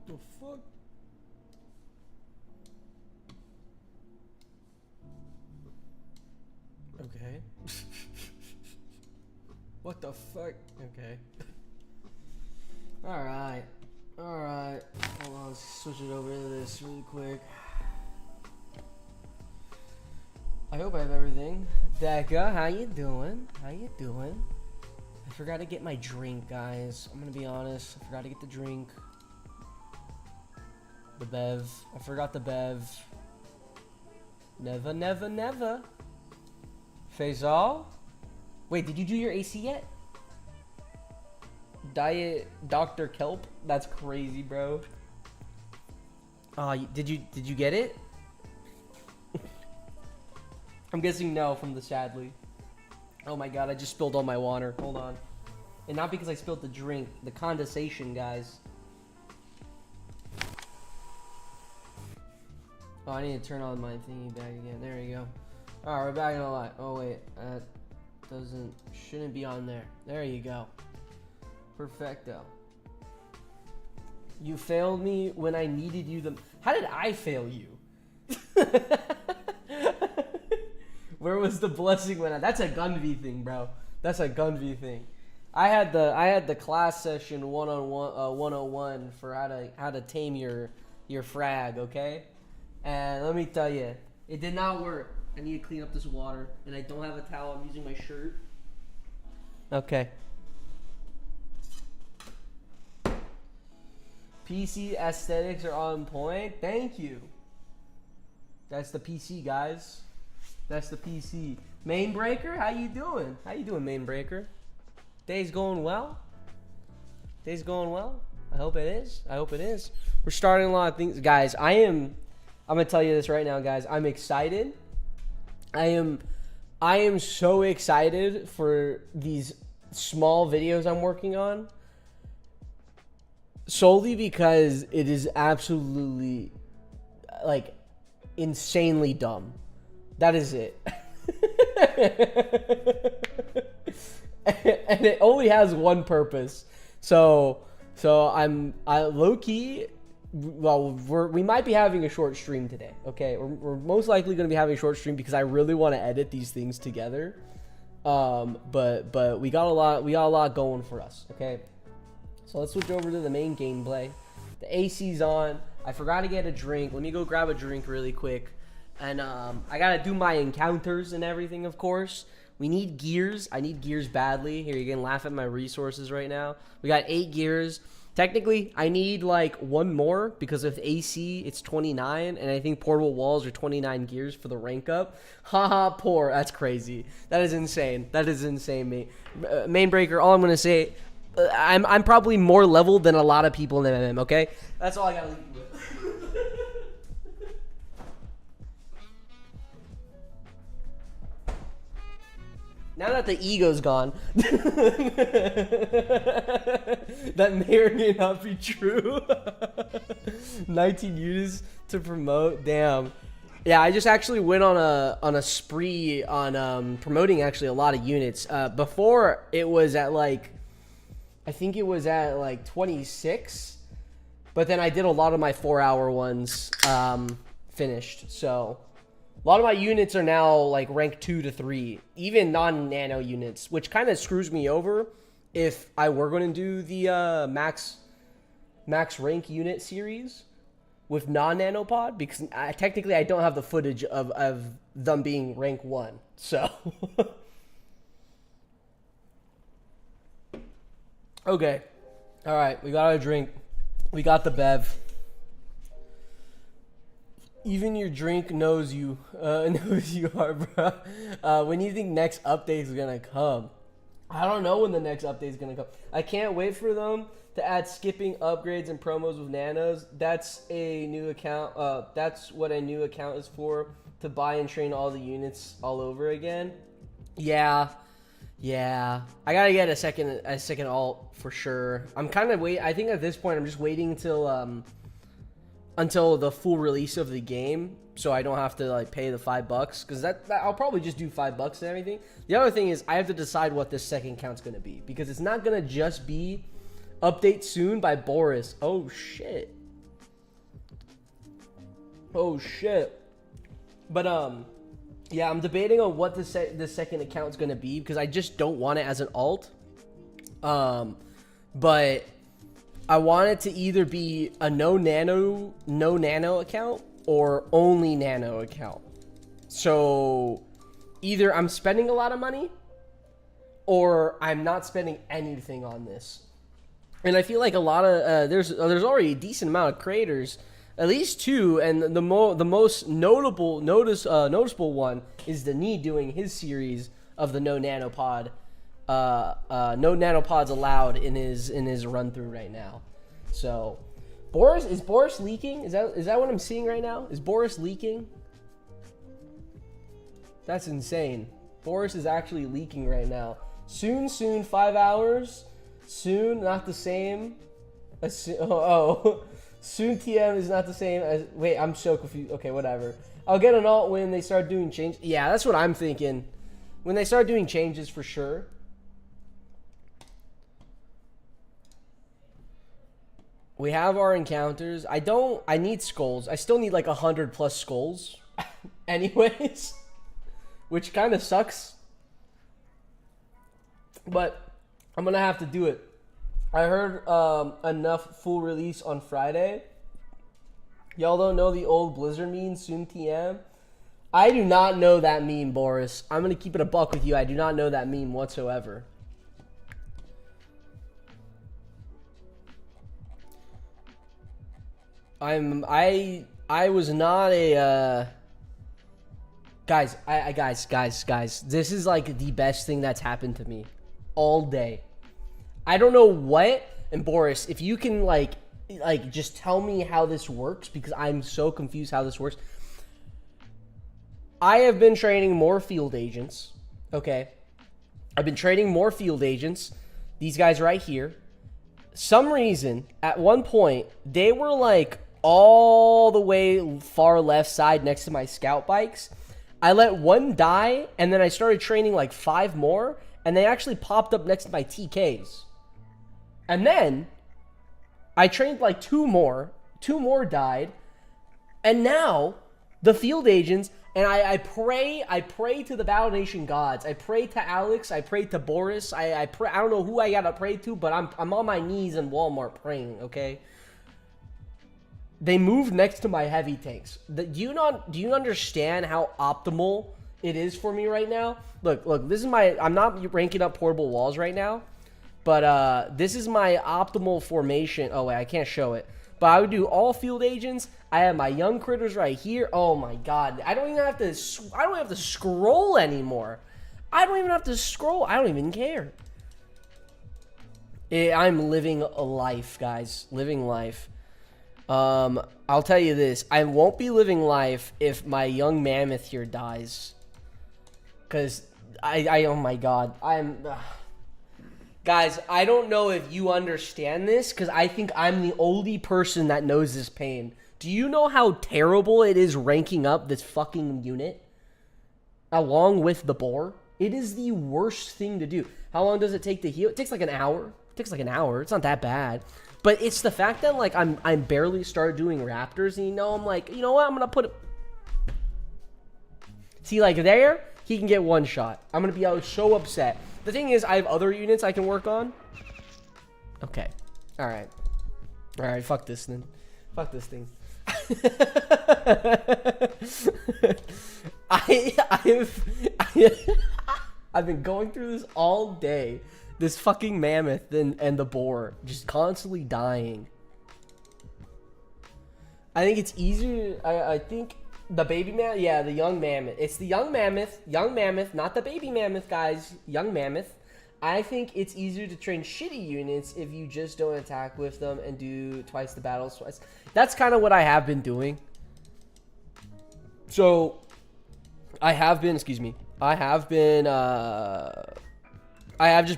The fuck? Okay. What the fuck? Okay. Alright. Alright. Hold on, let's switch it over to this really quick. I hope I have everything. Decca, how you doing? How you doing? I forgot to get my drink, guys. I'm gonna be honest. I forgot to get the drink. The bev. I forgot the bev. Never, never, never. Faisal? Wait, did you do your AC yet? Diet Dr. Kelp? That's crazy, bro. Did you get it? I'm guessing no from the sadly. Oh my god, I just spilled all my water. Hold on. And not because I spilled the drink, the condensation, guys. Oh, I need to turn on my thingy back again. There we go. Alright, we're back in a lot. Oh wait, that shouldn't be on there. There you go. Perfecto. You failed me when I needed you the... How did I fail you? Where was the blessing when I... That's a Gunvy thing, bro. That's a Gunvy thing. I had the class session 101 for how to tame your frag, okay? And let me tell you, it did not work. I need to clean up this water, and I don't have a towel. I'm using my shirt. Okay. PC aesthetics are on point. Thank you. That's the PC, guys. That's the PC. Mainbreaker, how you doing? How you doing, Mainbreaker? Day's going well? Day's going well? I hope it is. I hope it is. We're starting a lot of things. Guys, I'm going to tell you this right now, guys. I'm excited. I am so excited for these small videos I'm working on. Solely because it is absolutely, like, insanely dumb. That is it. And it only has one purpose. So I low key. Well, we might be having a short stream today. Okay, we're most likely going to be having a short stream because I really want to edit these things together. But we got a lot going for us. Okay, so let's switch over to the main gameplay. The AC's on. I forgot to get a drink. Let me go grab a drink really quick. And I gotta do my encounters and everything, of course. We need gears. I need gears badly. Here, you can laugh at my resources right now. We got 8 gears. Technically, I need like 1 more because with AC, it's 29. And I think portable walls are 29 gears for the rank up. Haha, poor. That's crazy. That is insane. That is insane, mate. Mainbreaker, all I'm going to say, I'm probably more leveled than a lot of people in MM, okay? That's all I got to leave you with. Now that the ego's gone, that may or may not be true. 19 units to promote, damn. Yeah, I just actually went on a spree on promoting actually a lot of units. Before it was at like, I think it was at like 26, but then I did a lot of my 4-hour ones finished, so. A lot of my units are now like rank 2 to 3, even non-nano units, which kind of screws me over if I were going to do the max rank unit series with non-nanopod, because technically I don't have the footage of them being rank 1. So, okay, all right, we got our drink, we got the bev. Even your drink knows you are, bro. When do you think next update is gonna come? I don't know when the next update is gonna come. I can't wait for them to add skipping upgrades and promos with nanos. That's a new account. That's what a new account is for, to buy and train all the units all over again. Yeah. I gotta get a second alt for sure. I'm kind of I think at this point I'm just waiting until the full release of the game, so I don't have to like pay the $5, because that I'll probably just do $5 and everything. The other thing is I have to decide what this second count's gonna be, because it's not gonna just be update soon by Boris. Oh shit, Oh shit. But yeah, I'm debating on what the second account's gonna be because I just don't want it as an alt. But I want it to either be a no nano account or only nano account. So either I'm spending a lot of money or I'm not spending anything on this. And I feel like a lot of there's already a decent amount of creators, at least two, and the most noticeable one is the Knee doing his series of the no nanopod, no nanopods allowed in his run through right now. So, is Boris leaking? Is that what I'm seeing right now? Is Boris leaking? That's insane. Boris is actually leaking right now. Soon, 5 hours. Soon, not the same. Soon TM is not the same as... Wait, I'm so confused. Okay, whatever. I'll get an alt when they start doing change. Yeah, that's what I'm thinking. When they start doing changes, for sure. We have our encounters. I need skulls. I still need like 100+ skulls. Anyways. Which kind of sucks. But I'm going to have to do it. I heard enough full release on Friday. Y'all don't know the old Blizzard meme, soon TM? I do not know that meme, Boris. I'm going to keep it a buck with you. I do not know that meme whatsoever. I was not a guys, guys, this is like the best thing that's happened to me all day. I don't know what, and Boris, if you can like just tell me how this works, because I'm so confused how this works. I have been training more field agents, okay? I've been training more field agents, these guys right here. Some reason, at one point, they were like all the way far left side next to my scout bikes. I let one die, and then I started training like 5 more, and they actually popped up next to my TKs. And then I trained like 2 more. 2 more died. And now the field agents, and I pray to the Battle Nation gods. I pray to Alex. I pray to Boris. I pray. I don't know who I gotta pray to, but I'm on my knees in Walmart praying. Okay. They moved next to my heavy tanks. Do you understand how optimal it is for me right now? Look. This is my. I'm not ranking up portable walls right now. But this is my optimal formation. Oh, wait, I can't show it. But I would do all field agents. I have my young critters right here. Oh, my God. I don't even have to scroll anymore. I don't even have to scroll. I don't even care. I'm living a life, guys. Living life. I'll tell you this. I won't be living life if my young mammoth here dies. Because oh, my God. Guys, I don't know if you understand this, because I think I'm the only person that knows this pain. Do you know how terrible it is ranking up this fucking unit? Along with the boar? It is the worst thing to do. How long does it take to heal? It takes like an hour. It's not that bad. But it's the fact that, like, I'm barely started doing raptors, and I'm like, you know what? I'm going to put it... See, like, there, he can get one shot. I'm going to be so upset. The thing is, I have other units I can work on. Okay. Alright. Alright, fuck this then. Fuck this thing. I've been going through this all day. This fucking mammoth and the boar. Just constantly dying. I think it's easier. I think... The baby mammoth? Yeah, the young mammoth. It's the young mammoth. Young mammoth, not the baby mammoth, guys. Young mammoth. I think it's easier to train shitty units if you just don't attack with them and do twice the battles twice. That's kind of what I have been doing. So, I have just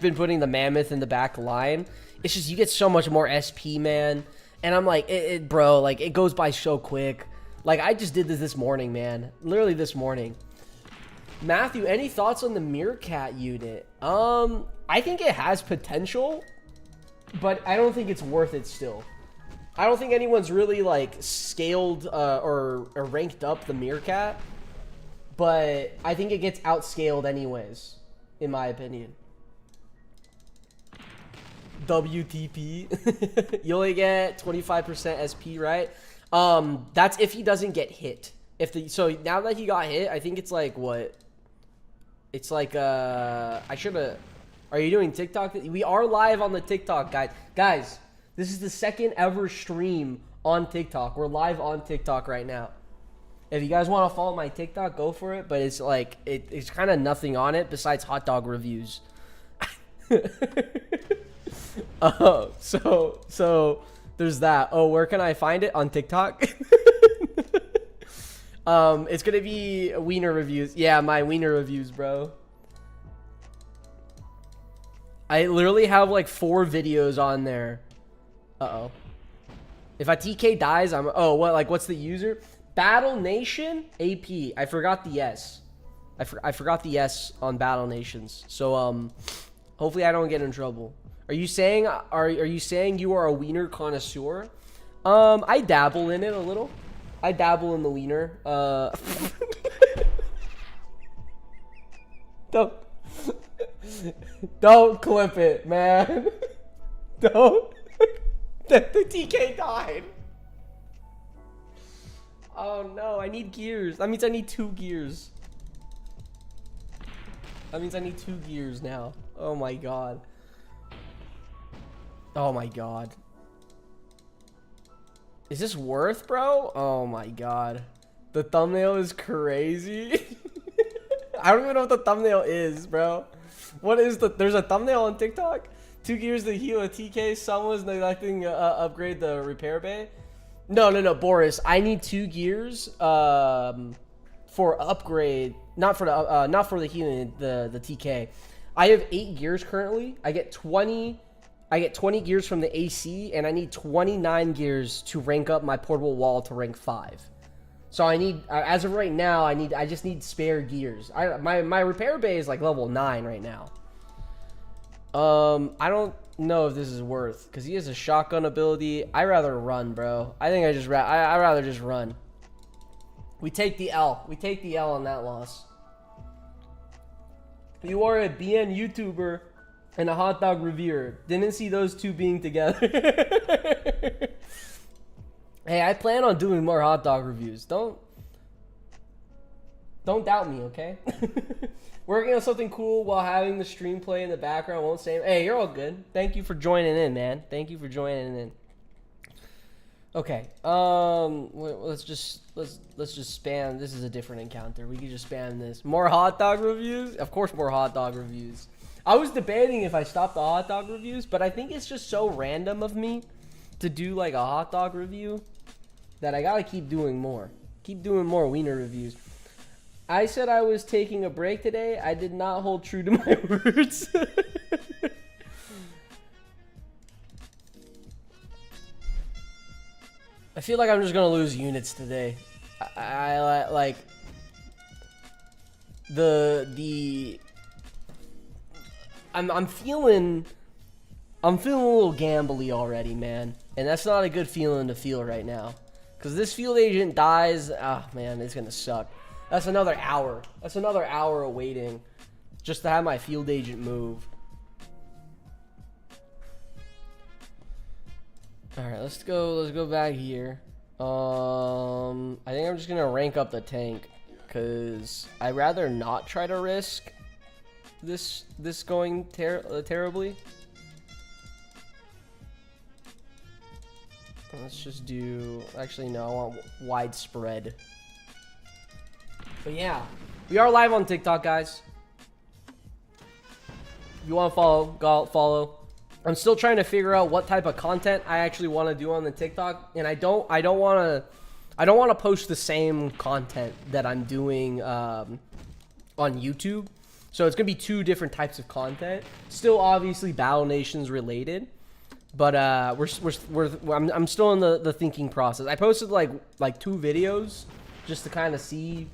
been putting the mammoth in the back line. It's just, you get so much more SP, man. And I'm like, bro, like, it goes by so quick. Like, I just did this morning, man. Literally this morning. Matthew, any thoughts on the Meerkat unit? I think it has potential, but I don't think it's worth it still. I don't think anyone's really like scaled or ranked up the Meerkat, but I think it gets outscaled anyways, in my opinion. WTP. You only get 25% SP, right? That's if he doesn't get hit. So now that he got hit, I think it's like what? It's like I should have. Are you doing TikTok? We are live on the TikTok, guys. Guys, this is the second ever stream on TikTok. We're live on TikTok right now. If you guys want to follow my TikTok, go for it. But it's like it's kind of nothing on it besides hot dog reviews. So there's that. Oh, where can I find it? On TikTok? It's gonna be wiener reviews. Yeah, my wiener reviews, bro. I literally have like 4 videos on there. Uh-oh. If a TK dies, oh, what? Like, what's the user? Battle Nation AP. I forgot the S. I forgot the S on Battle Nations. So, hopefully I don't get in trouble. Are you saying you are a wiener connoisseur? I dabble in it a little. I dabble in the wiener. Don't clip it, man. Don't. The TK died. Oh no, I need gears. That means I need 2 gears. That means I need 2 gears now. Oh my god. Oh my god. Is this worth, bro? Oh my god. The thumbnail is crazy. I don't even know what the thumbnail is, bro. What is there's a thumbnail on TikTok? 2 gears to heal a TK. Someone's neglecting upgrade the repair bay. No, Boris. I need 2 gears for upgrade. Not for the healing, the TK. I have 8 gears currently. I get 20 gears from the AC, and I need 29 gears to rank up my portable wall to rank 5. So I need, as of right now, I just need spare gears. My repair bay is like level 9 right now. I don't know if this is worth, because he has a shotgun ability. I rather run, bro. I think I rather just run. We take the L. We take the L on that loss. You are a BN YouTuber and a hot dog reviewer. Didn't see those two being together. Hey, I plan on doing more hot dog reviews. Don't doubt me, okay? Working on something cool while having the stream play in the background won't say. Hey, you're all good. Thank you for joining in, man. Thank you for joining in. Okay. Let's just spam. This is a different encounter. We can just spam this. More hot dog reviews? Of course, more hot dog reviews. I was debating if I stopped the hot dog reviews, but I think it's just so random of me to do like a hot dog review that I gotta keep doing more. Keep doing more wiener reviews. I said I was taking a break today. I did not hold true to my words. I feel like I'm just gonna lose units today. I like I'm feeling a little gambly already, man, and that's not a good feeling to feel right now. Cause this field agent dies, man, it's gonna suck. That's another hour. That's another hour of waiting just to have my field agent move. All right, let's go back here. I think I'm just gonna rank up the tank because I'd rather not try to risk this going terribly. Let's just do. Actually, no. I want widespread. But yeah, we are live on TikTok, guys. If you want to follow, go follow. I'm still trying to figure out what type of content I actually want to do on the TikTok, and I don't want to post the same content that I'm doing on YouTube. So it's gonna be 2 different types of content. Still, obviously, Battle Nations related, but I'm still in the thinking process. I posted like 2 videos just to kind of see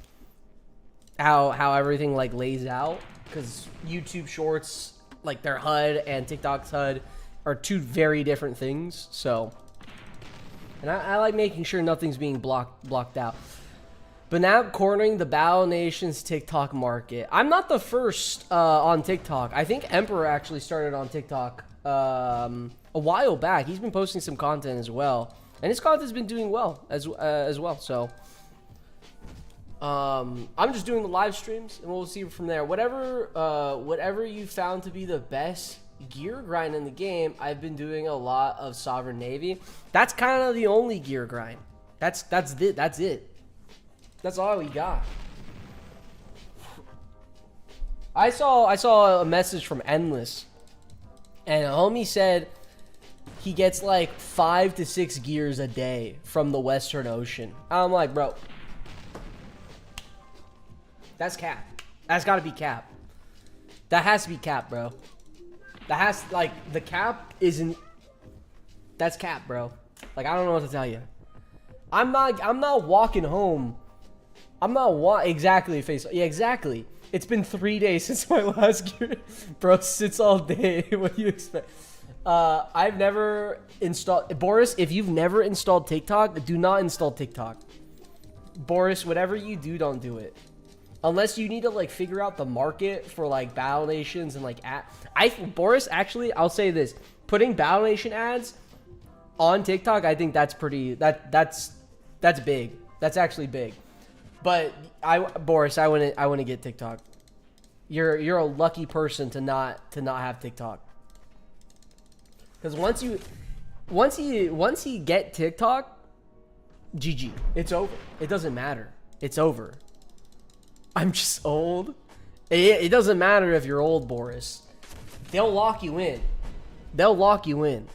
how everything like lays out, because YouTube Shorts, like their HUD and TikTok's HUD are 2 very different things. So And I like making sure nothing's being blocked out. BNAP cornering the Battle Nations TikTok market. I'm not the first on TikTok. I think Emperor actually started on TikTok a while back. He's been posting some content as well, and his content's been doing well as well. So I'm just doing the live streams, and we'll see from there. Whatever you found to be the best gear grind in the game, I've been doing a lot of Sovereign Navy. That's kind of the only gear grind. That's it. That's all we got. I saw a message from Endless, and a homie said he gets like 5 to 6 gears a day from the Western Ocean. I'm like, bro, that's cap. That's got to be cap. That has to be cap, bro. That has, like, the cap isn't. That's cap, bro. Like, I don't know what to tell you. I'm not walking home. Exactly, face. Yeah, exactly. It's been 3 days since my last gear. Bro sits all day. What do you expect? I've never installed. Boris, if you've never installed TikTok, do not install TikTok. Boris, whatever you do, don't do it. Unless you need to, like, figure out the market for, like, Battle Nations and, like, Boris, actually, I'll say this. Putting Battle Nation ads on TikTok, I think that's pretty, that's big. That's actually big. But Boris, I want to get TikTok. You're a lucky person to not have TikTok. Because once you get TikTok, GG. It's over. It doesn't matter. It's over. I'm just old. It doesn't matter if you're old, Boris. They'll lock you in. They'll lock you in.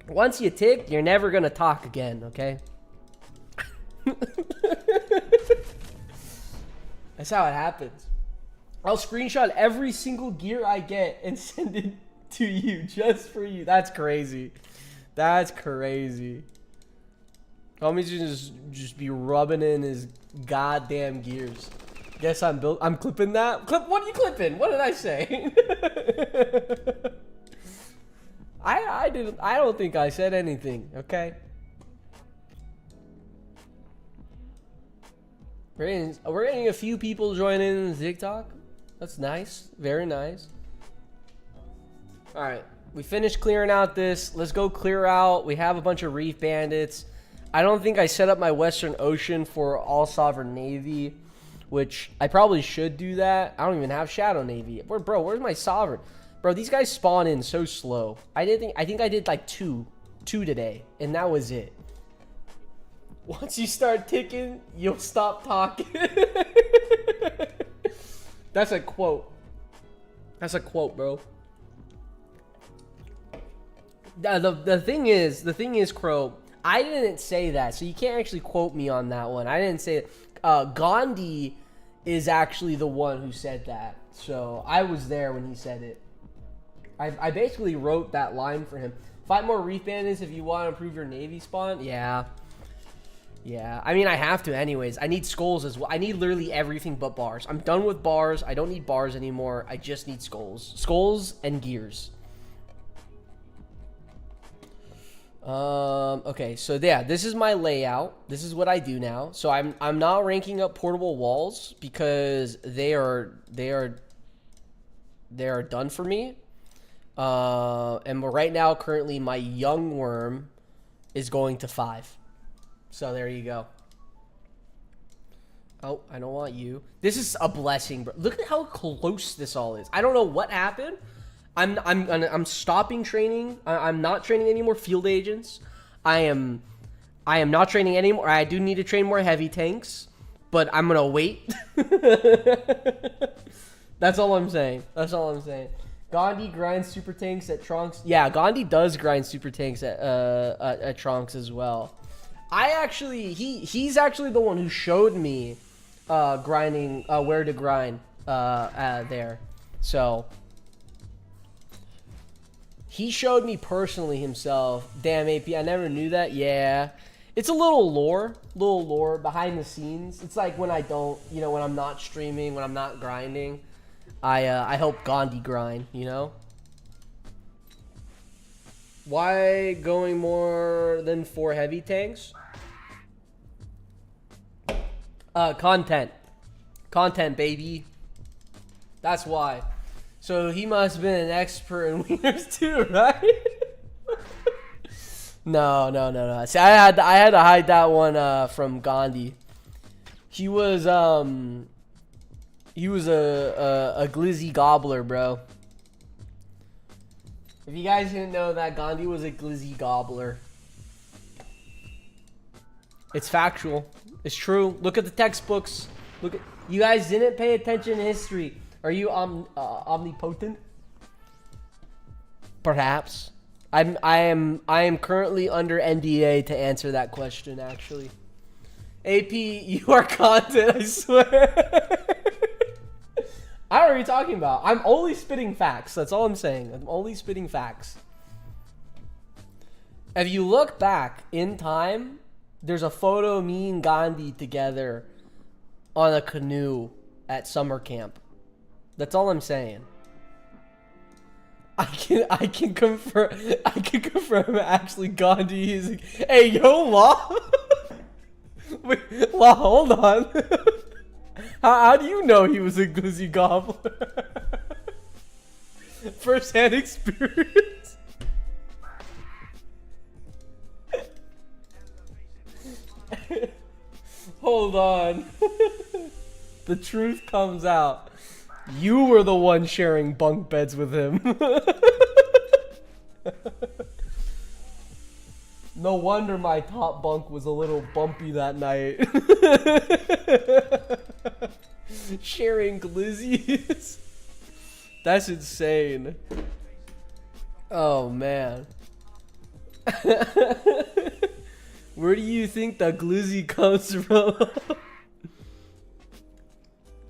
Once you tick, you're never gonna talk again, okay? That's how it happens. I'll screenshot every single gear I get and send it to you just for you. That's crazy. That's crazy. Homie's just be rubbing in his goddamn gears. Guess I'm clipping that. What are you clipping? What did I say? I don't think I said anything, okay? We're getting a few people joining in TikTok. That's nice. Very nice. Alright. We finished clearing out this. Let's go clear out. We have a bunch of reef bandits. I don't think I set up my Western Ocean for all Sovereign Navy, which I probably should do that. I don't even have Shadow Navy. Bro, where's my Sovereign? Bro, these guys spawn in so slow. I think I did like two today, and that was it. Once you start ticking, you'll stop talking. That's a quote. That's a quote, bro. The thing is, Crow, I didn't say that, so you can't actually quote me on that one. I didn't say it. Gandhi is actually the one who said that, so I was there when he said it. I basically wrote that line for him. 5 more reef bandits if you want to improve your navy spawn. Yeah. I mean, I have to anyways. I need skulls as well. I need literally everything but bars. I'm done with bars. I don't need bars anymore. I just need skulls. Skulls and gears. Okay, so yeah, this is my layout. This is what I do now. So I'm not ranking up portable walls because they are done for me. And right now, currently, my young worm is going to 5. So there you go. Oh, I don't want you. This is a blessing, bro. Look at how close this all is. I don't know what happened. I'm stopping training. I'm not training any more field agents. I am not training anymore. I do need to train more heavy tanks, but I'm gonna wait. That's all I'm saying. Gandhi grinds super tanks at Trunks. Yeah, Gandhi does grind super tanks at Trunks as well. He's actually the one who showed me grinding where to grind there. So he showed me personally himself. Damn, AP, I never knew that. Yeah. It's a little lore behind the scenes. It's like when I don't, when I'm not streaming, when I'm not grinding, I help Gandhi grind, Why going more than 4 heavy tanks? Content. Content, baby. That's why. So he must have been an expert in wieners too, right? No. See, I had to hide that one from Gandhi. He was a glizzy gobbler, bro. If you guys didn't know that, Gandhi was a glizzy gobbler. It's factual. It's true. Look at the textbooks. Look at you guys didn't pay attention in history. Are you omnipotent? Perhaps. I am currently under NDA to answer that question. Actually, AP, you are content. I swear. I don't know what you're talking about. I'm only spitting facts. That's all I'm saying. I'm only spitting facts. If you look back in time, there's a photo of me and Gandhi together on a canoe at summer camp. That's all I'm saying. I can confirm actually Gandhi is. Hey yo, Law. Wait, Law, hold on. How do you know he was a glizzy gobbler? First-hand experience. Hold on. The truth comes out. You were the one sharing bunk beds with him. No wonder my top bunk was a little bumpy that night. Sharing glizzies. That's insane. Oh, man. Where do you think the glizzy comes from?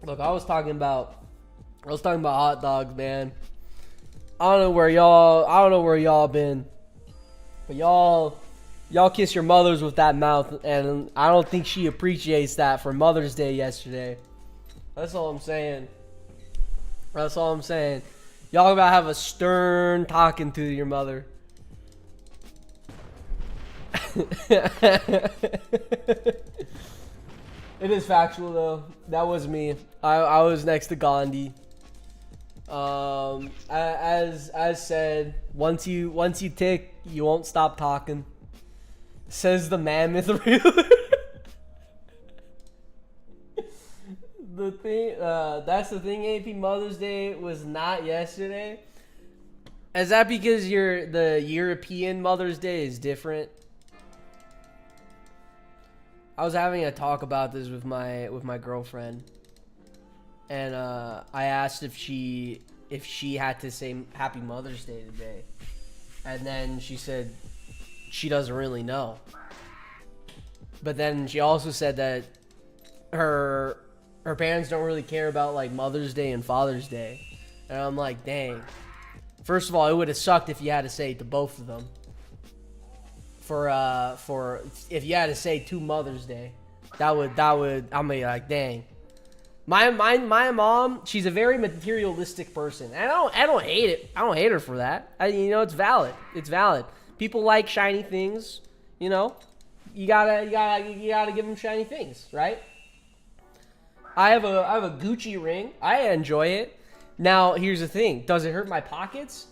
Look, I was talking about hot dogs, man. I don't know where y'all been. But y'all kiss your mothers with that mouth, and I don't think she appreciates that for Mother's Day yesterday. That's all I'm saying. That's all I'm saying. Y'all gotta have a stern talking to your mother. It is factual though. That was me. I was next to Gandhi. As said, once you tick, you won't stop talking. Says the mammoth reeler. The thing, that's the thing. AP Mother's Day was not yesterday. Is that because the European Mother's Day is different? I was having a talk about this with my girlfriend, and I asked if she had to say Happy Mother's Day today, and then she said she doesn't really know. But then she also said that her parents don't really care about like Mother's Day and Father's Day, and I'm like, dang. First of all, it would have sucked if you had to say it to both of them. For if you had to say to Mother's Day, that would I'm like, dang. My mom, she's a very materialistic person, and I don't hate it. I don't hate her for that. It's valid. It's valid. People like shiny things. You gotta give them shiny things, right? I have a Gucci ring. I enjoy it. Now here's the thing: does it hurt my pockets?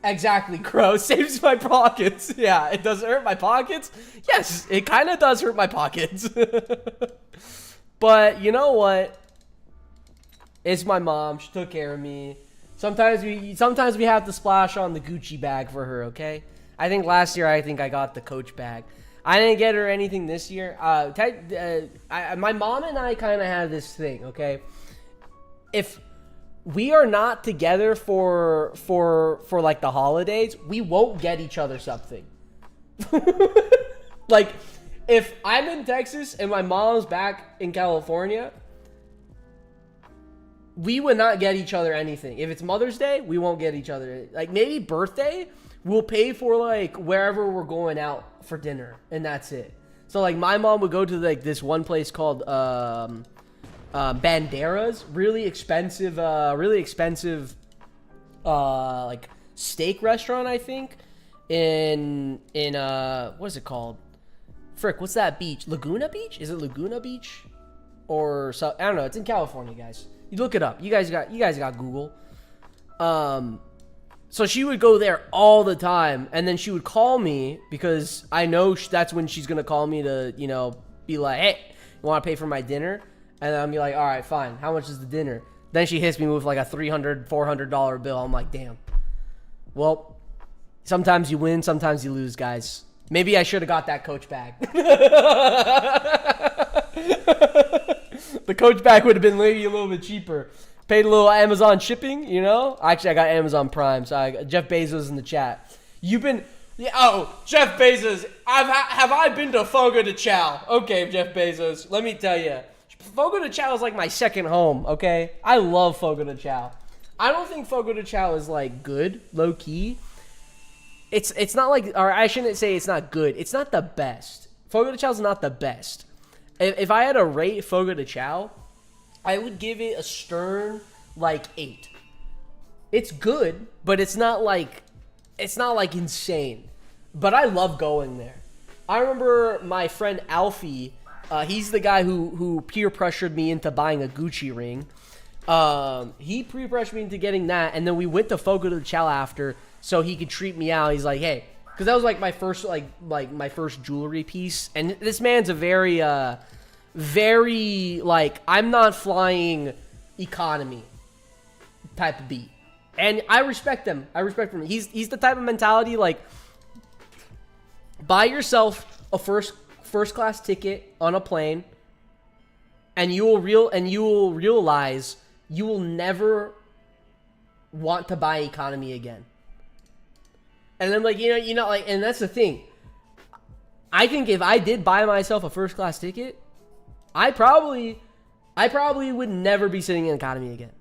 Exactly, Crow. Saves my pockets. Yeah, it doesn't hurt my pockets. Yes, it kind of does hurt my pockets. But you know what? It's my mom. She took care of me. Sometimes we have to splash on the Gucci bag for her. Okay. I think last year I got the Coach bag. I didn't get her anything this year. My mom and I kind of have this thing. Okay. If we are not together for like the holidays, we won't get each other something. Like, if I'm in Texas and my mom's back in California, we would not get each other anything. If it's Mother's Day, we won't get each other. Like, maybe birthday, we'll pay for like wherever we're going out for dinner, and that's it. So like my mom would go to like this one place called Banderas, really expensive like steak restaurant, I think. in what is it called? Frick, what's that beach? Laguna Beach? Is it Laguna Beach? Or so I don't know. It's in California, guys. You look it up. You guys got Google. So she would go there all the time, and then she would call me because I know that's when she's gonna call me to, you know, be like, hey, you want to pay for my dinner? And then I'll be like, all right, fine. How much is the dinner? Then she hits me with like a $300, $400 bill. I'm like, damn. Well, sometimes you win, sometimes you lose, guys. Maybe I should have got that Coach bag. The Coach bag would have been maybe a little bit cheaper. Paid a little Amazon shipping, you know? Actually, I got Amazon Prime, so Jeff Bezos in the chat. You've been... Oh, Jeff Bezos. Have I been to Fogo de Chao? Okay, Jeff Bezos. Let me tell you. Fogo de Chao is like my second home, okay? I love Fogo de Chao. I don't think Fogo de Chao is, like, good, low-key. It's not like... Or I shouldn't say it's not good. It's not the best. Fogo de Chao is not the best. If I had to rate Fogo de Chao... I would give it a stern, like, 8. It's good, but it's not like insane. But I love going there. I remember my friend Alfie, he's the guy who peer pressured me into buying a Gucci ring. He peer pressured me into getting that, and then we went to Fogo de Chao after, so he could treat me out. He's like, hey, because that was like my first my first jewelry piece, and this man's a very, like, I'm not flying economy type of beat. And I respect him. He's the type of mentality, like, buy yourself a first class ticket on a plane, and you will realize you will never want to buy economy again. And then, like, you know, like, and that's the thing. I think if I did buy myself a first class ticket, I probably would never be sitting in economy again.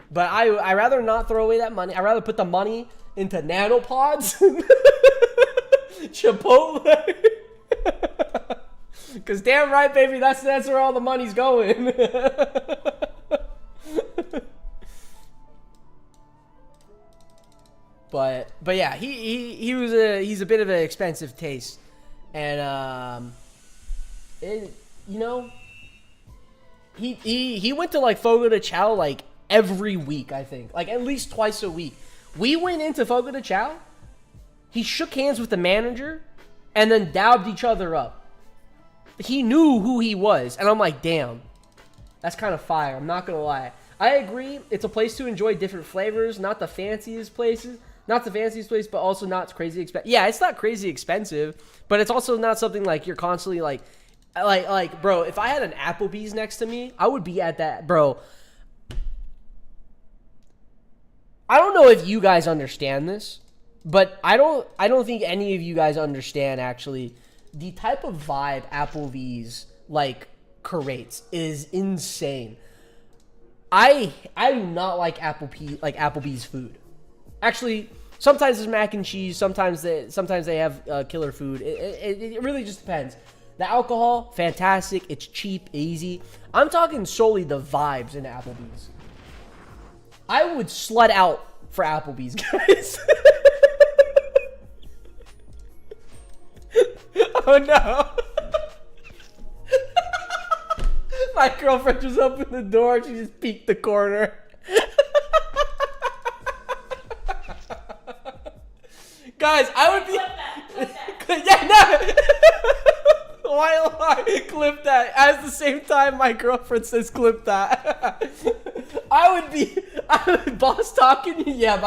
But I rather not throw away that money. I rather put the money into nanopods, Chipotle. Cause damn right, baby, that's where all the money's going. But yeah, he's a bit of an expensive taste, and you know. He went to, like, Fogo de Chao, like, every week, I think. Like, at least twice a week. We went into Fogo de Chao. He shook hands with the manager and then dabbed each other up. He knew who he was. And I'm like, damn. That's kind of fire. I'm not going to lie. I agree. It's a place to enjoy different flavors. Not the fanciest places. Not the fanciest place, but also not crazy expensive. Yeah, it's not crazy expensive. But it's also not something, like, you're constantly, like, bro, if I had an Applebee's next to me, I would be at that, bro. I don't know if you guys understand this, but I don't think any of you guys understand, actually, the type of vibe Applebee's, like, creates is insane. I do not like Applebee's food. Actually, sometimes it's mac and cheese, sometimes they have killer food. It really just depends. The alcohol, fantastic. It's cheap, easy. I'm talking solely the vibes in Applebee's. I would slut out for Applebee's, guys. Oh, no. My girlfriend just opened the door. She just peeked the corner. Guys, I would be... Yeah, no. Why clip that? At the same time, my girlfriend says clip that. I would be boss talking. Yeah.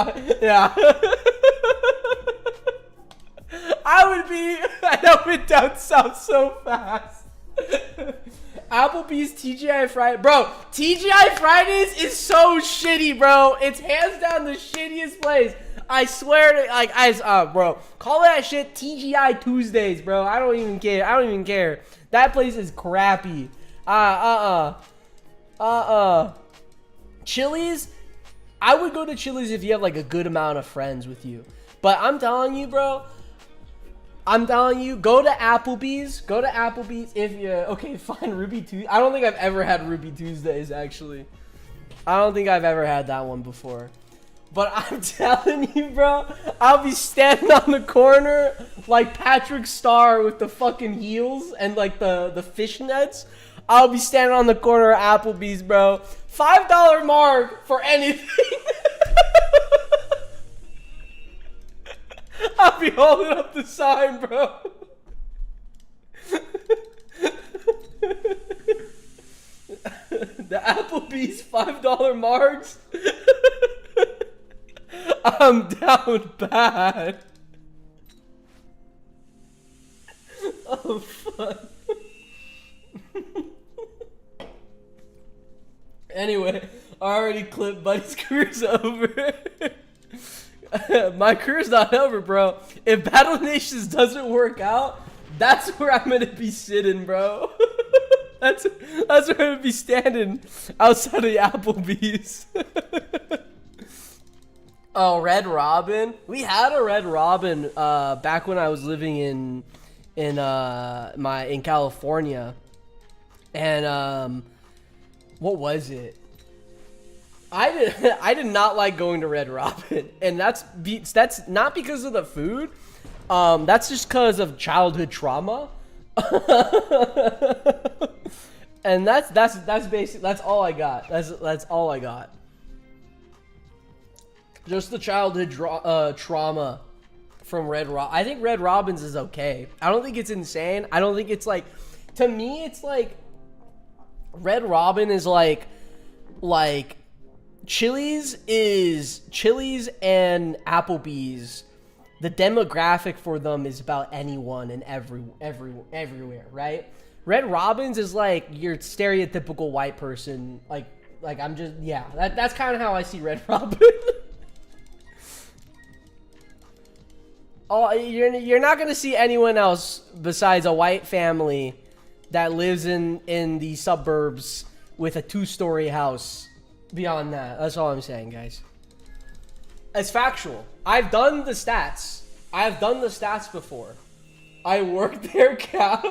I went down south so fast. Applebee's TGI Friday, bro. TGI Fridays is so shitty, bro. It's hands down the shittiest place. I swear to, like, bro, call that shit TGI Tuesdays, bro. I don't even care. That place is crappy. Chili's, I would go to Chili's if you have, like, a good amount of friends with you. But I'm telling you, bro, go to Applebee's. If you, okay, fine, Ruby Tuesday. I don't think I've ever had Ruby Tuesdays, actually. I don't think I've ever had that one before. But I'm telling you, bro, I'll be standing on the corner like Patrick Starr with the fucking heels and like the fishnets. I'll be standing on the corner of Applebee's, bro. $5 mark for anything. I'll be holding up the sign, bro. The Applebee's $5 marks. I'm down bad. Oh, fuck. Anyway, I already clipped Buddy's career's over. My career's not over, bro. If Battle Nations doesn't work out, that's where I'm gonna be sitting, bro. That's where I'm gonna be standing outside of the Applebee's. Oh, Red Robin. We had a Red Robin back when I was living in California. And what was it? I did not like going to Red Robin, and that's not because of the food. That's just because of childhood trauma. And that's basically that's all I got. That's all I got. Just the childhood trauma from Red Robin. I think Red Robin's is okay. I don't think it's insane. I don't think it's like, to me, it's like Red Robin is like Chili's and Applebee's. The demographic for them is about anyone and everywhere, right? Red Robin's is like your stereotypical white person. Like I'm just, yeah. That's kind of how I see Red Robin. Oh, you're not gonna see anyone else besides a white family that lives in the suburbs with a 2-story house. Beyond that, that's all I'm saying, guys. It's factual. I've done the stats. I've done the stats before. I worked there, Cap.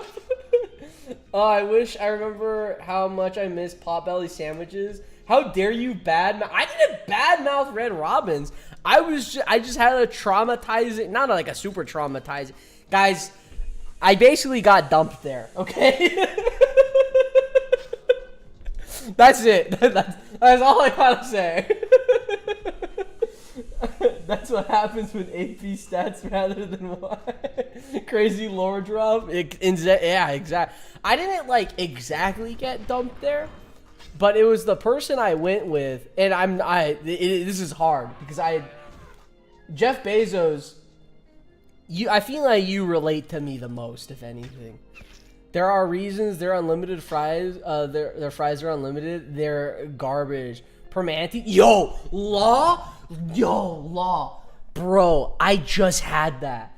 Oh, I wish I remember how much I miss Potbelly sandwiches. How dare you badmouth? I didn't badmouth Red Robin's. I just had a traumatizing, not like a super traumatizing. Guys, I basically got dumped there, okay? That's it. That's all I gotta say. That's what happens with AP stats rather than what? Crazy lore drop. Yeah, exactly. I didn't like exactly get dumped there, but it was the person I went with, and this is hard because Jeff Bezos. I feel like you relate to me the most, if anything. There are reasons their unlimited fries, their fries are unlimited. They're garbage. Permanente, Law, bro. I just had that.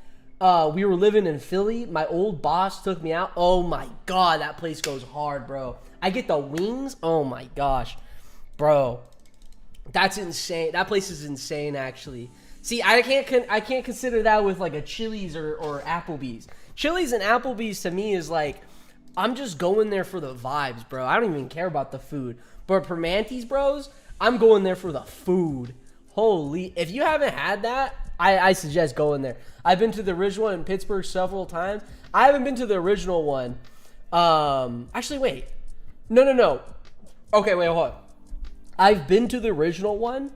We were living in Philly. My old boss took me out. Oh my god, that place goes hard, bro. I get the wings. Oh my gosh, bro, that's insane. That place is insane, actually. See, I can't consider that with like a Chili's or Applebee's. Chili's and Applebee's to me is like, I'm just going there for the vibes, bro. I don't even care about the food. But Permante's, bros, I'm going there for the food. Holy, if you haven't had that, I suggest going there. I've been to the original one in Pittsburgh several times. I haven't been to the original one. Actually, wait. No. Okay, wait, hold on. I've been to the original one,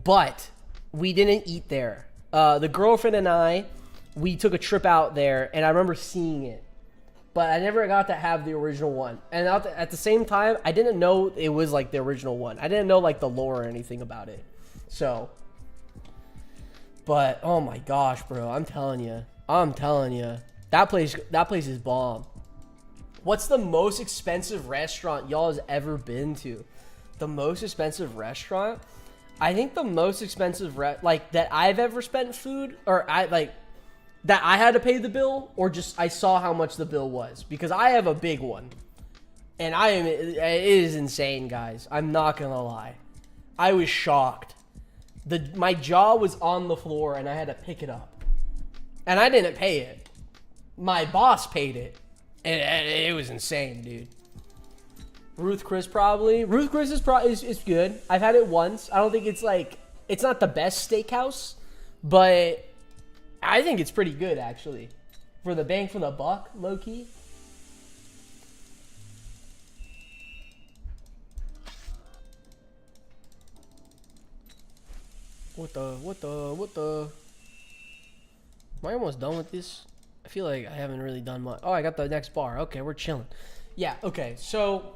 but we didn't eat there. The girlfriend and I, we took a trip out there, and I remember seeing it. But I never got to have the original one. And at the same time, I didn't know it was like the original one. I didn't know like the lore or anything about it. So, but oh my gosh, bro, I'm telling you, that place is bomb. What's the most expensive restaurant y'all has ever been to? The most expensive restaurant? I think the most expensive that I've ever spent food, or that I had to pay the bill, or just I saw how much the bill was, because I have a big one, and it is insane, guys. I'm not gonna lie, I was shocked. My jaw was on the floor, and I had to pick it up, and I didn't pay it. My boss paid it, and it was insane, dude. Ruth Chris probably. Ruth Chris is good. I've had it once. I don't think it's like It's not the best steakhouse, but I think it's pretty good, actually. For the bang for the buck, low-key. What the? Am I almost done with this? I feel like I haven't really done much. Oh, I got the next bar. Okay, we're chilling. Yeah, okay. So,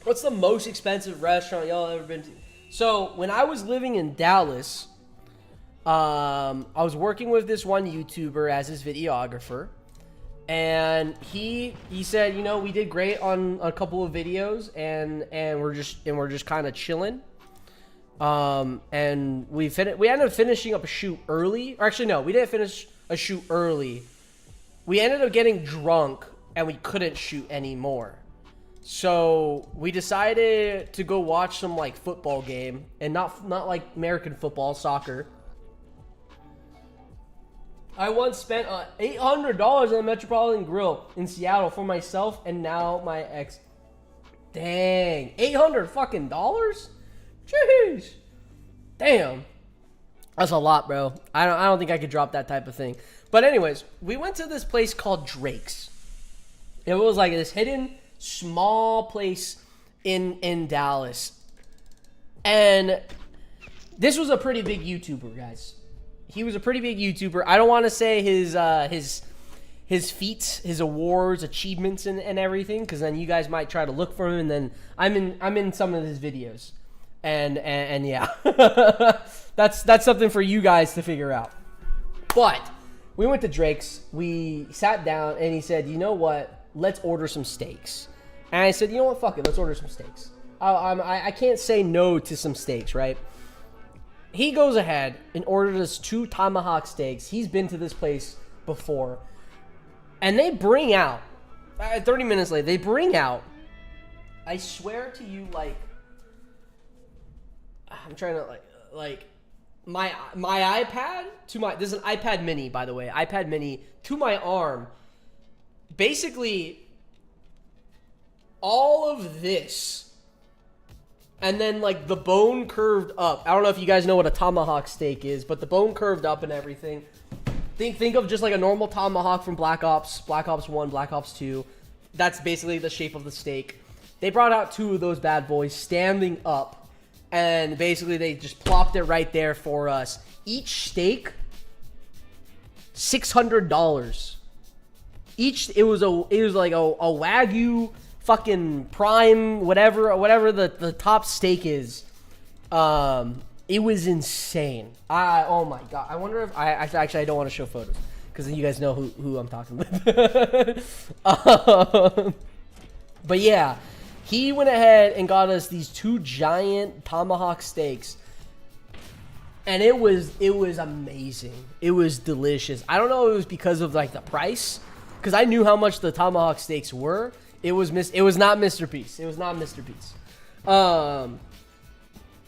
what's the most expensive restaurant y'all ever been to? So, when I was living in Dallas, I was working with this one YouTuber as his videographer. And he said, you know, we did great on a couple of videos, and we're just kind of chilling. And we ended up finishing up a shoot early. Or actually, no, we didn't finish a shoot early. We ended up getting drunk, and we couldn't shoot anymore. So we decided to go watch some like football game, and not like American football, soccer. I once spent $800 on the Metropolitan Grill in Seattle for myself and now my ex. Dang, $800 fucking dollars? Jeez. Damn. That's a lot, bro. I don't think I could drop that type of thing. But anyways, we went to this place called Drake's. It was like this hidden small place in Dallas. And this was a pretty big YouTuber, guys. He was a pretty big YouTuber. I don't want to say his feats, his awards, achievements, and everything, because then you guys might try to look for him, and then I'm in some of his videos, and yeah, that's something for you guys to figure out. But we went to Drake's. We sat down, and he said, "You know what? Let's order some steaks." And I said, "You know what? Fuck it. Let's order some steaks. I can't say no to some steaks, right?" He goes ahead and orders us 2 tomahawk steaks. He's been to this place before. And they bring out, 30 minutes later, they bring out, I swear to you, like, I'm trying to, like, my iPad to my, this is an iPad mini, by the way, iPad mini to my arm. Basically, all of this. And then, like, the bone curved up. I don't know if you guys know what a tomahawk steak is, but the bone curved up and everything. Think of just like a normal tomahawk from Black Ops 1, Black Ops 2. That's basically the shape of the steak. They brought out 2 of those bad boys standing up. And basically they just plopped it right there for us. Each steak, $600. It was like a Wagyu fucking prime, whatever the top steak is. It was insane. Oh my god. I wonder if I actually I don't want to show photos because then you guys know who I'm talking with. But yeah, he went ahead and got us these 2 giant tomahawk steaks. And it was amazing. It was delicious. I don't know if it was because of like the price, because I knew how much the tomahawk steaks were. It was not Mr. Peace. It was not Mr. Peace.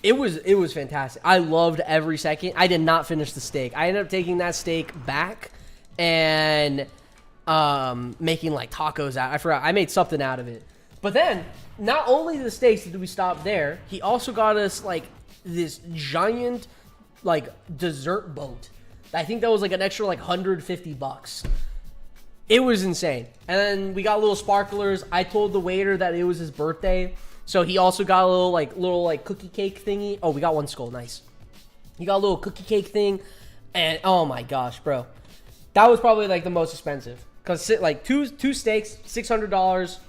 It was fantastic. I loved every second. I did not finish the steak. I ended up taking that steak back and making like tacos out. I forgot. I made something out of it. But then, not only the steaks did we stop there, he also got us like this giant like dessert boat. I think that was like an extra like $150. It was insane. And then we got little sparklers. I told the waiter that it was his birthday, so he also got a little cookie cake thingy. Oh, we got 1 skull. Nice. He got a little cookie cake thing, and oh my gosh, bro, that was probably like the most expensive because like two steaks, $600.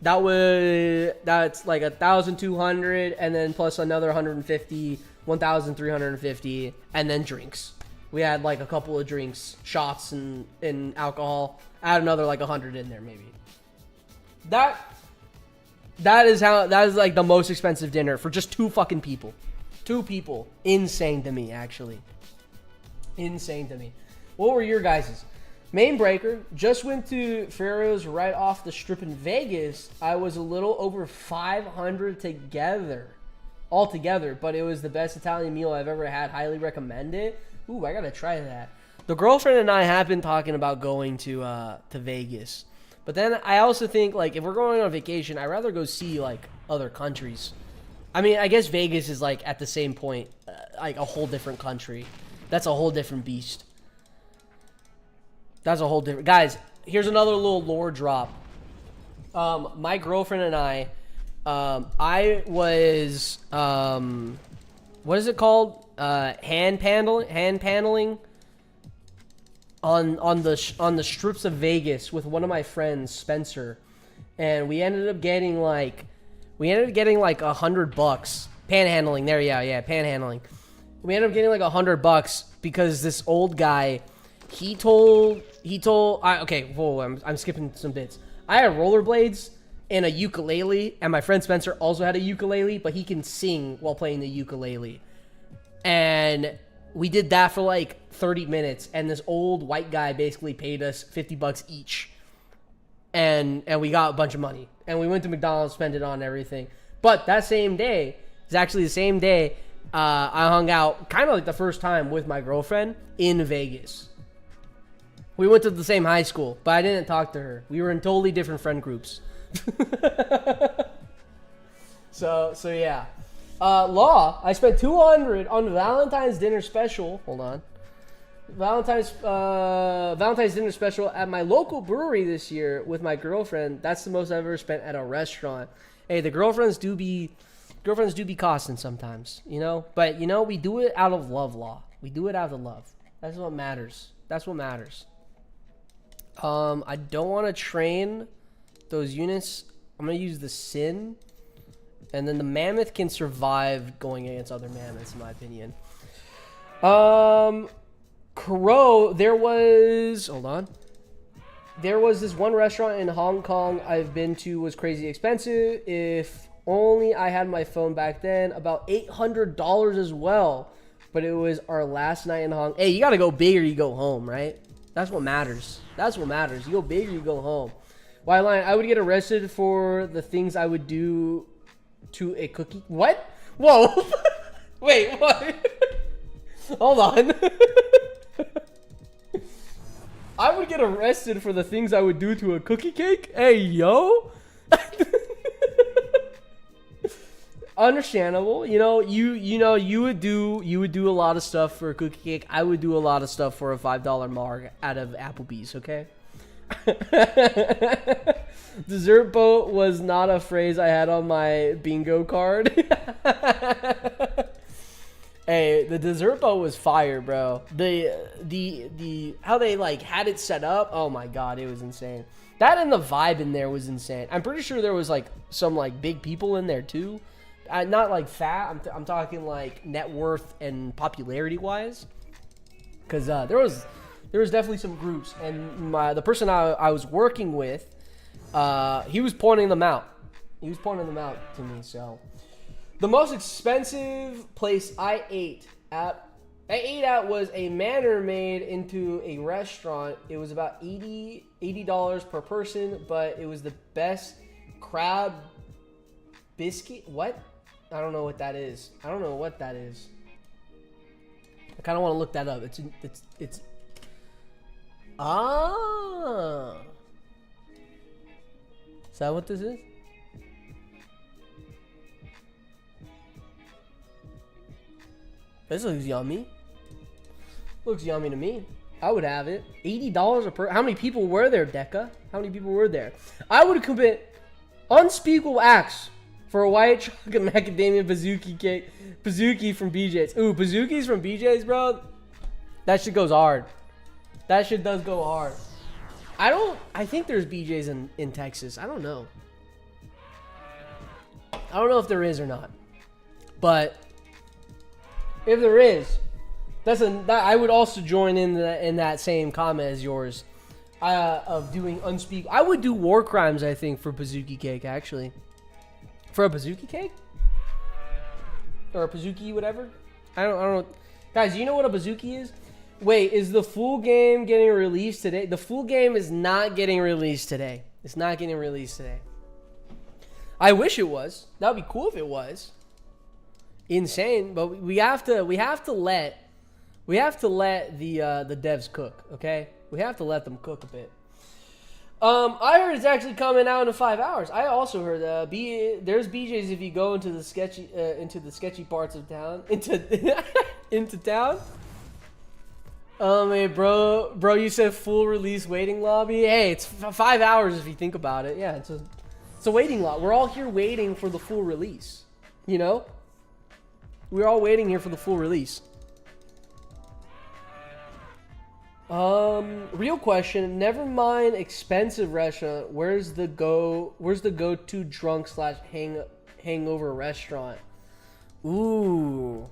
That's like 1,200, and then plus another 150, 1,350, and then drinks. We had like a couple of drinks, shots, and alcohol. Add another like 100 in there, maybe. That is like the most expensive dinner for just 2 fucking people. 2 people. Insane to me, actually. Insane to me. What were your guys's? Main breaker. Just went to Ferrero's right off the strip in Vegas. I was a little over 500 altogether, but it was the best Italian meal I've ever had. Highly recommend it. Ooh, I gotta try that. The girlfriend and I have been talking about going to Vegas. But then I also think, like, if we're going on vacation, I'd rather go see, like, other countries. I mean, I guess Vegas is like at the same point, like a whole different country. That's a whole different beast. That's a whole different... Guys, here's another little lore drop. My girlfriend and I was... what is it called? Hand paneling on the strips of Vegas with one of my friends, Spencer, and we ended up getting like $100 panhandling. There, yeah, panhandling. We ended up getting like $100 because this old guy, okay, whoa, I'm skipping some bits. I had rollerblades and a ukulele, and my friend Spencer also had a ukulele, but he can sing while playing the ukulele. And we did that for like 30 minutes, and this old white guy basically paid us $50 each. And we got a bunch of money. And we went to McDonald's, spent it on everything. But that same day, it's actually the same day, I hung out kind of like the first time with my girlfriend in Vegas. We went to the same high school, but I didn't talk to her. We were in totally different friend groups. So yeah. Law, I spent $200 on Valentine's dinner special. Hold on. Valentine's dinner special at my local brewery this year with my girlfriend. That's the most I've ever spent at a restaurant. Hey, the girlfriends do be costing sometimes, you know? But, you know, we do it out of love, Law. We do it out of love. That's what matters. That's what matters. I don't want to train those units. I'm going to use the Sin. And then the Mammoth can survive going against other Mammoths, in my opinion. Crow, there was this one restaurant in Hong Kong I've been to, was crazy expensive. If only I had my phone back then. About $800 as well. But it was our last night in Hong Kong. Hey, you gotta go big or you go home, right? That's what matters. That's what matters. You go big or you go home. Why line? I would get arrested for the things I would do to a cookie. What? Whoa. Wait, what? Hold on. I would get arrested for the things I would do to a cookie cake? Hey, yo. Understandable. You know, you would do a lot of stuff for a cookie cake. I would do a lot of stuff for a $5 mark out of Applebee's, okay? Dessert boat was not a phrase I had on my bingo card. Hey, the dessert boat was fire, bro. The how they like had it set up, oh my god, it was insane. That and the vibe in there was insane. I'm pretty sure there was like some like big people in there too. Not like fat. I'm talking like net worth and popularity wise. Cause there was definitely some groups, and the person I was working with, he was pointing them out. He was pointing them out to me. So, the most expensive place I ate at was a manor made into a restaurant. It was about $80 per person, but it was the best crab biscuit. What? I don't know what that is. I kind of want to look that up. It's Is that what this is? This looks yummy. Looks yummy to me. I would have it. $80 a per. How many people were there, Deca? How many people were there? I would commit unspeakable acts for a white chocolate macadamia Pizookie from BJ's. Ooh, Pizookies from BJ's, bro. That shit goes hard. That shit does go hard. I think there's BJ's in Texas. I don't know. I don't know if there is or not. But if there is, I would also join in that same comment as yours. Of doing unspeakable. I would do war crimes, I think, for Pizookie cake, actually. For a Pizookie cake? Or a Pizookie whatever? I don't know. Guys, do you know what a Pizookie is? Wait, is the full game getting released today? The full game is not getting released today. It's not getting released today. I wish it was. That would be cool if it was. Insane, but we have to let the devs cook, okay? We have to let them cook a bit. I heard it's actually coming out in 5 hours. I also heard there's BJ's if you go into the sketchy parts of town into town. Hey, bro, you said full release waiting lobby. Hey, it's 5 hours if you think about it. Yeah, it's a waiting lot. We're all here waiting for the full release. You know, we're all waiting here for the full release. Real question. Never mind expensive restaurant. Where's the go-to drunk / hangover restaurant? Ooh.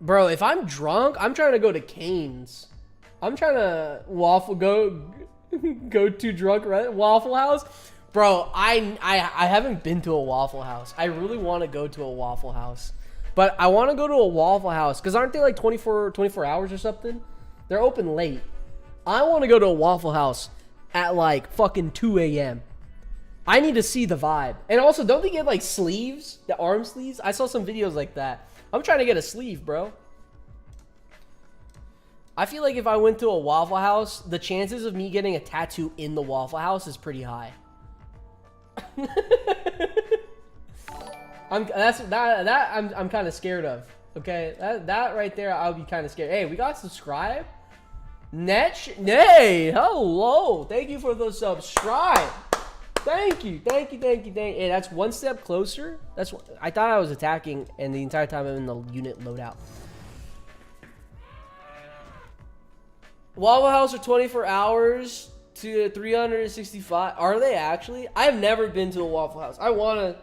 Bro, if I'm drunk, I'm trying to go to Cane's. I'm trying to go to drunk Waffle House. Bro, I haven't been to a Waffle House. I really want to go to a Waffle House. But I want to go to a Waffle House because aren't they like 24 hours or something? They're open late. I want to go to a Waffle House at like fucking 2 a.m. I need to see the vibe. And also, don't they get like sleeves? The arm sleeves? I saw some videos like that. I'm trying to get a sleeve, bro. I feel like if I went to a Waffle House, the chances of me getting a tattoo in the Waffle House is pretty high. I'm kind of scared of. Okay, that right there, I'll be kind of scared. Hey, we got subscribe. Nay, hello. Thank you for the subscribe. Thank you. Hey, that's one step closer. I thought I was attacking, and the entire time I'm in the unit loadout. Waffle House are 24 hours to 365. Are they actually? I've never been to a Waffle House. I want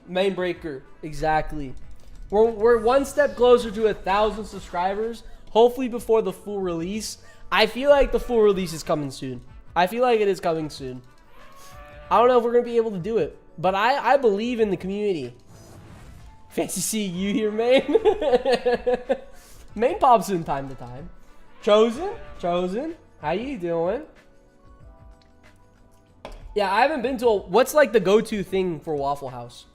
main breaker. Exactly. We're one step closer to 1,000 subscribers. Hopefully before the full release. I feel like the full release is coming soon. I feel like it is coming soon. I don't know if we're going to be able to do it. But I believe in the community. Fancy seeing you here, Main. Main pops in time to time. Chosen. How you doing? Yeah, I haven't been to what's like the go-to thing for Waffle House?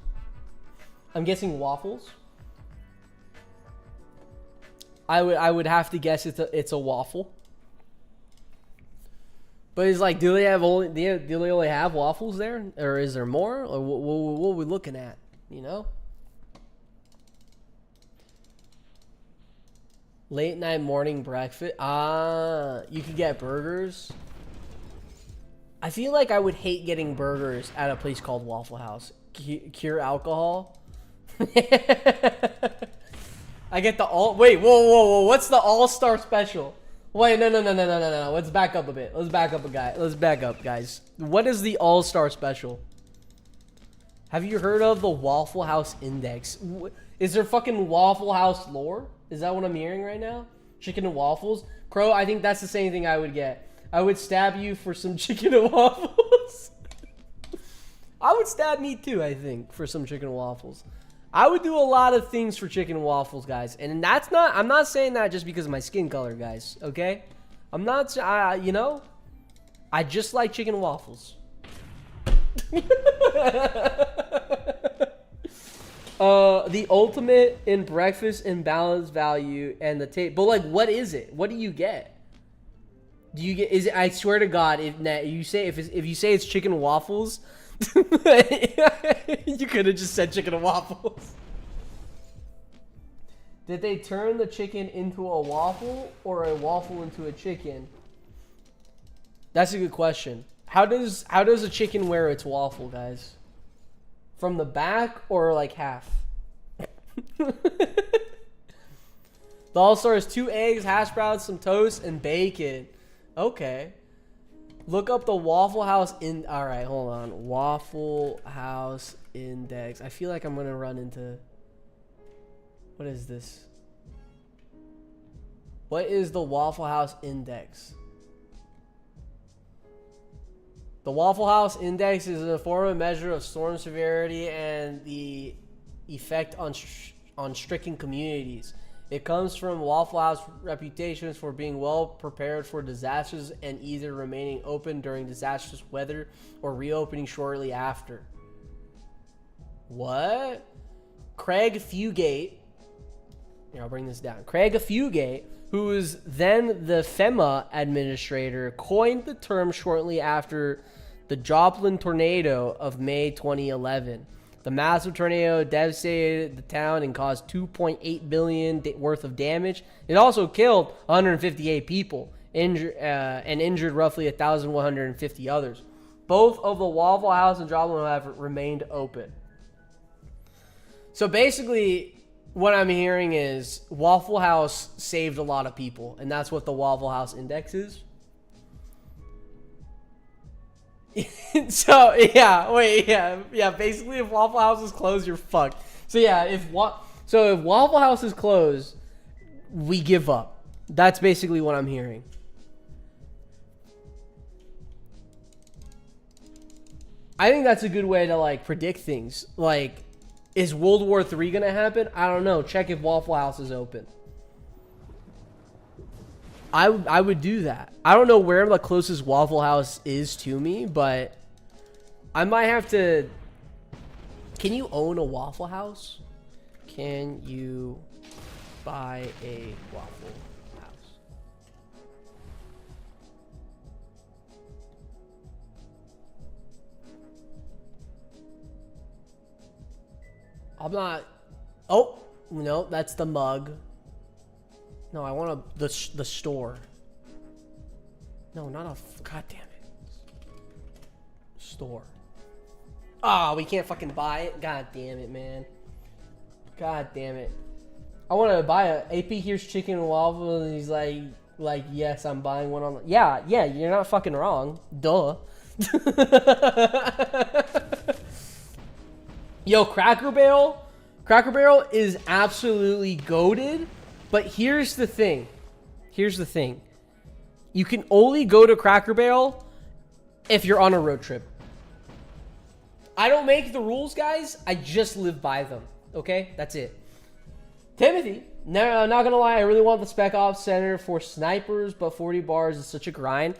I'm guessing waffles. I would have to guess it's a waffle. But it's like, do they only have waffles there, or is there more, or what are we looking at? You know. Late night morning breakfast. You could get burgers. I feel like I would hate getting burgers at a place called Waffle House. Cure alcohol. I get the wait, whoa. What's the all-star special? Wait, no. Let's back up a bit. Let's back up, guys. What is the all-star special? Have you heard of the Waffle House Index? Is there fucking Waffle House lore? Is that what I'm hearing right now? Chicken and waffles? Crow, I think that's the same thing I would get. I would stab you for some chicken and waffles. I would stab me too, I think, for some chicken and waffles. I would do a lot of things for chicken and waffles, guys. And I'm not saying that just because of my skin color, guys. Okay? I'm not, you know, I just like chicken and waffles. The ultimate in breakfast and balance value and the taste. But like, what is it? What do you get? Do you get? Is it? I swear to God, if you say if you say it's chicken and waffles, you could have just said chicken and waffles. Did they turn the chicken into a waffle or a waffle into a chicken? That's a good question. How does a chicken wear its waffle, guys? From the back or like half? The all-star is 2 eggs, hash browns, some toast, and bacon. Okay. Look up the Waffle House Alright, hold on. Waffle House Index. I feel like I'm gonna run into... What is this? What is the Waffle House Index? The Waffle House Index is an informative measure of storm severity and the effect on stricken communities. It comes from Waffle House reputations for being well prepared for disasters and either remaining open during disastrous weather or reopening shortly after. What? Craig Fugate. Here, I'll bring this down. Craig Fugate, who was then the FEMA administrator, coined the term shortly after the Joplin tornado of May 2011. The massive tornado devastated the town and caused $2.8 billion worth of damage. It also killed 158 people and injured roughly 1,150 others. Both of the Waffle House and Joplin have remained open. So basically, what I'm hearing is Waffle House saved a lot of people, and that's what the Waffle House Index is. So, yeah, basically if Waffle House is closed, you're fucked. So, yeah, if Waffle House is closed, we give up. That's basically what I'm hearing. I think that's a good way to, like, predict things. Like, is World War III gonna happen? I don't know. Check if Waffle House is open. I would do that. I don't know where the closest Waffle House is to me, but I might have to... Can you own a Waffle House? Can you buy a Waffle House? I'm not... Oh, no, that's the mug. No, I want the store. No, not a... God damn it. Store. Ah, we can't fucking buy it? God damn it, man. God damn it. I want to buy a... AP here's chicken and waffles, and he's like, yes, I'm buying one on... Yeah, you're not fucking wrong. Duh. Yo, Cracker Barrel? Cracker Barrel is absolutely goated. But here's the thing. You can only go to Cracker Barrel if you're on a road trip. I don't make the rules, guys. I just live by them. Okay? That's it. Timothy. No, not gonna lie. I really want the Spec Ops Center for snipers, but 40 bars is such a grind.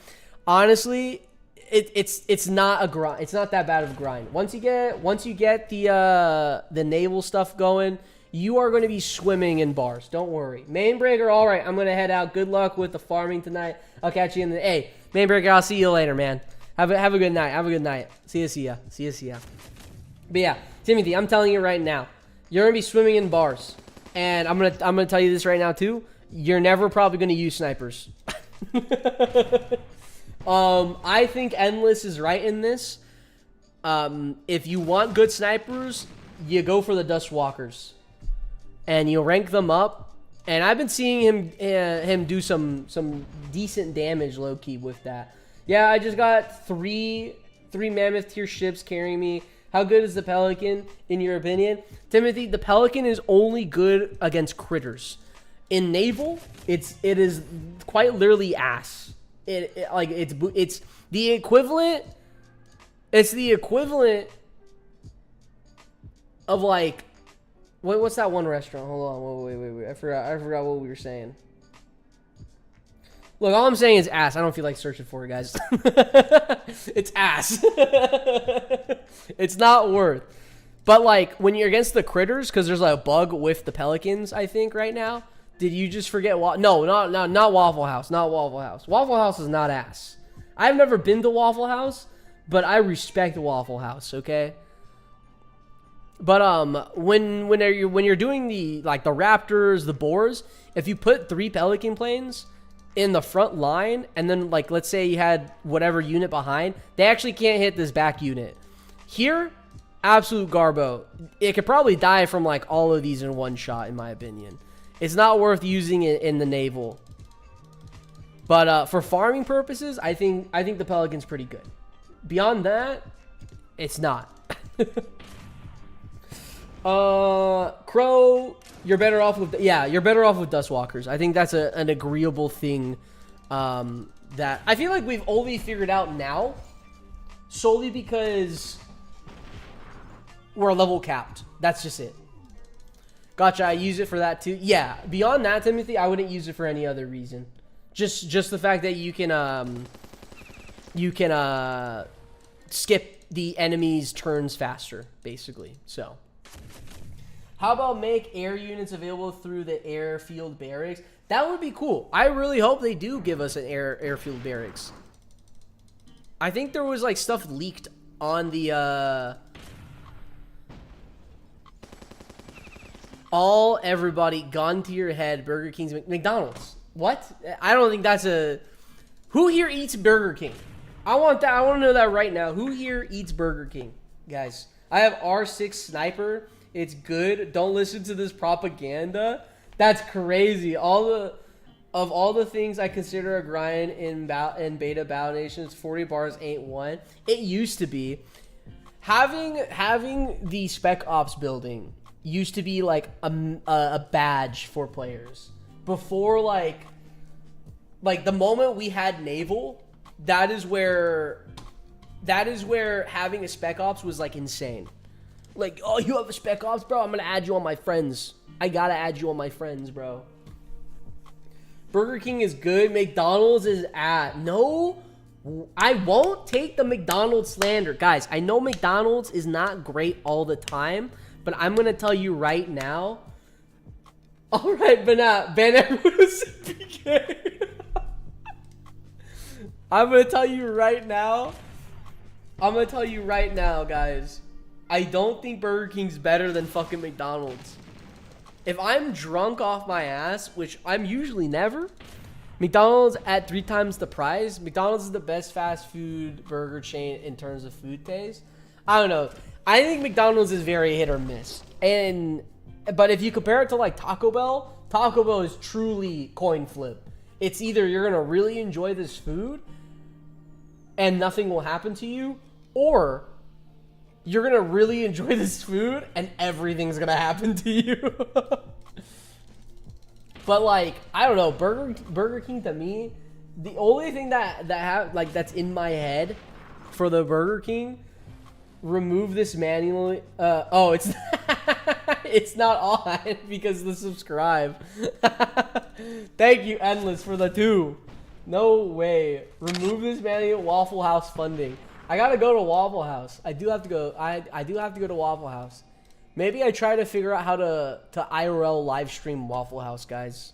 Honestly, it's not a grind. It's not that bad of a grind. Once you get the naval stuff going, you are going to be swimming in bars. Don't worry. Mainbreaker, all right. I'm going to head out. Good luck with the farming tonight. I'll catch you in the... Hey, Mainbreaker, I'll see you later, man. Have a good night. See ya. But yeah, Timothy, I'm telling you right now, you're going to be swimming in bars. And I'm gonna tell you this right now, too. You're never probably going to use snipers. I think Endless is right in this. If you want good snipers, you go for the Dustwalkers. And you'll rank them up. And I've been seeing him do some decent damage low-key with that. Yeah, I just got three Mammoth tier ships carrying me. How good is the Pelican, in your opinion? Timothy, the Pelican is only good against critters. In naval, it is quite literally ass. It's the equivalent. It's the equivalent of like... What's that one restaurant? Hold on. Wait. I forgot what we were saying. Look, all I'm saying is ass. I don't feel like searching for it, guys. It's ass. It's not worth. But, like, when you're against the critters, because there's, like, a bug with the Pelicans, I think, right now. Did you just forget? No, not Waffle House. Not Waffle House. Waffle House is not ass. I've never been to Waffle House, but I respect Waffle House, okay? But when you're doing the Raptors, the Boars, if you put 3 Pelican planes in the front line, and then like let's say you had whatever unit behind, they actually can't hit this back unit. Here, absolute garbo. It could probably die from like all of these in one shot, in my opinion. It's not worth using it in the naval. But for farming purposes, I think the Pelican's pretty good. Beyond that, it's not. Crow, you're better off with... Yeah, you're better off with Dustwalkers. I think that's an agreeable thing that... I feel like we've only figured out now solely because we're level capped. That's just it. Gotcha, I use it for that too. Yeah, beyond that, Timothy, I wouldn't use it for any other reason. Just the fact that you can skip the enemy's turns faster, basically. So How about make air units available through the airfield barracks? That would be cool. I really hope they do give us an airfield barracks. I think there was like stuff leaked on the everybody gun to your head. Burger King's McDonald's. What? I don't think that's a. Who here eats Burger King? I want that. I want to know that right now. Who here eats Burger King, guys? I have R6 Sniper. It's good. Don't listen to this propaganda. That's crazy. Of all the things I consider a grind in beta battle nations, 40 bars ain't one. It used to be. Having the Spec Ops building used to be like a badge for players. Before like the moment we had Naval, that is where having a Spec Ops was like insane. Like, oh, you have a Spec Ops, bro? I'm gonna add you on my friends. I gotta add you on my friends, bro. Burger King is good. McDonald's is no. I won't take the McDonald's slander. Guys, I know McDonald's is not great all the time, but I'm gonna tell you right now. All right, BNAP. Ban everyone who's CPK. I'm gonna tell you right now. Guys. I don't think Burger King's better than fucking McDonald's. If I'm drunk off my ass, which I'm usually never, McDonald's at 3 times the price. McDonald's is the best fast food burger chain in terms of food taste. I don't know. I think McDonald's is very hit or miss. But if you compare it to like Taco Bell is truly coin flip. It's either you're gonna really enjoy this food and nothing will happen to you, or you're gonna really enjoy this food and everything's gonna happen to you. But like, I don't know, Burger King to me, the only thing that's in my head for the Burger King, remove this manually. Oh, it's it's not on because the subscribe. Thank you, Endless, for the 2. No way. Remove this manual Waffle House funding. I gotta go to Waffle House. I do have to go. I do have to go to Waffle House. Maybe I try to figure out how to IRL live stream Waffle House, guys.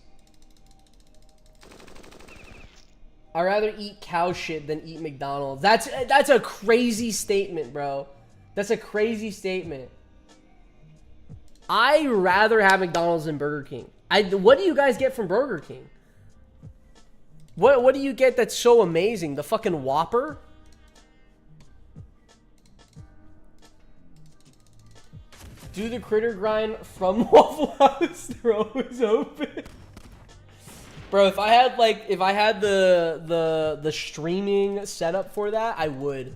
I'd rather eat cow shit than eat McDonald's. That's a crazy statement, bro. That's a crazy statement. I'd rather have McDonald's than Burger King. What do you guys get from Burger King? What do you get that's so amazing? The fucking Whopper? Do the critter grind from Waffle House. They're always open. Bro, if I had the streaming setup for that, I would.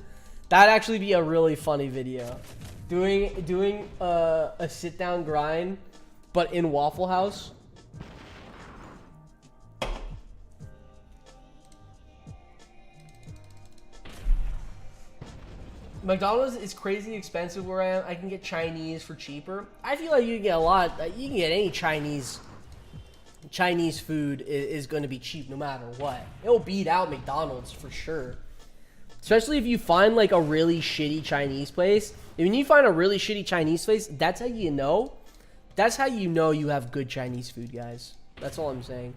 That'd actually be a really funny video. Doing a sit down grind, but in Waffle House. McDonald's is crazy expensive where I am. I can get Chinese for cheaper. I feel like you can get a lot. You can get any Chinese food is going to be cheap no matter what. It'll beat out McDonald's for sure. Especially if you find like a really shitty Chinese place. When you find a really shitty Chinese place, that's how you know. That's how you know you have good Chinese food, guys. That's all I'm saying.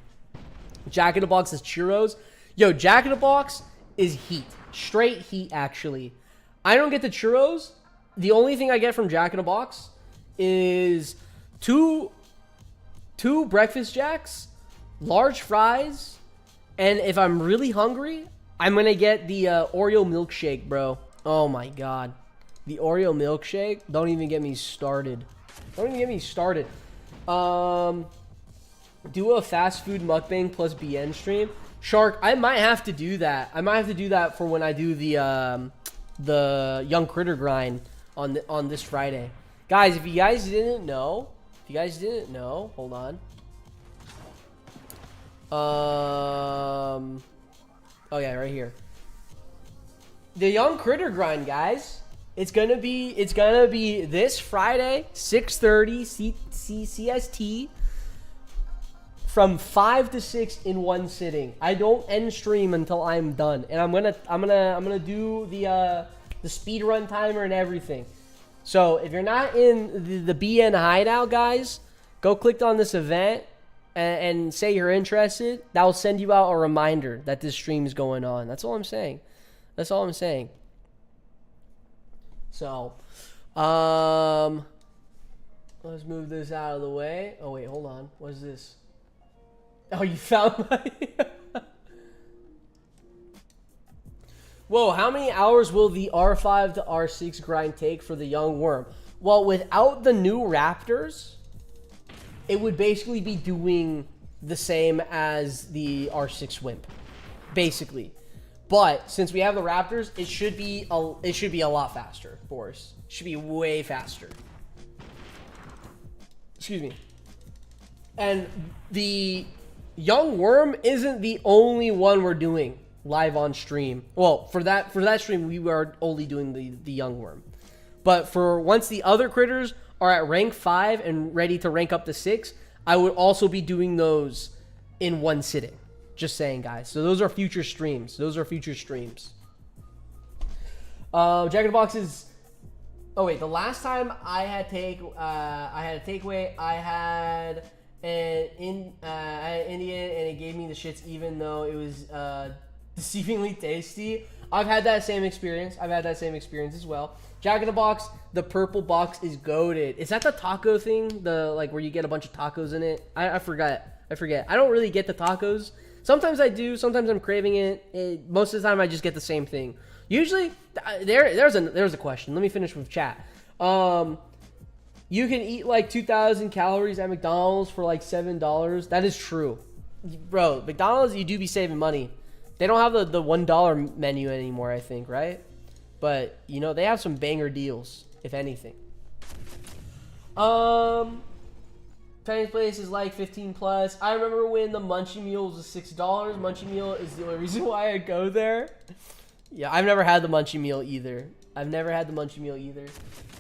Jack in the Box is churros. Yo, Jack in the Box is heat. Straight heat, actually. I don't get the churros. The only thing I get from Jack in the Box is two breakfast jacks, large fries, and if I'm really hungry, I'm gonna get the Oreo milkshake, bro. Oh my god, the Oreo milkshake. Don't even get me started. Don't even get me started. Do a fast food mukbang plus BN stream. Shark, I might have to do that. I might have to do that for when I do the Young Critter grind on this Friday. Guys, if you guys didn't know, hold on. Oh yeah, right here. The Young Critter grind, guys. It's gonna be this Friday, 6:30 CST, from 5 to 6 in one sitting. I don't end stream until I'm done, and I'm gonna do the speed run timer and everything. So if you're not in the BN hideout, guys, go click on this event and say you're interested. That will send you out a reminder that this stream is going on. That's all I'm saying. That's all I'm saying. So, let's move this out of the way. Oh, wait, hold on. What is this? Oh, you found my... Whoa, how many hours will the R5 to R6 grind take for the young worm? Well, without the new Raptors, it would basically be doing the same as the R6 Wimp, basically. But since we have the Raptors, it should be a lot faster for us. It should be way faster. Excuse me. And the young worm isn't the only one we're doing live on stream. Well, for that stream, we were only doing the young worm. But for once the other critters are at rank 5 and ready to rank up to 6, I would also be doing those in one sitting. Just saying, guys. So those are future streams. Jack in the Box is... Oh, wait. The last time I had a takeaway, I had an Indian, and it gave me the shits even though it was deceivingly tasty. I've had that same experience. As well. Jack in the Box, the purple box is goated. Is that the taco thing? The where you get a bunch of tacos in it? I forget. I don't really get the tacos. Sometimes I do. Sometimes I'm craving it. Most of the time I just get the same thing. Usually, there's a question. Let me finish with chat. You can eat like 2,000 calories at McDonald's for like $7. That is true, bro. McDonald's, you do be saving money. They don't have the $1 menu anymore, I think, right? But you know they have some banger deals, if anything. Chinese place is like 15 plus. I remember when the Munchie Meal was $6. Munchie Meal is the only reason why I go there. Yeah, I've never had the Munchie Meal either.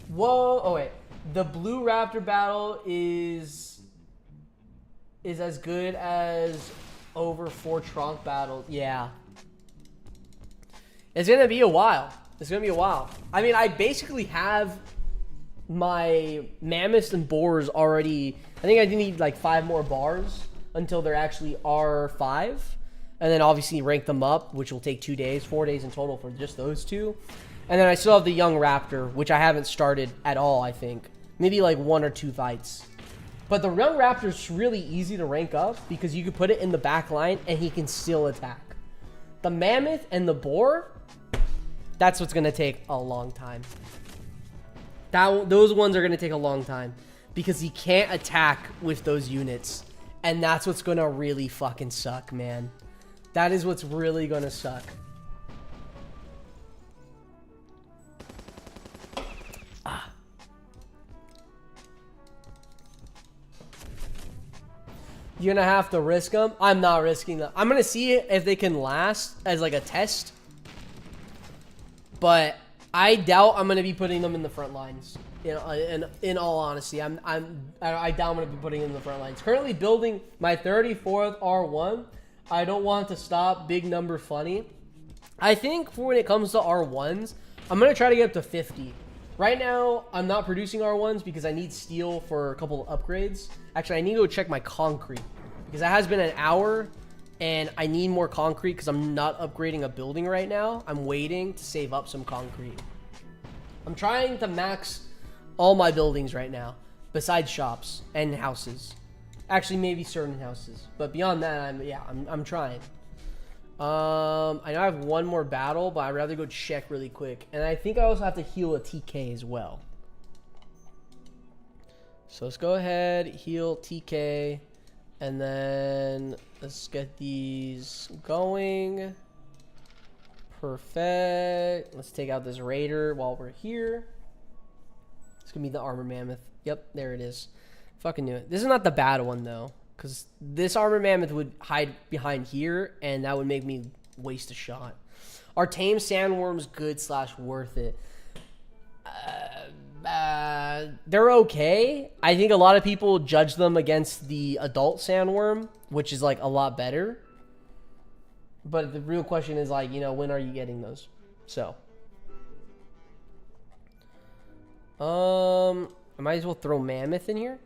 Whoa. Oh, wait. The Blue Raptor battle is as good as over 4 Tronc battles. Yeah. It's going to be a while. I mean, I basically have my mammoths and boars already. I think I need like 5 more bars until they're actually R5. And then obviously rank them up, which will take 2 days, 4 days in total for just those two. And then I still have the young raptor, which I haven't started at all, I think. Maybe like 1 or 2 fights. But the young raptor is really easy to rank up because you can put it in the back line and he can still attack. The mammoth and the boar, that's what's going to take a long time. Those ones are going to take a long time because he can't attack with those units. And that's what's going to really fucking suck, man. That is what's really going to suck. You're going to have to risk them. I'm not risking them. I'm going to see if they can last as like a test. But I doubt I'm going to be putting them in the front lines. In all honesty, I doubt I'm going to be putting them in the front lines. Currently building my 34th R1. I don't want to stop. Big number funny. I think for when it comes to R1s, I'm going to try to get up to 50. Right now, I'm not producing R1s because I need steel for a couple of upgrades. Actually, I need to go check my concrete because it has been an hour and I need more concrete because I'm not upgrading a building right now. I'm waiting to save up some concrete. I'm trying to max all my buildings right now besides shops and houses. Actually, maybe certain houses. But beyond that, I'm trying. I know I have one more battle, but I'd rather go check really quick. And I think I also have to heal a TK as well. So let's go ahead, heal TK. And then let's get these going. Perfect. Let's take out this raider while we're here. It's going to be the armor mammoth. Yep, there it is. Fucking knew it. This is not the bad one, though. Because this armor mammoth would hide behind here, and that would make me waste a shot. Are tame sandworms good / worth it? They're okay. I think a lot of people judge them against the adult sandworm, which is, like, a lot better. But the real question is, like, you know, when are you getting those? So. I might as well throw Mammoth in here.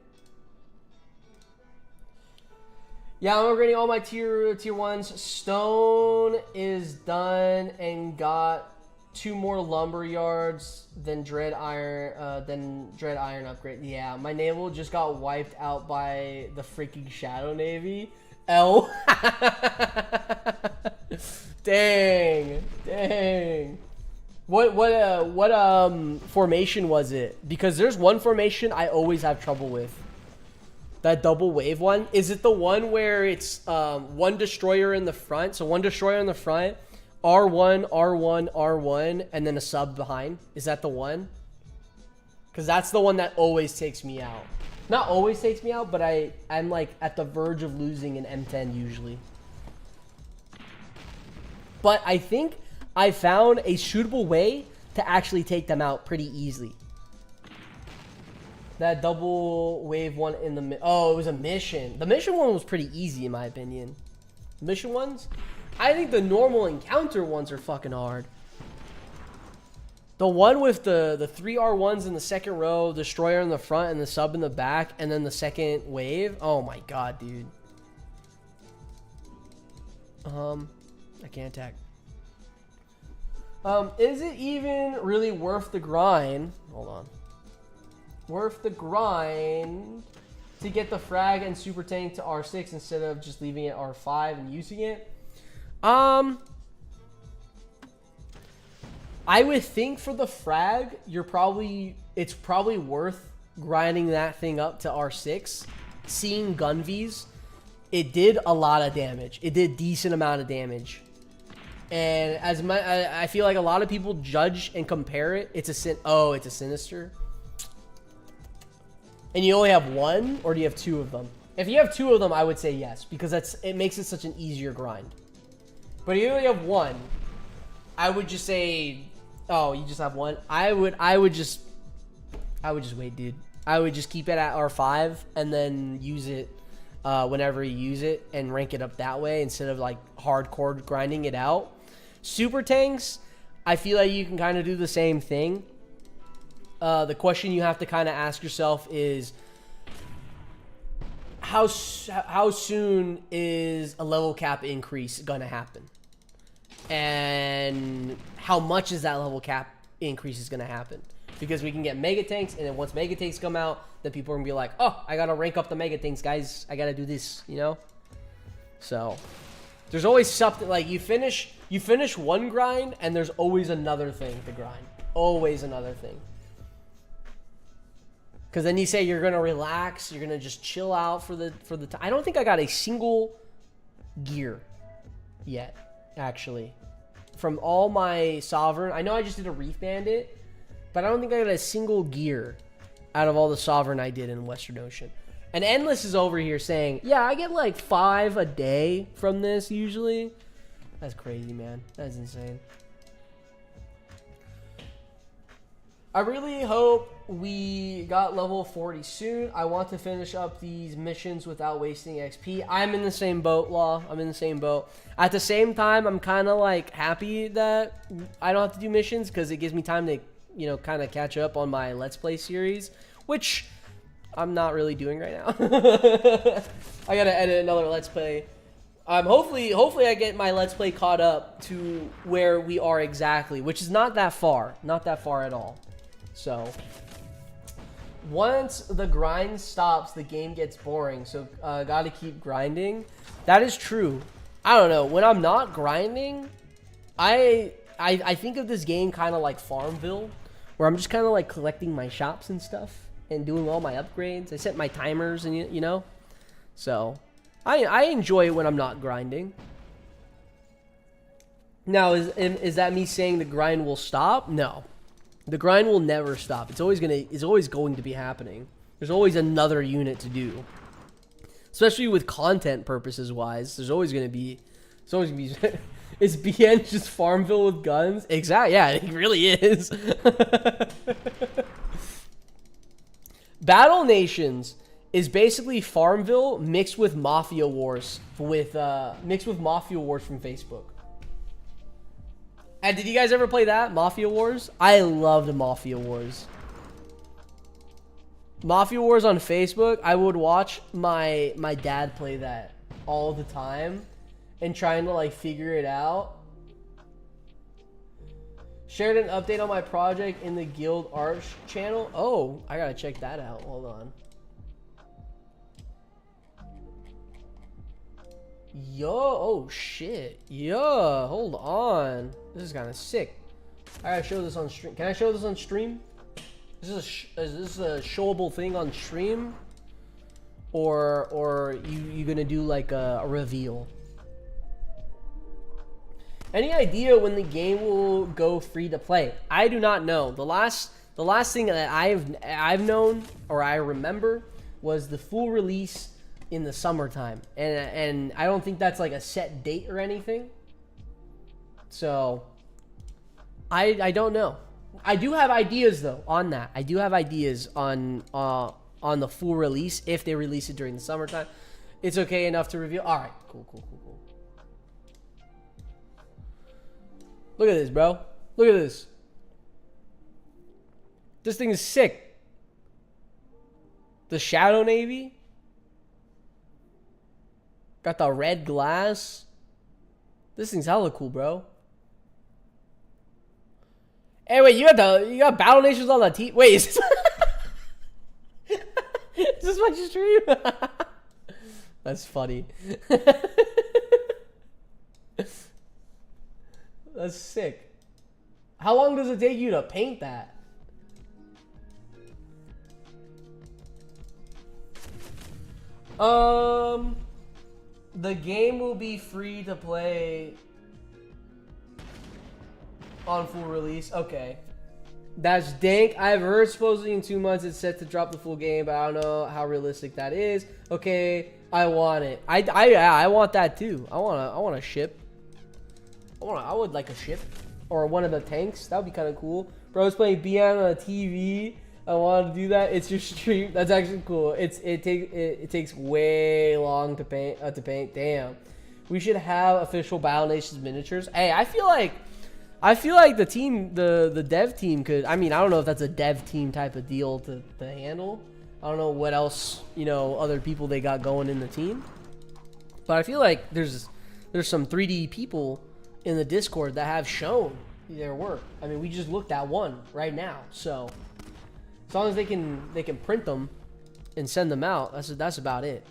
Yeah, I'm upgrading all my tier 1s. Stone is done and got 2 more lumber yards than Dread Iron upgrade. Yeah, my naval just got wiped out by the freaking Shadow Navy. L. Dang. What formation was it? Because there's one formation I always have trouble with. That double wave one. Is it the one where it's one destroyer in the front? So one destroyer in the front, R1, R1, R1, and then a sub behind. Is that the one? Because that's the one that always takes me out. Not always takes me out, but I'm like at the verge of losing an M10 usually. But I think I found a suitable way to actually take them out pretty easily. That double wave one in the... Oh, it was a mission. The mission one was pretty easy in my opinion. The mission ones? I think the normal encounter ones are fucking hard. The one with the 3 R1s in the second row, destroyer in the front and the sub in the back, and then the second wave. Oh my god, dude. I can't attack. Is it even really worth the grind? Hold on. Worth the grind to get the frag and super tank to R6 instead of just leaving it R5 and using it? I would think for the frag, it's probably worth grinding that thing up to R6. Seeing gun Vs, it did a lot of damage. It did decent amount of damage. And I feel like a lot of people judge and compare it. It's a Sinister. And you only have one, or do you have 2 of them? If you have 2 of them, I would say yes, because it makes it such an easier grind. But if you only have 1, I would just say, oh, you just have 1. I would just wait, dude. I would just keep it at R5 and then use it whenever you use it and rank it up that way instead of like hardcore grinding it out. Super tanks, I feel like you can kind of do the same thing. The question you have to kind of ask yourself is how soon is a level cap increase gonna happen, and how much is that level cap increase is gonna happen? Because we can get mega tanks, and then once mega tanks come out, then people are gonna be like, oh, I gotta rank up the mega tanks, guys. I gotta do this, you know. So there's always something, like you finish one grind, and there's always another thing to grind. Always another thing. Because then you say you're gonna relax, you're gonna just chill out for the time. I don't think I got a single gear yet, actually, from all my Sovereign. I know I just did a Reef Bandit, but I don't think I got a single gear out of all the Sovereign I did in Western Ocean. And Endless is over here saying, yeah, I get like 5 a day from this usually. That's crazy, man. That's insane. I really hope we got level 40 soon. I want to finish up these missions without wasting XP. I'm in the same boat, Law. I'm in the same boat. At the same time, I'm kind of like happy that I don't have to do missions because it gives me time to, you know, kind of catch up on my Let's Play series, which I'm not really doing right now. I gotta edit another Let's Play. Hopefully I get my Let's Play caught up to where we are exactly, which is not that far. Not that far at all. So, once the grind stops, the game gets boring. So, gotta keep grinding. That is true. I don't know. When I'm not grinding, I think of this game kind of like Farmville, where I'm just kind of like collecting my shops and stuff and doing all my upgrades. I set my timers and you know. So, I enjoy it when I'm not grinding. Now, is that me saying the grind will stop? No. The grind will never stop. It's always going to be happening. There's always another unit to do. Especially with content purposes wise, there's always going to be is BN just Farmville with guns? Exactly. Yeah, it really is. Battle Nations is basically Farmville mixed with Mafia Wars from Facebook. And did you guys ever play that? Mafia Wars? I loved Mafia Wars. Mafia Wars on Facebook, I would watch my dad play that all the time and trying to like figure it out. Shared an update on my project in the Guild Arch channel. Oh, I gotta check that out. Hold on. Yo, oh shit. Yo, hold on. This is kind of sick. I gotta show this on stream. Can I show this on stream? Is this a showable thing on stream? Or you gonna do like a reveal? Any idea when the game will go free to play? I do not know. The last thing that I've known or I remember was the full release in the summertime, and I don't think that's like a set date or anything. So I don't know. I do have ideas though on that. I do have ideas on the full release if they release it during the summertime. It's okay enough to reveal. All right, cool. Look at this, bro. Look at this. This thing is sick. The Shadow Navy. Got the red glass. This thing's hella cool, bro. Hey, wait, you got Battle Nations on the team? Wait, is this my stream? That's funny. That's sick. How long does it take you to paint that? The game will be free to play on full release. Okay. That's dank. I've heard supposedly in 2 months it's set to drop the full game, but I don't know how realistic that is. Okay, I want it. I want that too. I want a ship. I would like a ship or one of the tanks. That would be kind of cool. Bro's playing BN on a TV. I want to do that. It's your stream. That's actually cool. It takes way long to paint. Damn. We should have official Battle Nations miniatures. Hey, I feel like the team, the dev team could. I mean, I don't know if that's a dev team type of deal to handle. I don't know what else, other people they got going in the team. But I feel like there's some 3D people in the Discord that have shown their work. I mean, we just looked at one right now. So as long as they can print them and send them out, that's about it.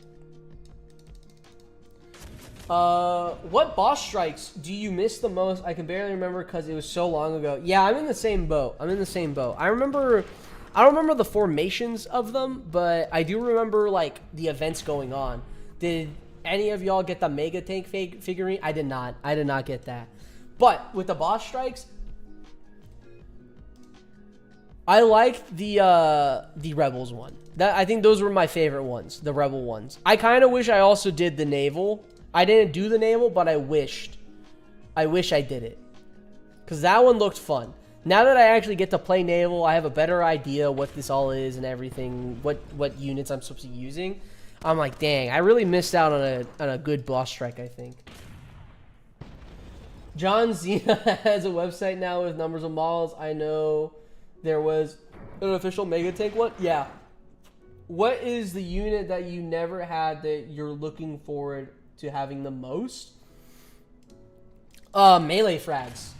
What boss strikes do you miss the most? I can barely remember because it was so long ago. Yeah, I'm in the same boat. I don't remember the formations of them, but I do remember like the events going on. Did any of y'all get the Mega Tank figurine? I did not. I did not get that. But with the boss strikes, I liked the Rebels one. I think those were my favorite ones, the Rebel ones. I kind of wish I also did the Naval. I didn't do the Naval, but I wish I did it. Because that one looked fun. Now that I actually get to play Naval, I have a better idea what this all is and everything, what units I'm supposed to be using. I'm like, dang, I really missed out on a good boss strike, I think. John Cena has a website now with numbers of models. I know there was an official Mega Tank one. Yeah. What is the unit that you never had that you're looking forward to having the most? Melee frags.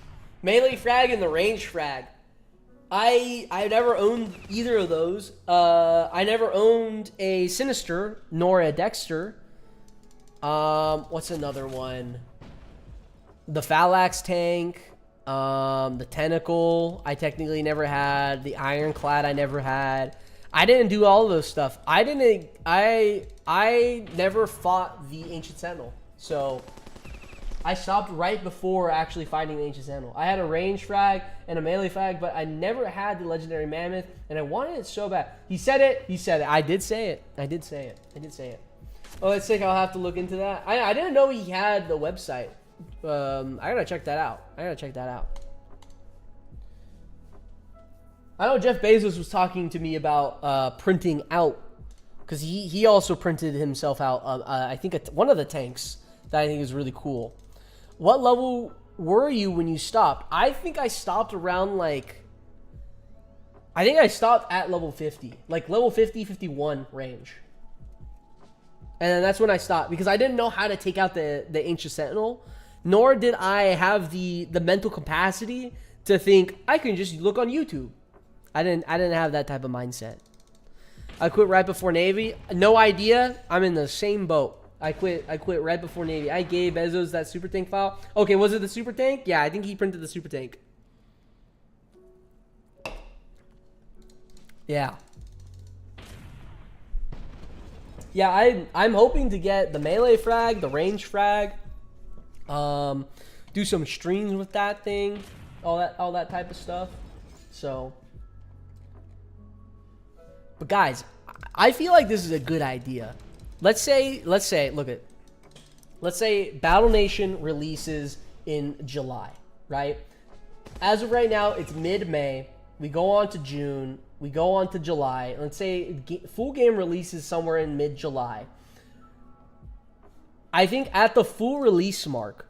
Melee frag and the range frag. I never owned either of those. I never owned a Sinister nor a Dexter. What's another one? The Phalanx tank. The Tentacle. I technically never had. The Ironclad I never had. I didn't do all of those stuff. I never fought the Ancient Sentinel. So I stopped right before actually fighting the Ancient Sentinel. I had a range frag and a melee frag, but I never had the Legendary Mammoth, and I wanted it so bad. He said it. I did say it. Oh, that's sick. I'll have to look into that. I didn't know he had the website. I gotta check that out. I know Jeff Bezos was talking to me about printing out, because he also printed himself out. I think one of the tanks that I think is really cool. What level were you when you stopped? I think I stopped around like I think I stopped at level 50, like level 50, 51 range. And then that's when I stopped because I didn't know how to take out the Ancient Sentinel, nor did I have the mental capacity to think I can just look on YouTube. I didn't have that type of mindset. I quit right before Navy. No idea. I'm in the same boat. I quit right before Navy. I gave Bezos that super tank file. Okay, was it the super tank? Yeah, I think he printed the super tank. Yeah. Yeah, I'm hoping to get the melee frag, the range frag, do some streams with that thing, all that type of stuff. So, but guys, I feel like this is a good idea. Let's say Battle Nation releases in July, right? As of right now, it's mid-May. We go on to June. We go on to July. Let's say full game releases somewhere in mid-July. I think at the full release mark,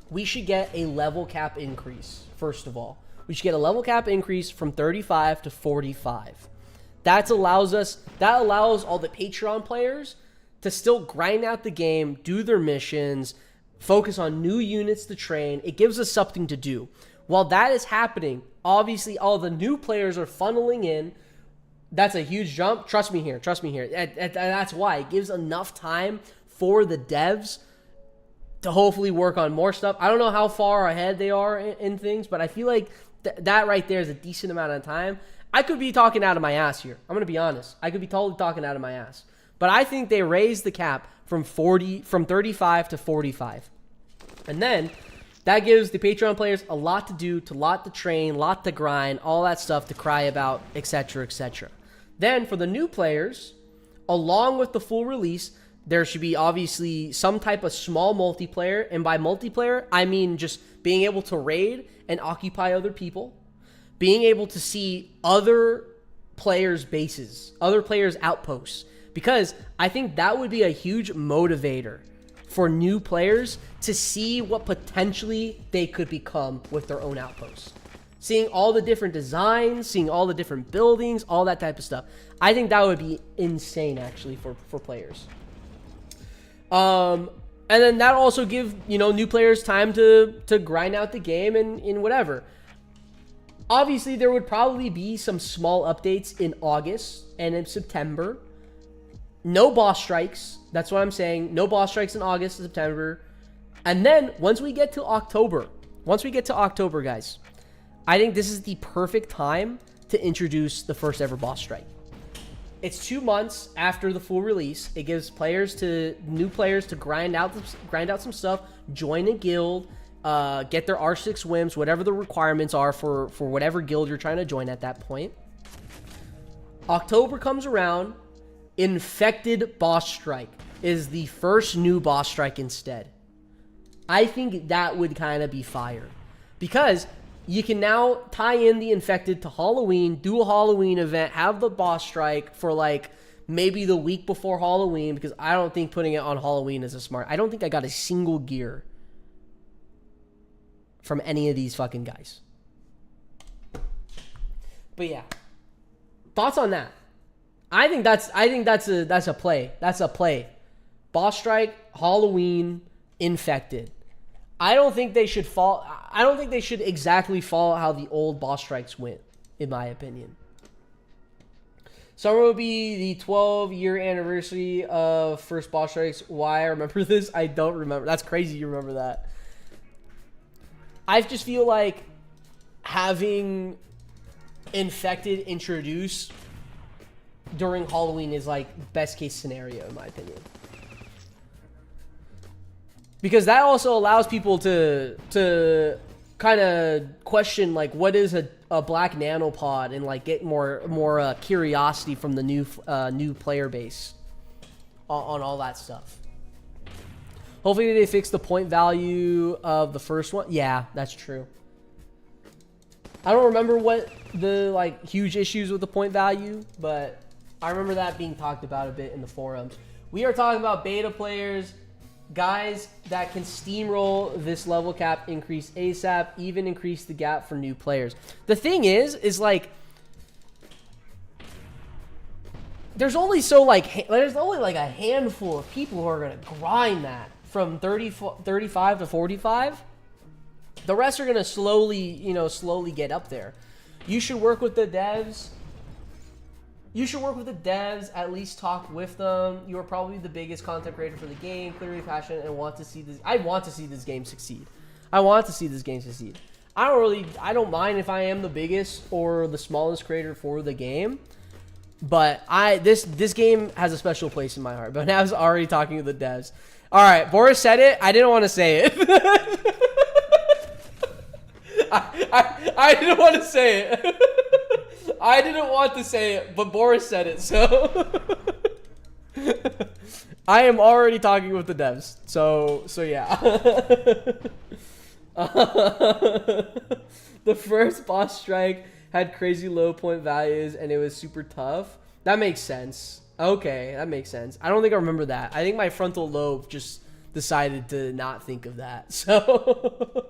we should get a level cap increase, first of all. We should get a level cap increase from 35 to 45. That allows all the Patreon players to still grind out the game, do their missions, focus on new units to train. It gives us something to do. While that is happening, obviously all the new players are funneling in. That's a huge jump. Trust me here. That's why. It gives enough time for the devs to hopefully work on more stuff. I don't know how far ahead they are in things, but I feel like that right there is a decent amount of time. I could be talking out of my ass here. I'm going to be honest. I could be totally talking out of my ass. But I think they raised the cap from 35 to 45. And then that gives the Patreon players a lot to do, a lot to train, a lot to grind, all that stuff to cry about, etc., etc. Then for the new players, along with the full release, there should be obviously some type of small multiplayer. And by multiplayer, I mean just being able to raid and occupy other people. Being able to see other players' bases, other players' outposts. Because I think that would be a huge motivator for new players to see what potentially they could become with their own outposts. Seeing all the different designs, seeing all the different buildings, all that type of stuff. I think that would be insane, actually, for players. And then that'll also give, new players time to grind out the game and whatever. Obviously, there would probably be some small updates in August and in September. No boss strikes. That's what I'm saying. No boss strikes in August and September. And then once we get to October, guys, I think this is the perfect time to introduce the first ever boss strike. It's 2 months after the full release. It gives new players to grind out some stuff, join a guild, get their R6 whims, whatever the requirements are for whatever guild you're trying to join at that point. October comes around. Infected boss strike is the first new boss strike instead. I think that would kind of be fire. Because you can now tie in the infected to Halloween, do a Halloween event, have the boss strike for like maybe the week before Halloween, because I don't think putting it on Halloween is a smart. I don't think I got a single gear from any of these fucking guys. But yeah. Thoughts on that? I think that's a play. That's a play. Boss strike, Halloween, infected. I don't think they should exactly follow how the old boss strikes went, in my opinion. Summer will be the 12-year anniversary of first boss strikes. Why I remember this? I don't remember. That's crazy you remember that. I just feel like having infected introduced during Halloween is like best case scenario, in my opinion. Because that also allows people to kind of question like what is a black nanopod and like get more curiosity from the new player base on all that stuff. Hopefully they fix the point value of the first one. Yeah, that's true. I don't remember what the like huge issues with the point value, but I remember that being talked about a bit in the forums. We are talking about beta players, guys that can steamroll this level cap increase ASAP, even increase the gap for new players. The thing is like there's only like a handful of people who are gonna grind that from 35 to 45. The rest are gonna slowly get up there. You should work with the devs. At least talk with them. You are probably the biggest content creator for the game, clearly passionate, and want to see this. I want to see this game succeed. I don't mind if I am the biggest or the smallest creator for the game. But this game has a special place in my heart. But now I was already talking to the devs. All right, Boris said it. I didn't want to say it. I didn't want to say it. I didn't want to say it, but Boris said it, so I am already talking with the devs. So yeah. The first boss strike had crazy low point values and it was super tough. That makes sense. Okay, that makes sense. I don't think I remember that. I think my frontal lobe just decided to not think of that. So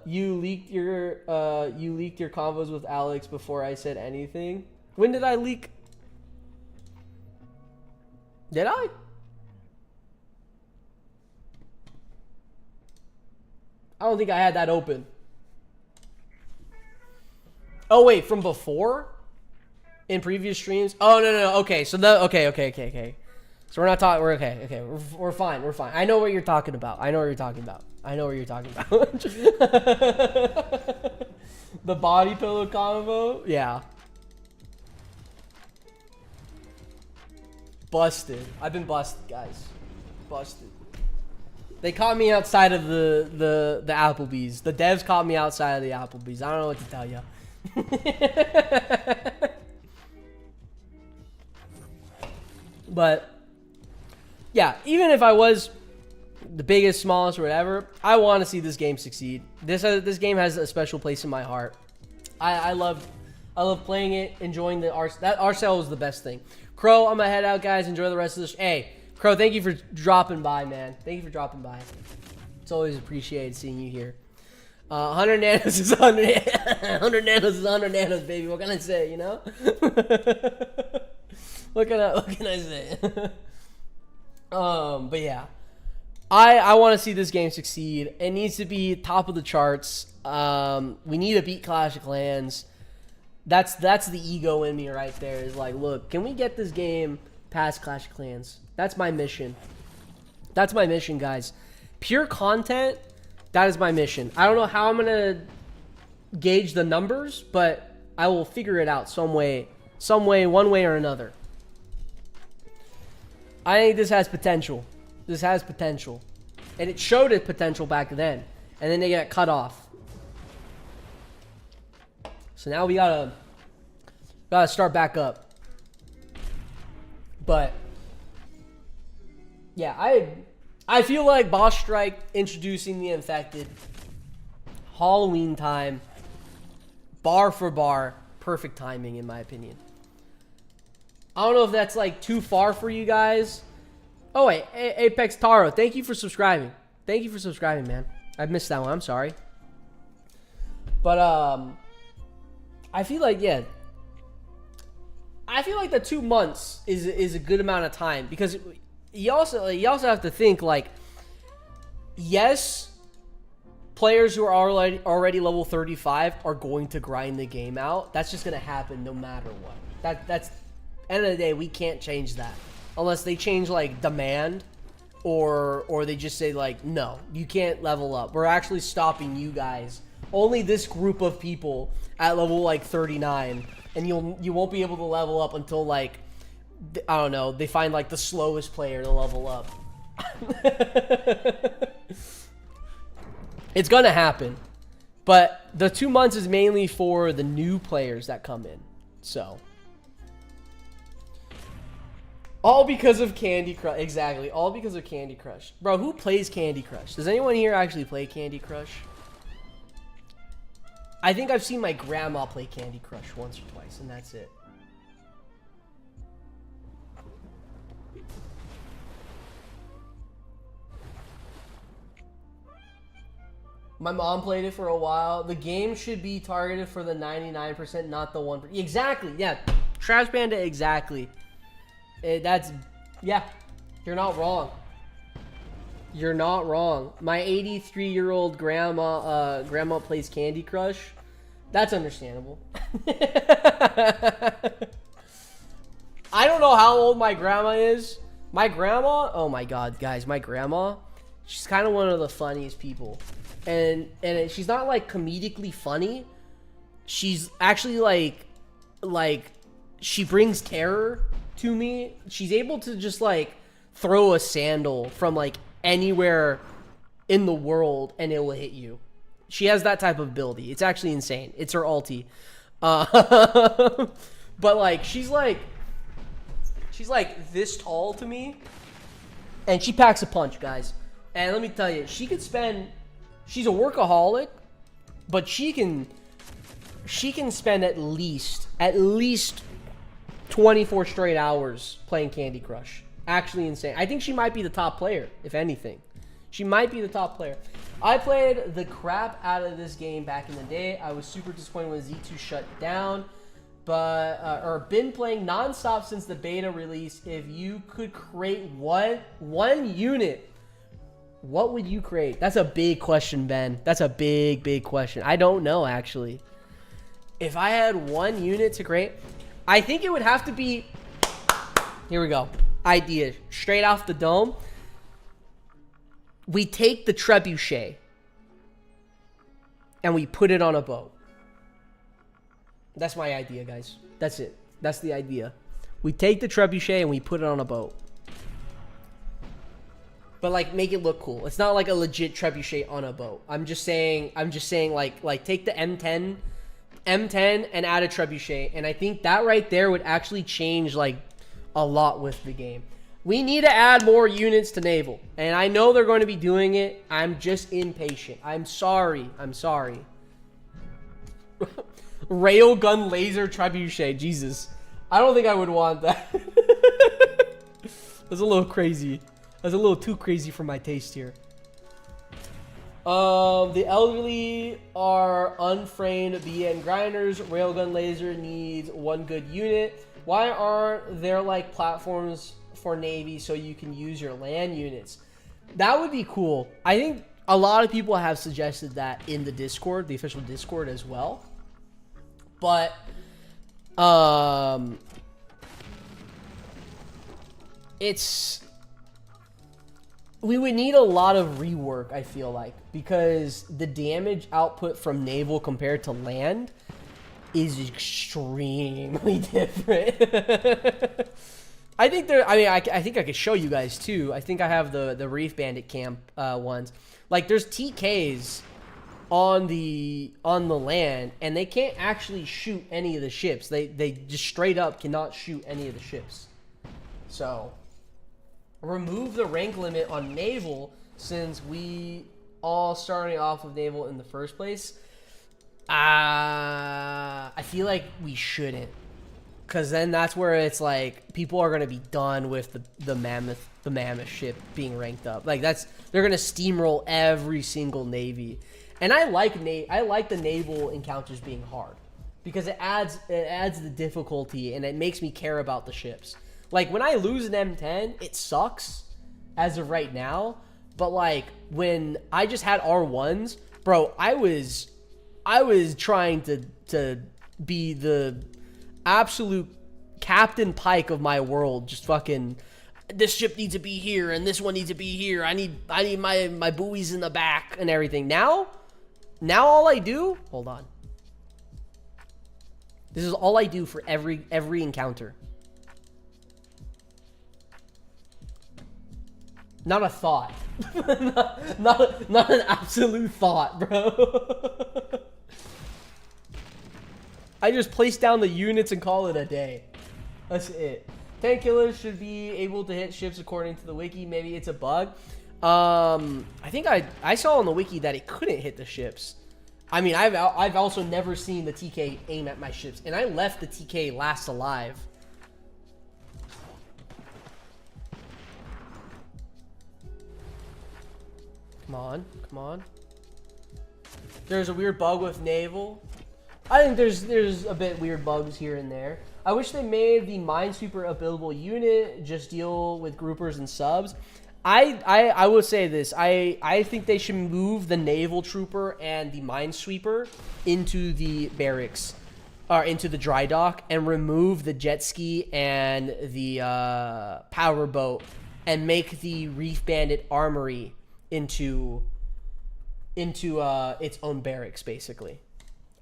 you leaked your convos with Alex before I said anything. When did I leak? Did I? I don't think I had that open. Oh wait, from before? In previous streams? Oh no. Okay, so okay. So we're not talking. We're okay. Okay, we're fine. We're fine. I know what you're talking about. The body pillow combo? Yeah. Busted. I've been busted, guys. Busted. They caught me outside of the Applebee's. The devs caught me outside of the Applebee's. I don't know what to tell you. But yeah, even if I was the biggest, smallest, or whatever, I want to see this game succeed. This game has a special place in my heart. I love playing it, enjoying the art. That art style is the best thing. Crow, I'm gonna head out, guys. Enjoy the rest of this. Hey, Crow, thank you for dropping by, man. Thank you for dropping by. It's always appreciated seeing you here. 100 nanos is 100. 100 nanos is 100 nanos, baby. What can I say? You know. What can I say? But yeah. I want to see this game succeed. It needs to be top of the charts. We need to beat Clash of Clans. That's the ego in me right there. Is like, look, can we get this game past Clash of Clans? That's my mission. That's my mission, guys. Pure content, that is my mission. I don't know how I'm going to gauge the numbers, but I will figure it out some way, one way or another. I think this has potential. This has potential. And it showed its potential back then. And then they got cut off. So now we gotta start back up. But yeah, I feel like Boss Strike introducing the infected, Halloween time, bar for bar, perfect timing in my opinion. I don't know if that's like too far for you guys. Oh wait, Apex Taro, thank you for subscribing. Thank you for subscribing, man. I missed that one. I'm sorry. But I feel like, yeah, I feel like the 2 months is a good amount of time, because you also have to think, like, yes, players who are already level 35 are going to grind the game out. That's just gonna happen no matter what. That's end of the day, we can't change that unless they change like demand, or they just say like, no, you can't level up. We're actually stopping you guys. Only this group of people at level like 39, and you won't be able to level up until like, I don't know, they find like the slowest player to level up. It's gonna happen, but the 2 months is mainly for the new players that come in. So all because of Candy Crush. Exactly, all because of Candy Crush. Bro, who plays Candy Crush? Does anyone here actually play Candy Crush? I think I've seen my grandma play Candy Crush once or twice, and that's it. My mom played it for a while. The game should be targeted for the 99%, not the 1%. Exactly, yeah. Trash Panda, exactly. That's, yeah, you're not wrong. You're not wrong. My 83-year-old grandma plays Candy Crush. That's understandable. I don't know how old my grandma is. My grandma, oh my god, guys, my grandma, she's kind of one of the funniest people. And she's not like comedically funny. She's actually like she brings terror to me. She's able to just like throw a sandal from like anywhere in the world and it will hit you. She has that type of ability. It's actually insane. It's her ulti. But like she's like this tall to me, and she packs a punch, guys. And let me tell you, she could spend. She's a workaholic, but she can spend at least 24 straight hours playing Candy Crush. Actually insane. I think she might be the top player, if anything. She might be the top player. I played the crap out of this game back in the day. I was super disappointed when Z2 shut down, but or been playing nonstop since the beta release. If you could create one unit, what would you create? That's a big question, Ben. That's a big question. I don't know, actually. If I had one unit to create, I think it would have to be... Here we go. Idea. Straight off the dome. We take the trebuchet and we put it on a boat. That's my idea, guys. That's it. That's the idea. We take the trebuchet and we put it on a boat. But like make it look cool. It's not like a legit trebuchet on a boat. I'm just saying like take the M10 and add a trebuchet, and I think that right there would actually change like a lot with the game. We need to add more units to naval, and I know they're going to be doing it. I'm just impatient. I'm sorry. Railgun laser trebuchet. Jesus, I don't think I would want that. That's a little crazy. That's a little too crazy for my taste here. The elderly are unframed BN grinders. Railgun laser needs one good unit. Why aren't there like platforms for Navy so you can use your land units? That would be cool. I think a lot of people have suggested that in the Discord, the official Discord as well. But we would need a lot of rework, I feel like, because the damage output from naval compared to land is extremely different. I think I think I could show you guys too. I think I have the Reef Bandit camp ones. Like there's TKs on the land, and they can't actually shoot any of the ships. They just straight up cannot shoot any of the ships. So remove the rank limit on naval, since we all starting off with naval in the first place. I feel like we shouldn't, because then that's where it's like people are gonna be done with the mammoth ship being ranked up. Like they're gonna steamroll every single navy, and I like the naval encounters being hard because it adds the difficulty, and it makes me care about the ships. Like, when I lose an M10, it sucks as of right now. But, like, when I just had R1s, bro, I was trying to be the absolute Captain Pike of my world. Just fucking, this ship needs to be here, and this one needs to be here. I need my buoys in the back and everything. Now all I do... Hold on. This is all I do for every encounter. Not a thought. not an absolute thought, bro. I just place down the units and call it a day. That's it. Tank killers should be able to hit ships according to the wiki. Maybe it's a bug. I think I saw on the wiki that it couldn't hit the ships. I mean, I've also never seen the TK aim at my ships, and I left the TK last alive. Come on. There's a weird bug with naval. I think there's a bit weird bugs here and there. I wish they made the Minesweeper a buildable unit, just deal with groupers and subs. I will say this. I think they should move the Naval Trooper and the Minesweeper into the barracks, or into the dry dock, and remove the jet ski and the power boat, and make the Reef Bandit Armory into its own barracks, basically.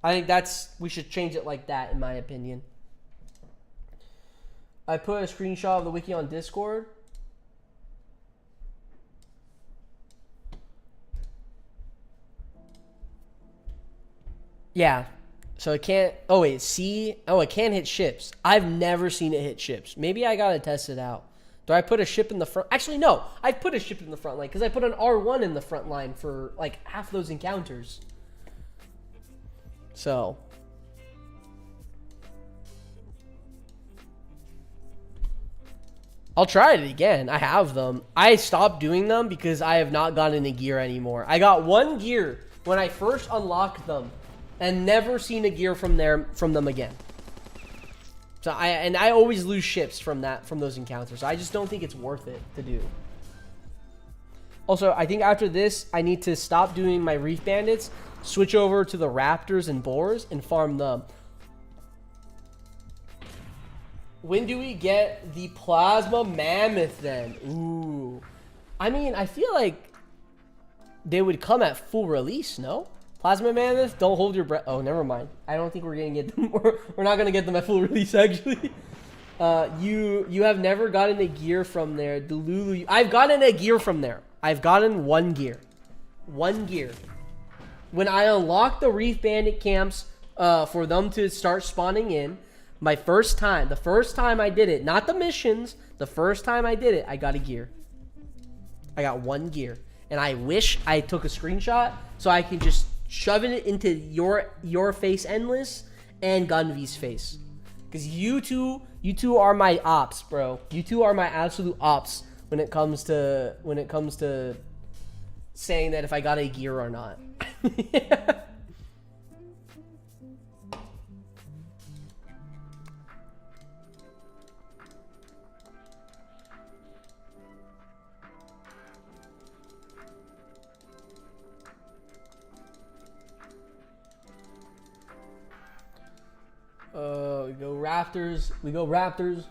I think we should change it like that, in my opinion. I put a screenshot of the wiki on Discord. Yeah. So it can't... Oh, wait. See? Oh, it can't hit ships. I've never seen it hit ships. Maybe I gotta test it out. Do I put a ship in the front? Actually, no. I put a ship in the front line because I put an R1 in the front line for, like, half those encounters. So... I'll try it again. I have them. I stopped doing them because I have not gotten a gear anymore. I got one gear when I first unlocked them, and never seen a gear from them again. So I always lose ships from those encounters. So I just don't think it's worth it to do. Also, I think after this, I need to stop doing my Reef Bandits, switch over to the Raptors and Boars, and farm them. When do we get the Plasma Mammoth then? Ooh. I mean, I feel like they would come at full release, no? Plasma Mammoth, don't hold your breath. Oh, never mind. I don't think we're going to get them. We're not going to get them at full release, actually. You have never gotten a gear from there. Delulu. I've gotten a gear from there. I've gotten one gear. One gear. When I unlocked the Reef Bandit camps for them to start spawning in, the first time I did it, not the missions, the first time I did it, I got a gear. I got one gear. And I wish I took a screenshot so I can just shove it into your face endless and Gunvy's face. Because you two are my ops, bro. You two are my absolute ops when it comes to saying that if I got a gear or not. Yeah. We go Raptors.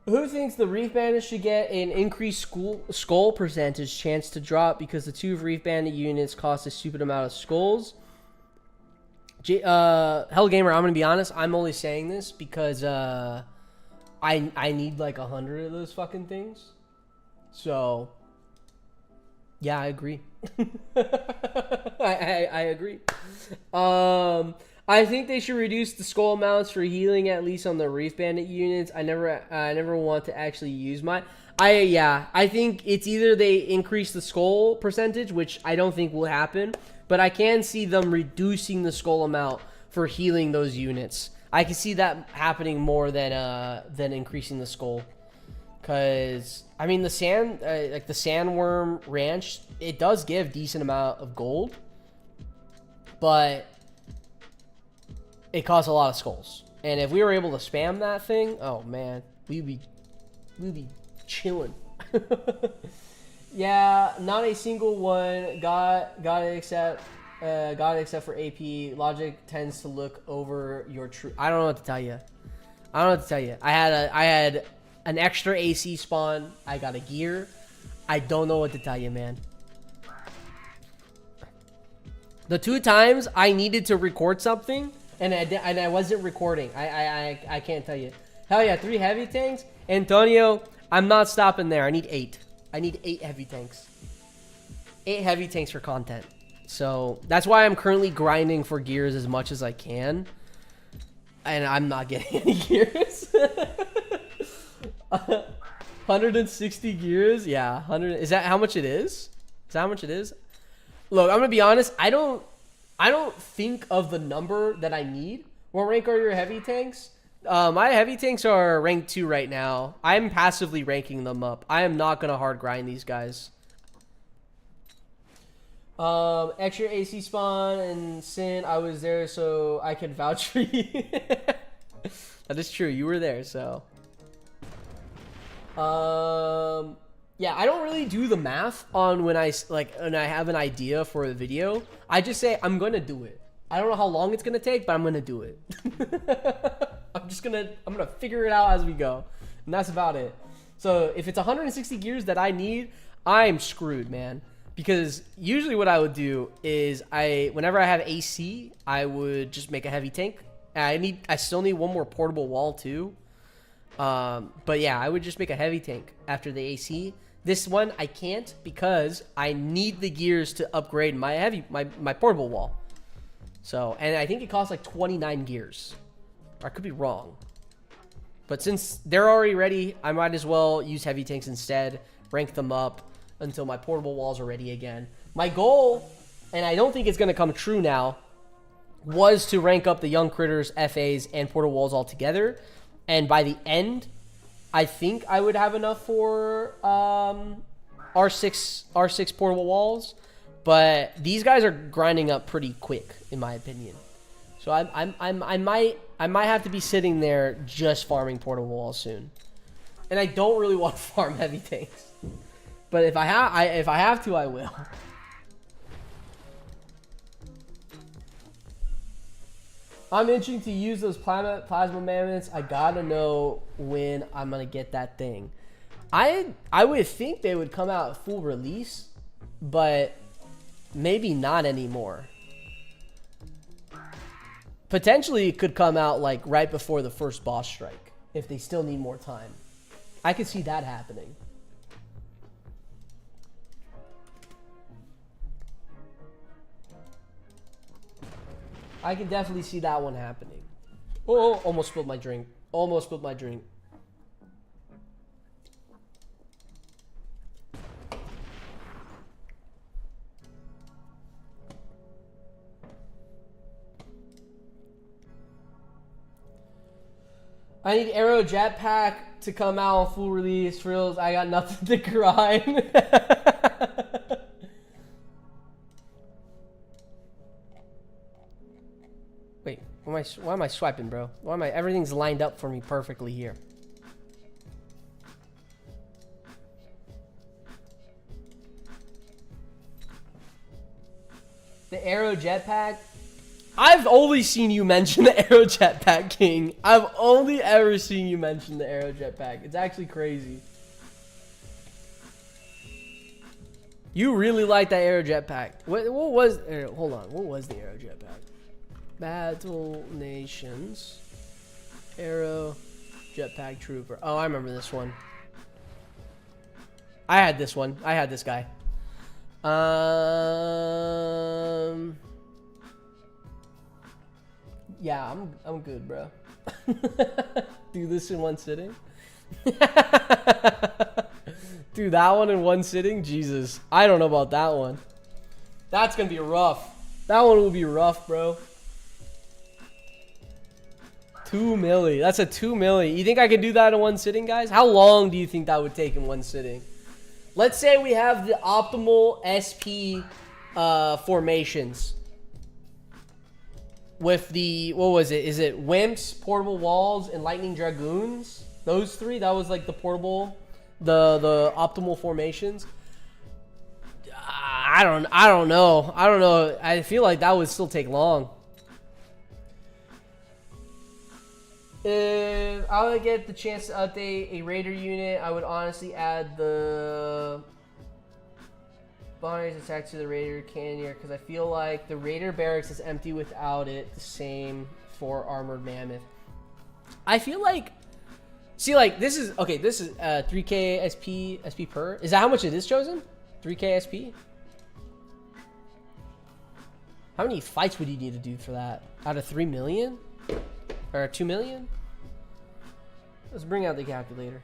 Who thinks the Reef Bandit should get an increased skull percentage chance to drop because the two Reef Bandit units cost a stupid amount of skulls? Hell Gamer, I'm gonna be honest. I'm only saying this because I need like 100 of those fucking things. So yeah, I agree. I agree. I think they should reduce the skull amounts for healing, at least on the Reef Bandit units. I never want to actually use mine. I think it's either they increase the skull percentage, which I don't think will happen, but I can see them reducing the skull amount for healing those units. I can see that happening more than increasing the skull. Cause I mean the Sandworm Ranch, it does give decent amount of gold, but it costs a lot of skulls. And if we were able to spam that thing, oh man, we'd be chilling. Yeah, not a single one got it except for AP. Logic tends to look over your true. I don't know what to tell you. I had an extra AC spawn. I got a gear. I don't know what to tell you, man. The two times I needed to record something and I wasn't recording. I can't tell you. Hell yeah, 3 heavy tanks. Antonio, I'm not stopping there. I need 8. I need 8 heavy tanks. 8 heavy tanks for content. So that's why I'm currently grinding for gears as much as I can. And I'm not getting any gears. 160 gears? Yeah, 100. Is that how much it is? Is that how much it is? Look, I'm gonna be honest. I don't think of the number that I need. What rank are your heavy tanks? My heavy tanks are rank 2 right now. I'm passively ranking them up. I am not gonna hard grind these guys. Extra AC spawn and Sin, I was there so I could vouch for you. That is true. You were there, so. Yeah, I don't really do the math on when I have an idea for a video. I just say I'm gonna do it. I don't know how long it's gonna take, but I'm gonna do it. I'm gonna figure it out as we go, and that's about it. So if it's 160 gears that I need, I'm screwed, man. Because usually what I would do is whenever I have AC, I would just make a heavy tank. And I still need one more portable wall too. But yeah, I would just make a heavy tank after the AC. This one I can't because I need the gears to upgrade my portable wall. So, and I think it costs like 29 gears. I could be wrong. But since they're already ready, I might as well use heavy tanks instead, rank them up until my portable walls are ready again. My goal, and I don't think it's going to come true now, was to rank up the young critters, FAs, and portable walls all together. And by the end, I think I would have enough for R6 portable walls. But these guys are grinding up pretty quick, in my opinion. So I might have to be sitting there just farming portable walls soon. And I don't really want to farm heavy tanks. But if I have to, I will. I'm itching to use those plasma mammoths. I gotta know when I'm gonna get that thing. I would think they would come out full release, but maybe not anymore. Potentially it could come out like right before the first boss strike if they still need more time. I could see that happening. I can definitely see that one happening. Oh, almost spilled my drink. Almost spilled my drink. I need Arrow Jetpack to come out on full release. For reals, I got nothing to grind. Wait, why am I swiping, bro? Why am I? Everything's lined up for me perfectly here. The Arrow Jetpack. I've only seen you mention the Arrow Jetpack, King. I've only ever seen you mention the Arrow Jetpack. It's actually crazy. You really like that Arrow Jetpack. What was... hold on. What was the Arrow Jetpack? Battle Nations. Arrow Jetpack Trooper. Oh, I remember this one. I had this one. I had this guy. Yeah, I'm good, bro. Do this in one sitting. Do that one in one sitting? Jesus. I don't know about that one. That's gonna be rough. That one will be rough, bro. 2 milli. That's a 2 milli. You think I could do that in one sitting, guys? How long do you think that would take in one sitting? Let's say we have the optimal SP formations. With the, what was it? Is it Wimps, Portable Walls, and Lightning Dragoons? Those three? That was like the portable, the optimal formations. I don't know. I don't know. I feel like that would still take long. If I would get the chance to update a Raider unit, I would honestly add the Bonner's attack to the Raider Canyon because I feel like the Raider barracks is empty without it. The same for Armored Mammoth. I feel like, see, like this is okay. This is 3K SP per. Is that how much it is, Chosen? 3K SP. How many fights would you need to do for that? Out of 3 million or 2 million? Let's bring out the calculator.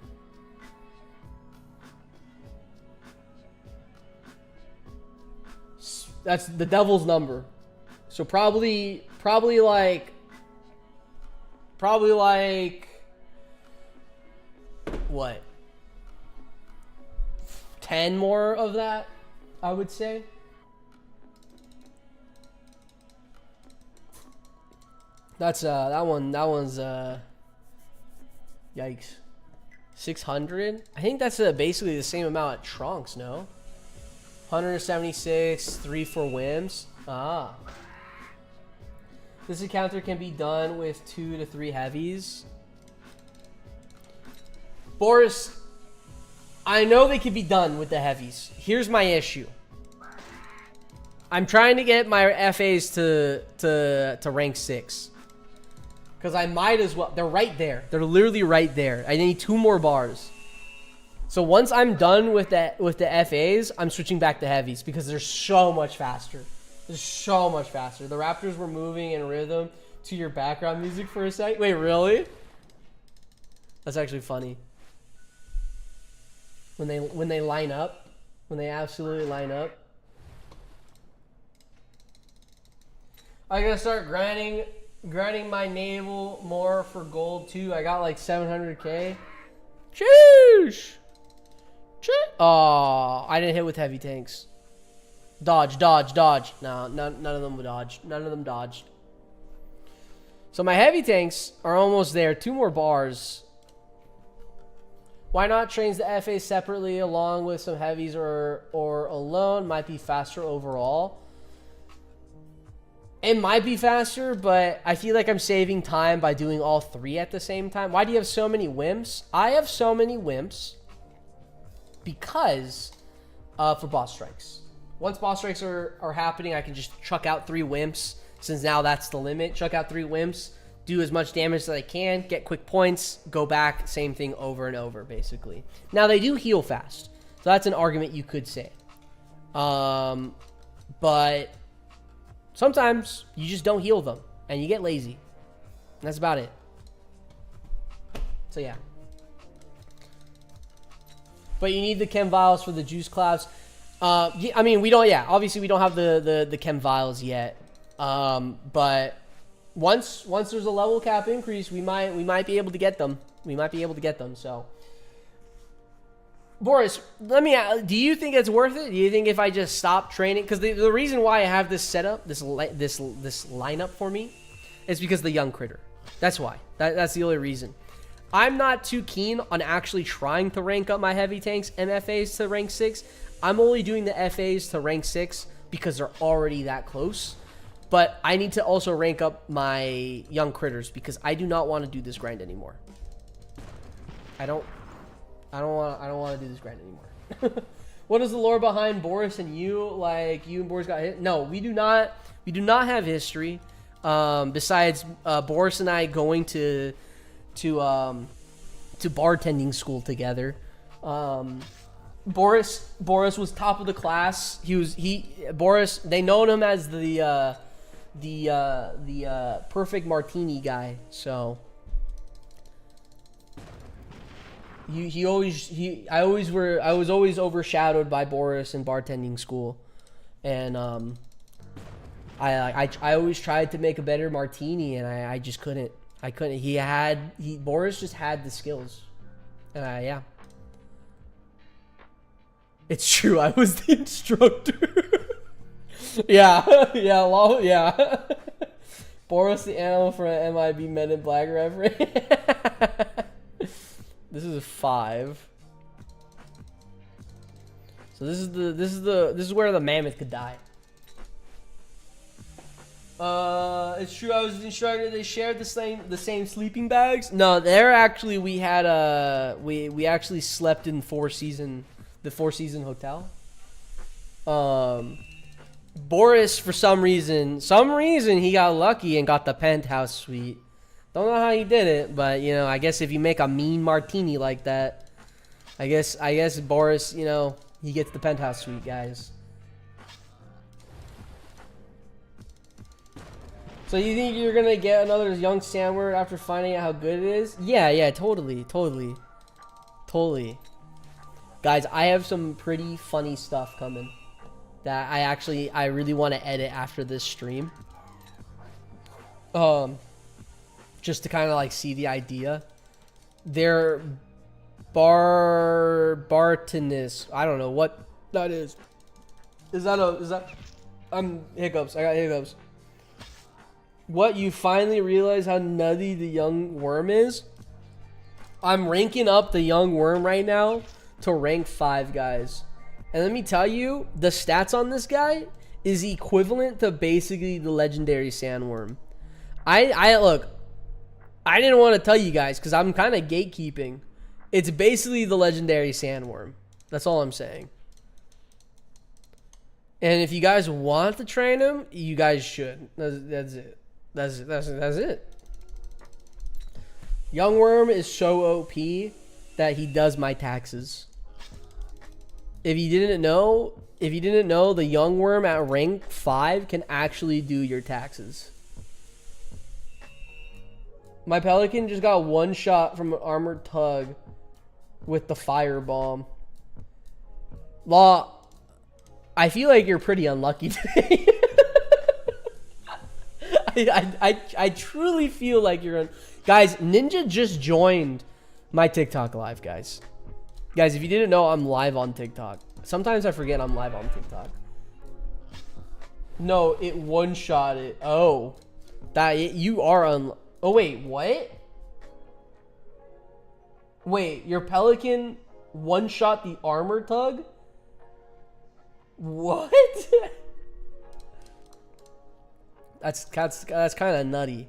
That's the devil's number. So probably like what? 10 more of that, I would say. That's that one's yikes. 600. I think that's basically the same amount at Trunks. No. 176. 3 for whims. Ah. This encounter can be done with 2 to 3 heavies. Boris, I know they can be done with the heavies. Here's my issue. I'm trying to get my FAs to rank 6. Because I might as well. They're right there. They're literally right there. I need 2 more bars. So once I'm done with the FAs, I'm switching back to heavies because they're so much faster. They're so much faster. The Raptors were moving in rhythm to your background music for a sec. Wait, really? That's actually funny. When they line up, when they absolutely line up. I gotta start grinding my naval more for gold too. I got like 700k. Sheesh. Oh, I didn't hit with heavy tanks. Dodge. No, none of them dodged. None of them dodged. So my heavy tanks are almost there. 2 more bars. Why not trains the FA separately along with some heavies or alone? Might be faster overall. It might be faster, but I feel like I'm saving time by doing all 3 at the same time. Why do you have so many wimps? I have so many wimps because for boss strikes. Once boss strikes are happening, I can just chuck out 3 wimps. Since now that's the limit. Chuck out 3 wimps. Do as much damage as I can. Get quick points. Go back. Same thing over and over, basically. Now, they do heal fast. So that's an argument you could say. But sometimes you just don't heal them. And you get lazy. And that's about it. So, yeah. But you need the chem vials for the juice clouds. I mean, we don't, yeah. Obviously, we don't have the chem vials yet. But once there's a level cap increase, we might be able to get them. So, Boris, let me ask, do you think it's worth it? Do you think if I just stop training, because the reason why I have this setup, this lineup for me, is because the young critter. That's why. That's the only reason. I'm not too keen on actually trying to rank up my heavy tanks MFAs to rank 6. I'm only doing the FAs to rank 6 because they're already that close. But I need to also rank up my young critters because I do not want to do this grind anymore. I don't want to do this grind anymore. What is the lore behind Boris and you? Like you and Boris got hit? No, we do not. We do not have history. Besides Boris and I going to bartending school together. Boris was top of the class. Boris. They known him as the perfect martini guy. So I was always overshadowed by Boris in bartending school, and I always tried to make a better martini, and I just couldn't. Boris just had the skills, and yeah. It's true. I was the instructor. yeah. Boris the animal from an MIB Men in Black reference. This is a 5. So this is where the mammoth could die. It's true. I was the instructor. They shared the same sleeping bags. No, they're actually we actually slept in the Four Season hotel. Boris, for some reason he got lucky and got the penthouse suite. Don't know how he did it, but you know, I guess if you make a mean martini like that, I guess Boris, you know, he gets the penthouse suite, guys. So you think you're gonna get another young Sandward after finding out how good it is? Yeah, totally. Guys, I have some pretty funny stuff coming that I really want to edit after this stream. Just to kind of like see the idea. They're Bartonis. I don't know what that is. Is that hiccups? I got hiccups. What, you finally realize how nutty the young worm is? I'm ranking up the young worm right now to rank 5, guys. And let me tell you, the stats on this guy is equivalent to basically the legendary sandworm. Look, I didn't want to tell you guys because I'm kind of gatekeeping. It's basically the legendary sandworm. That's all I'm saying. And if you guys want to train him, you guys should. That's it. That's it. Young worm is so OP that he does my taxes. If you didn't know, the young worm at rank 5 can actually do your taxes. My pelican just got one shot from an armored tug with the fire bomb. Law, I feel like you're pretty unlucky today. I truly feel like you're guys, Ninja just joined my TikTok live, guys. Guys, if you didn't know, I'm live on TikTok. Sometimes I forget I'm live on TikTok. No, it one-shot it. Oh. You are oh, wait, what? Wait, your pelican one-shot the armor tug? What? That's kind of nutty.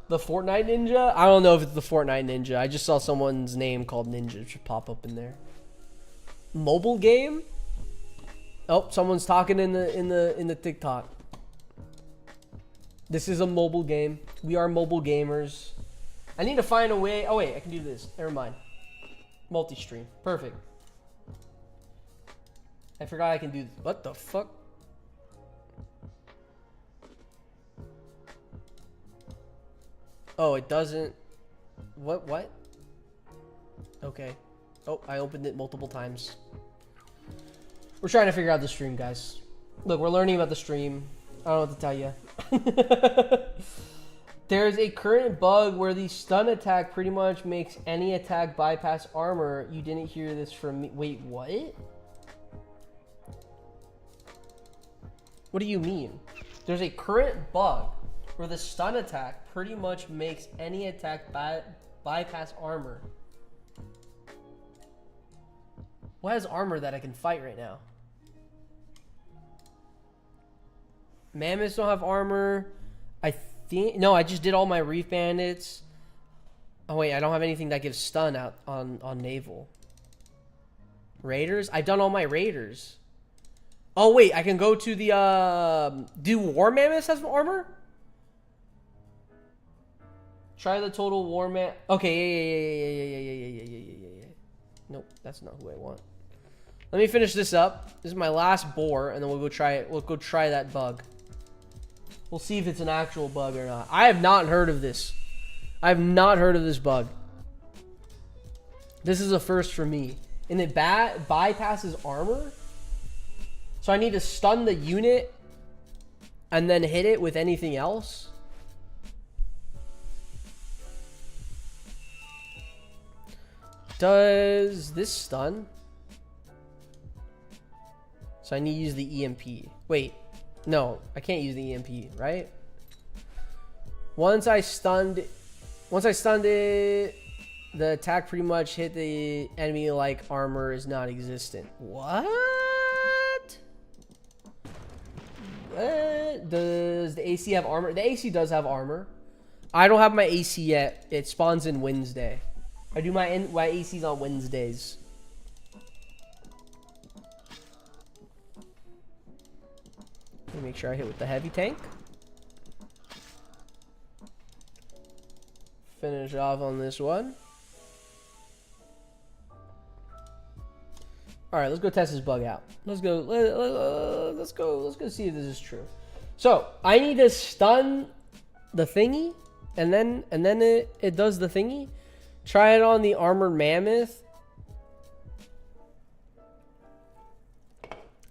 The Fortnite Ninja? I don't know if it's the Fortnite Ninja. I just saw someone's name called Ninja should pop up in there. Mobile game? Oh, someone's talking in the TikTok. This is a mobile game. We are mobile gamers. I need to find a way. Oh wait, I can do this. Never mind. Multi-stream. Perfect. I forgot I can do this. What the fuck? Oh, it doesn't. What? Okay. Oh, I opened it multiple times. We're trying to figure out the stream, guys. Look, we're learning about the stream. I don't know what to tell you. There's a current bug where the stun attack pretty much makes any attack bypass armor. You didn't hear this from me. Wait, what? What do you mean? There's a current bug where the stun attack pretty much makes any attack bypass armor. What has armor that I can fight right now? Mammoths don't have armor. I think... No, I just did all my Reef Bandits. Oh, wait. I don't have anything that gives stun out on Naval. Raiders? I've done all my Raiders. Oh, wait. I can go to the... Do War Mammoths have armor? Try the total War Man... Okay, yeah. Nope, that's not who I want. Let me finish this up. This is my last boar, and then we'll go try it. We'll go try that bug. We'll see if it's an actual bug or not. I have not heard of this. I have not heard of this bug. This is a first for me. And it bypasses armor? So I need to stun the unit and then hit it with anything else? Does this stun? So I need to use the EMP. Wait, no, I can't use the EMP, right? Once I stunned it, the attack pretty much hit the enemy like armor is not existent. What? Does the AC have armor? The AC does have armor. I don't have my AC yet. It spawns in Wednesday. I do my ACs on Wednesdays. Let me make sure I hit with the heavy tank. Finish off on this one. All right, let's go test this bug out. Let's go see if this is true. So I need to stun the thingy, and then it does the thingy. Try it on the armored mammoth.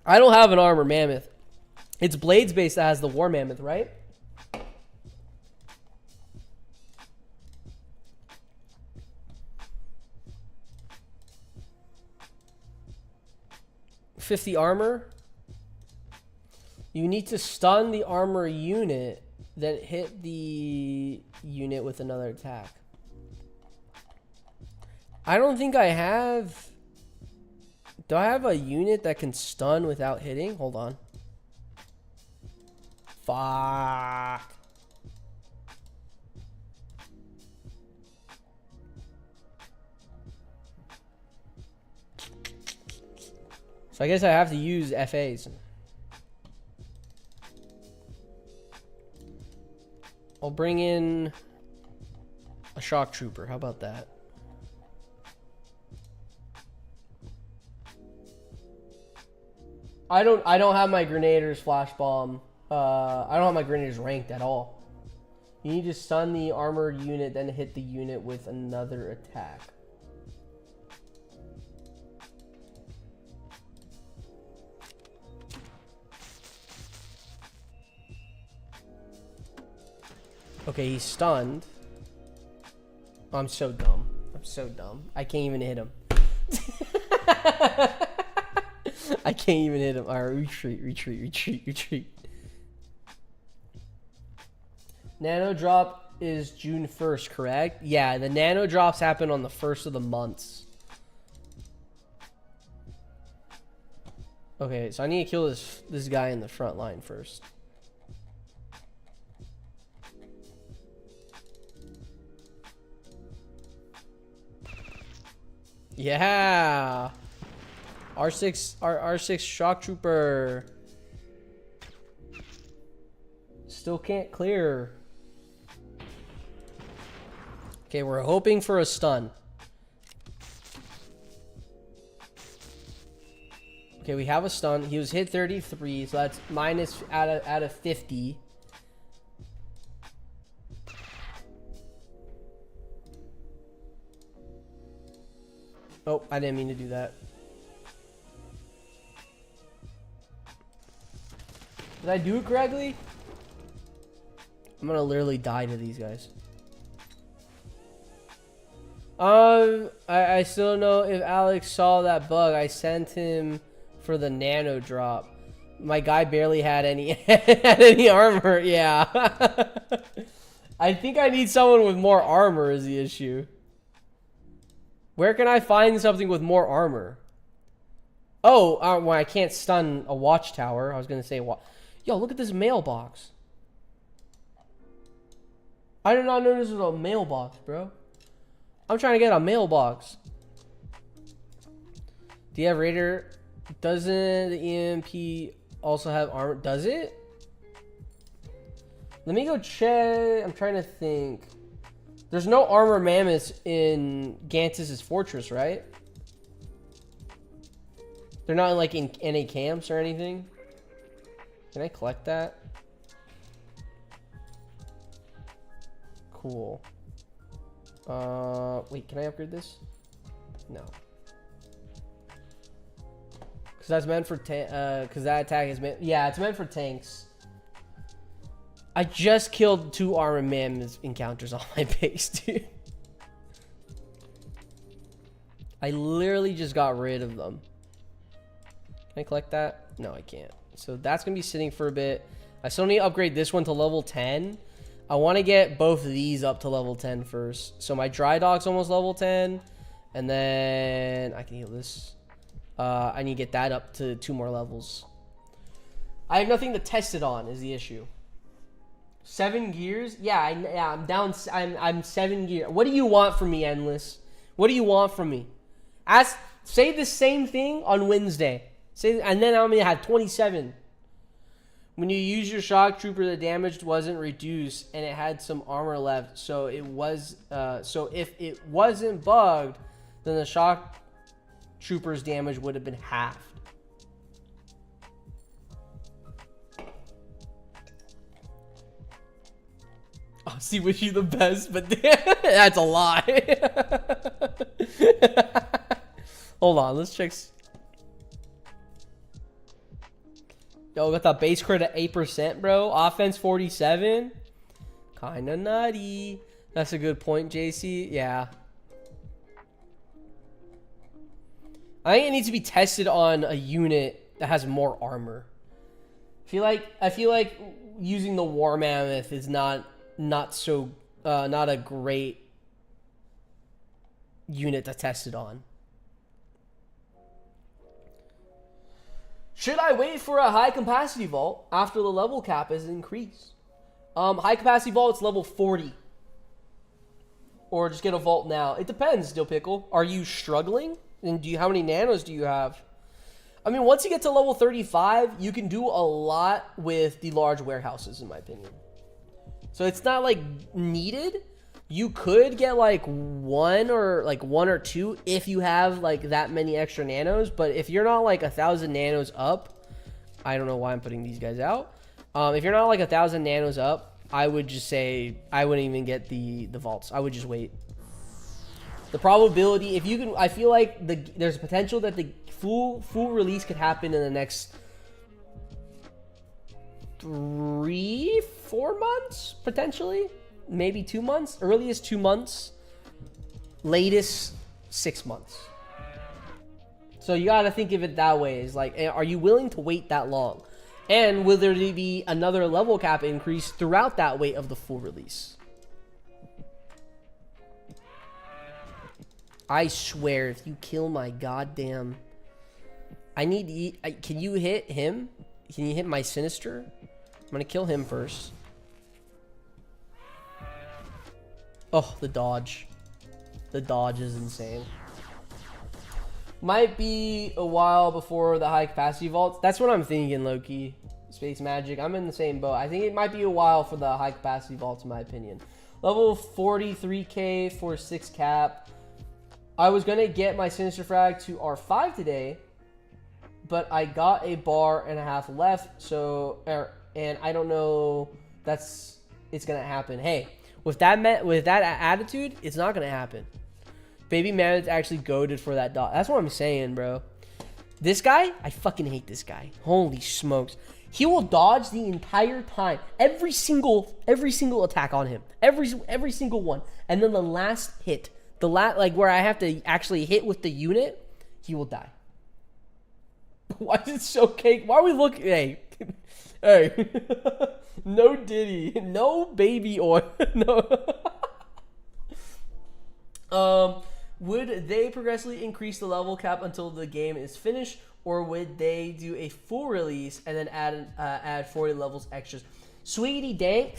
I don't have an armored mammoth. It's Blades base that has the war mammoth, right? $50 armor. You need to stun the armor unit, then hit the unit with another attack. I don't think I have... Do I have a unit that can stun without hitting? Hold on. Fuck. So I guess I have to use FAs. I'll bring in a shock trooper. How about that? I don't have my grenadiers flash bomb. I don't have my grenadiers ranked at all. You need to stun the armored unit, then hit the unit with another attack. Okay, he's stunned. Oh, I'm so dumb. I'm so dumb. I can't even hit him. I can't even hit him. Alright, retreat, retreat, retreat, retreat. Nano drop is June 1st, correct? Yeah, the nano drops happen on the 1st of the months. Okay, so I need to kill this guy in the front line first. Yeah. R6 shock trooper. Still can't clear. Okay, we're hoping for a stun. Okay, we have a stun. He was hit 33, so that's minus out of 50. Oh, I didn't mean to do that. Did I do it correctly? I'm gonna literally die to these guys. I still don't know if Alex saw that bug. I sent him for the nano drop. My guy barely had any had any armor. Yeah. I think I need someone with more armor is the issue. Where can I find something with more armor? Oh, well, I can't stun a watchtower. I was gonna say, yo, look at this mailbox. I did not know this was a mailbox, bro. I'm trying to get a mailbox. Do you have Raider? Doesn't the EMP also have armor? Does it? Let me go check. I'm trying to think. There's no armor mammoths in Gantus's fortress, right? They're not like in any camps or anything. Can I collect that? Cool. Wait, can I upgrade this? No. Because that's meant for because that attack is meant. Yeah, it's meant for tanks. I just killed 2 armor mammoth encounters on my base, dude. I literally just got rid of them. Can I collect that? No, I can't. So that's gonna be sitting for a bit. I still need to upgrade this one to level 10. I want to get both of these up to level 10 first. So my dry dock's almost level 10. And then I can heal this. I need to get that up to 2 more levels. I have nothing to test it on is the issue. 7 gears? Yeah, I'm down. I'm 7 gear. What do you want from me, Endless? What do you want from me? Say the same thing on Wednesday. And then I'm gonna have 27. When you use your shock trooper, the damage wasn't reduced and it had some armor left. So it was. So if it wasn't bugged, then the shock trooper's damage would have been halved. I see, wish you the best, but that's a lie. Hold on, let's check. Yo, got that base crit at 8%, bro. Offense 47. Kinda nutty. That's a good point, JC. Yeah. I think it needs to be tested on a unit that has more armor. I feel like using the War Mammoth is not a great unit to test it on. Should I wait for a high capacity vault after the level cap is increased? High capacity vault, it's level 40. Or just get a vault now. It depends, Dill Pickle. Are you struggling? And how many nanos do you have? I mean, once you get to level 35, you can do a lot with the large warehouses, in my opinion. So it's not like needed. You could get like one or two if you have like that many extra nanos. But if you're not like 1,000 nanos up, I don't know why I'm putting these guys out. If you're not like 1,000 nanos up, I would just say I wouldn't even get the vaults. I would just wait. The probability, if you can, I feel like there's a potential that the full release could happen in the next 3-4 months, potentially, maybe 2 months. Earliest 2 months, latest 6 months. So you gotta think of it that way. Is like, are you willing to wait that long? And will there be another level cap increase throughout that wait of the full release? I swear, if you kill my goddamn... can you hit him? Can you hit my Sinister? I'm gonna kill him first. Oh, the dodge. The dodge is insane. Might be a while before the high capacity vaults. That's what I'm thinking, Loki. Space Magic. I'm in the same boat. I think it might be a while for the high capacity vaults, in my opinion. Level 43k for 6 cap. I was going to get my Sinister Frag to R5 today, but I got a bar and a half left, so, and I don't know it's going to happen. Hey, with that attitude, it's not going to happen. Baby Mammoth's actually goated for that dot. That's what I'm saying, bro. This guy, I fucking hate this guy. Holy smokes. He will dodge the entire time. Every single attack on him. Every single one. And then the last hit, like where I have to actually hit with the unit, he will die. Why is it so cake? Why are we looking? Hey. Hey. No Diddy. No baby oil. No. Would they progressively increase the level cap until the game is finished, or would they do a full release and then add 40 levels extras? Sweetie dank.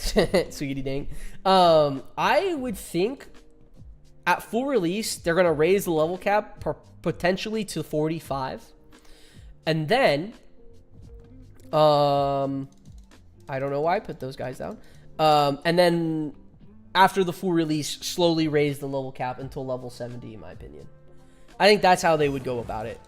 Sweetie dank. I would think at full release, they're going to raise the level cap potentially to 45. And then, I don't know why I put those guys down. And then after the full release, slowly raise the level cap until level 70, in my opinion. I think that's how they would go about it.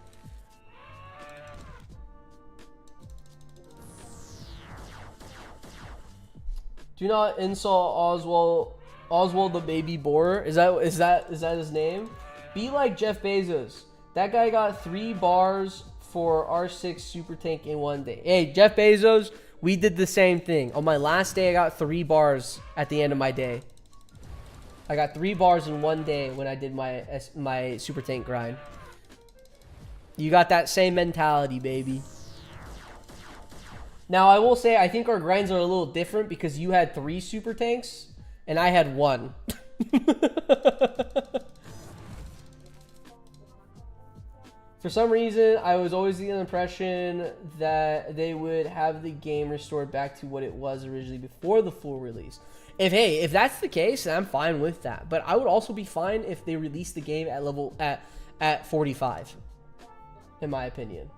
Do not insult Oswald the baby boar. Is that his name? Be like Jeff Bezos. That guy got 3 bars for R6 super tank in one day. Hey, Jeff Bezos, we did the same thing. On my last day, I got 3 bars at the end of my day. I got 3 bars in one day when I did my super tank grind. You got that same mentality, baby. Now, I will say, I think our grinds are a little different because you had 3 super tanks and I had 1. For some reason, I was always the impression that they would have the game restored back to what it was originally before the full release. If that's the case, then I'm fine with that. But I would also be fine if they released the game at 45, in my opinion.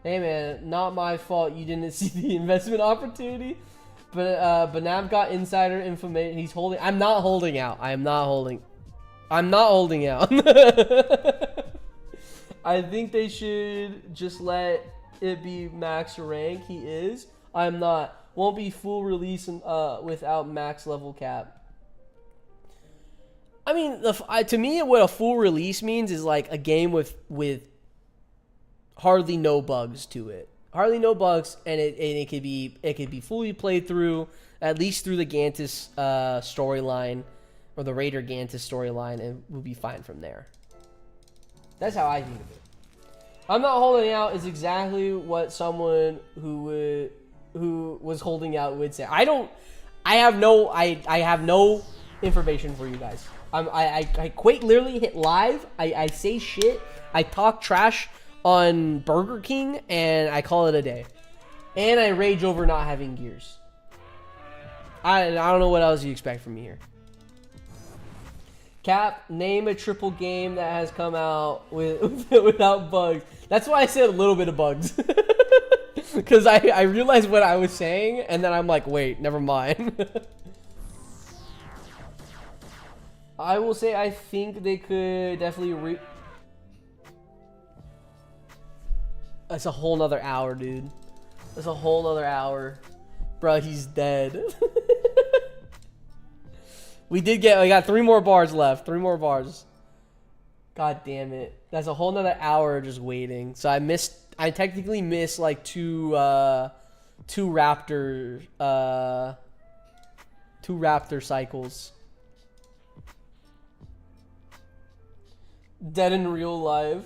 Hey man, not my fault you didn't see the investment opportunity. But BNAP got insider information. He's holding. I'm not holding out. I'm not holding out. I think they should just let it be max rank. He is. I'm not. Won't be full release without max level cap. I mean, to me, what a full release means is like a game with hardly no bugs to it. Hardly no bugs, and it could be fully played through, at least through the Gantus storyline or the Raider Gantus storyline, and we'll be fine from there. That's how I think of it. I'm not holding out is exactly what someone who was holding out would say. I have no information for you guys. I quite literally hit live. I say shit. I talk trash on Burger King and I call it a day. And I rage over not having gears. I don't know what else you expect from me here. Cap, name a triple game that has come out without bugs. That's why I said a little bit of bugs. Because I realized what I was saying, and then I'm like, wait, never mind. I will say I think they could definitely That's a whole nother hour, dude. That's a whole nother hour. Bro, he's dead. We got 3 more bars left. 3 more bars. God damn it. That's a whole nother hour just waiting. So I technically missed like two raptor cycles. Dead in real life.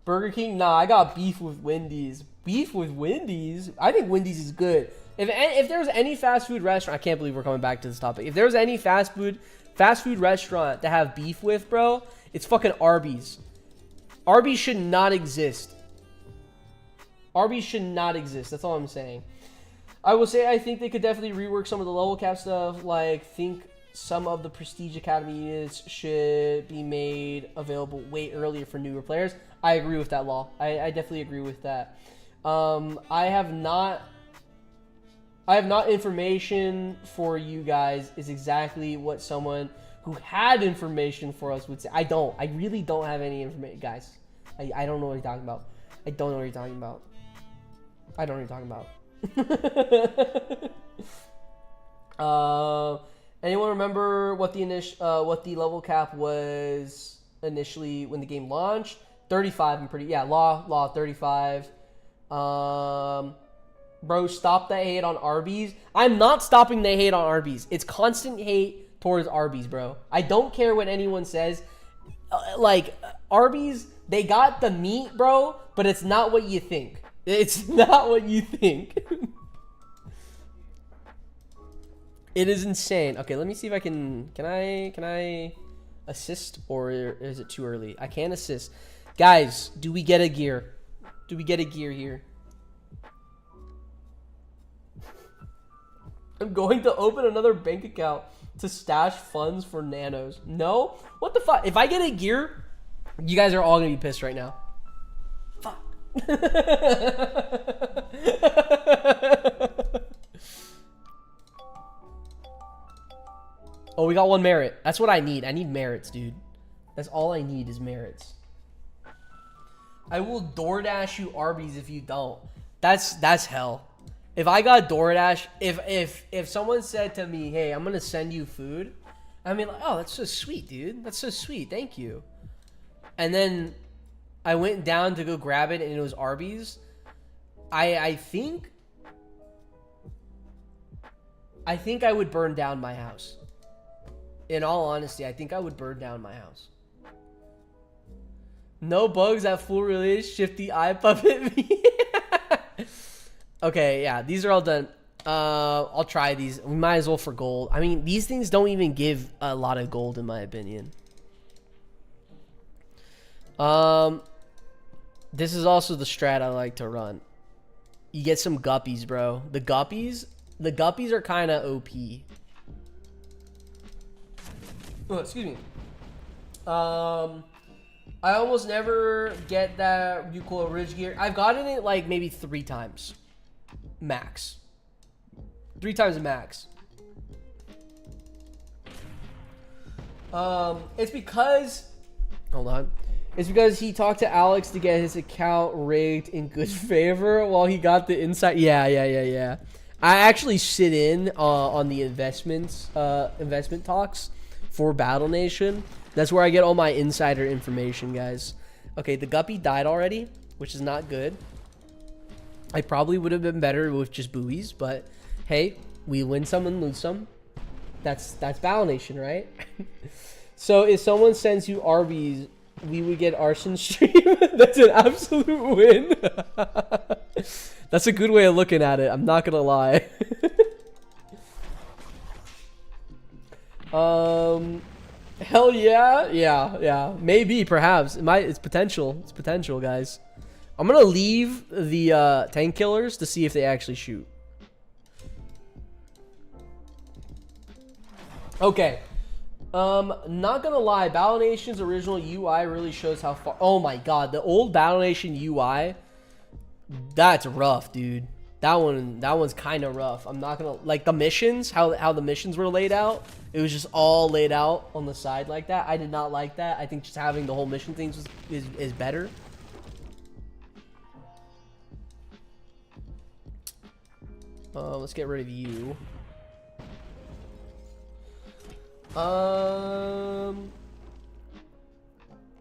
Burger King? Nah, I got beef with Wendy's. Beef with Wendy's? I think Wendy's is good. If there's any fast food restaurant, I can't believe we're coming back to this topic. If there's any fast food restaurant to have beef with, bro, it's fucking Arby's. Arby's should not exist. Arby's should not exist. That's all I'm saying. I will say I think they could definitely rework some of the level cap stuff. Like, think some of the Prestige Academy units should be made available way earlier for newer players. I agree with that, Law. I definitely agree with that. I have not information for you guys is exactly what someone who had information for us would say. I really don't have any information, guys. I don't know what you're talking about. I don't know what you're talking about. I don't know what you're talking about. Anyone remember what the level cap was initially when the game launched? 35. Law 35. Bro, stop the hate on Arby's. I'm not stopping the hate on Arby's. It's constant hate towards Arby's, bro. I don't care what anyone says. Like, Arby's, they got the meat, bro, but it's not what you think. It's not what you think. It is insane. Okay, let me see if I can I assist, or is it too early? I can assist. Guys, do we get a gear? Do we get a gear here? I'm going to open another bank account to stash funds for nanos. No? What the fuck? If I get a gear, you guys are all going to be pissed right now. Fuck. Oh, we got 1 merit. That's what I need. I need merits, dude. That's all I need is merits. I will DoorDash you Arby's if you don't. That's hell. If I got DoorDash, if someone said to me, hey, I'm going to send you food, I mean, like, oh, that's so sweet, dude. That's so sweet. Thank you. And then I went down to go grab it, and it was Arby's. I think I would burn down my house. In all honesty, I think I would burn down my house. No bugs at full release. Shifty eye puppet me. Okay, yeah, these are all done. I'll try these. We might as well for gold. I mean, these things don't even give a lot of gold, in my opinion. This is also the strat I like to run. You get some guppies, bro. The guppies are kind of OP. Oh, excuse me. I almost never get that Recoil Ridge gear. I've gotten it like maybe 3 times. Max. 3 times max. It's because... Hold on. It's because he talked to Alex to get his account rigged in good favor while he got the insight. Yeah. I actually sit in on the investment talks for Battle Nation. That's where I get all my insider information, guys. Okay, the guppy died already, which is not good. I probably would have been better with just buoys, but hey, we win some and lose some. That's Battle Nation, right? So if someone sends you Arby's, we would get arson stream. That's an absolute win. That's a good way of looking at it. I'm not gonna lie. Hell yeah, yeah. Maybe, perhaps. It's potential. It's potential, guys. I'm gonna leave the tank killers to see if they actually shoot. Okay. Not gonna lie, Battle Nation's original UI really shows how far. Oh my god, the old Battle Nation UI, that's rough, dude. That one's kind of rough. I'm not gonna like the missions, how the missions were laid out. It was just all laid out on the side like that. I did not like that. I think just having the whole mission things is better. Let's get rid of you.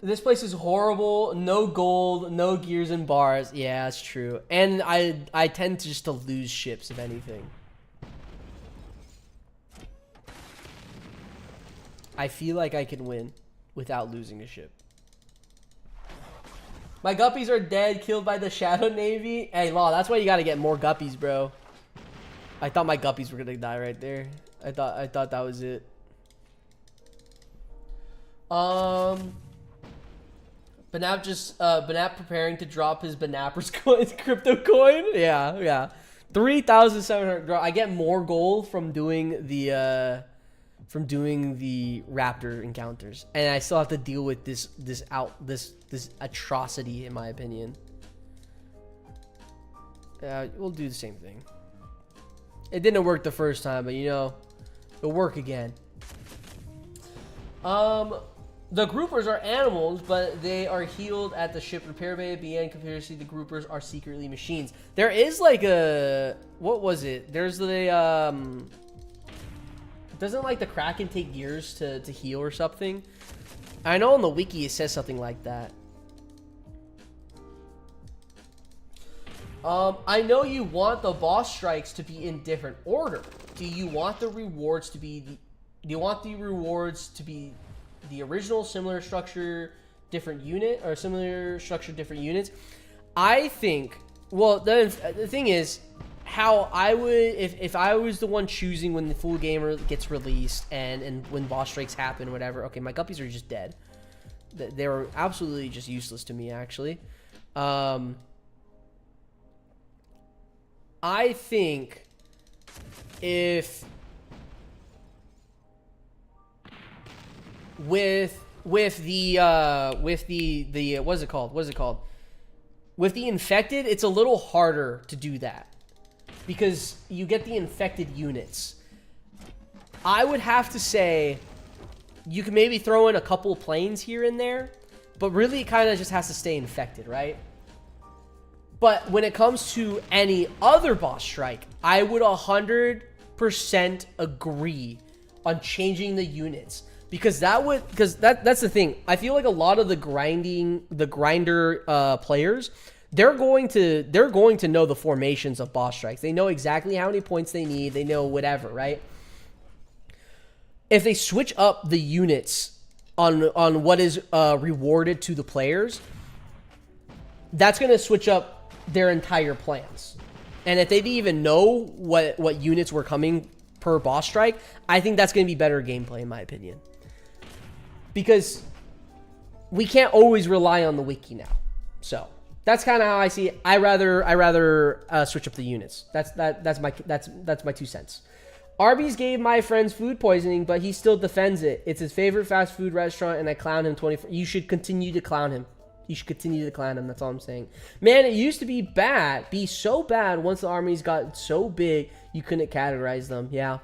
This place is horrible. No gold, no gears and bars. Yeah, that's true. And I tend to just to lose ships, if anything. I feel like I can win without losing a ship. My guppies are dead, killed by the Shadow Navy. Hey, Law, that's why you gotta get more guppies, bro. I thought my guppies were gonna die right there. I thought that was it. BNAP preparing to drop his BNAPper's coin, crypto coin. Yeah. 3,700 drop. I get more gold from doing the raptor encounters, and I still have to deal with this atrocity, in my opinion. We'll do the same thing. It didn't work the first time, but you know, it'll work again. The groupers are animals, but they are healed at the ship repair bay. BN conspiracy, the groupers are secretly machines. There is like a, what was it? There's the doesn't like the Kraken take gears to heal or something? I know on the wiki it says something like that. I know you want the boss strikes to be in different order. Do you want the rewards to be the original, similar structure, different unit, or similar structure, different units? I think, well, the thing is, how I would, if I was the one choosing when the full game gets released and when boss strikes happen, whatever. Okay, my guppies are just dead. They were absolutely just useless to me, actually. I think if with the what is it called? With the infected, it's a little harder to do that because you get the infected units. I would have to say you can maybe throw in a couple planes here and there, but really it kind of just has to stay infected, right? But when it comes to any other boss strike, I would 100% agree on changing the units. Because that's the thing. I feel like a lot of the grinder players, they're going to know the formations of boss strikes. They know exactly how many points they need. They know whatever, right? If they switch up the units on what is rewarded to the players, that's going to switch up their entire plans. And if they didn't even know what units were coming per boss strike, I think that's going to be better gameplay in my opinion. Because we can't always rely on the wiki now. So that's kind of how I see it. I rather switch up the units. That's my 2 cents. Arby's gave my friends food poisoning, but he still defends it. It's his favorite fast food restaurant, and I clown him 24. You should continue to clown him. You should continue to clown him. That's all I'm saying. Man, it used to be so bad once the armies got so big you couldn't categorize them. Yeah.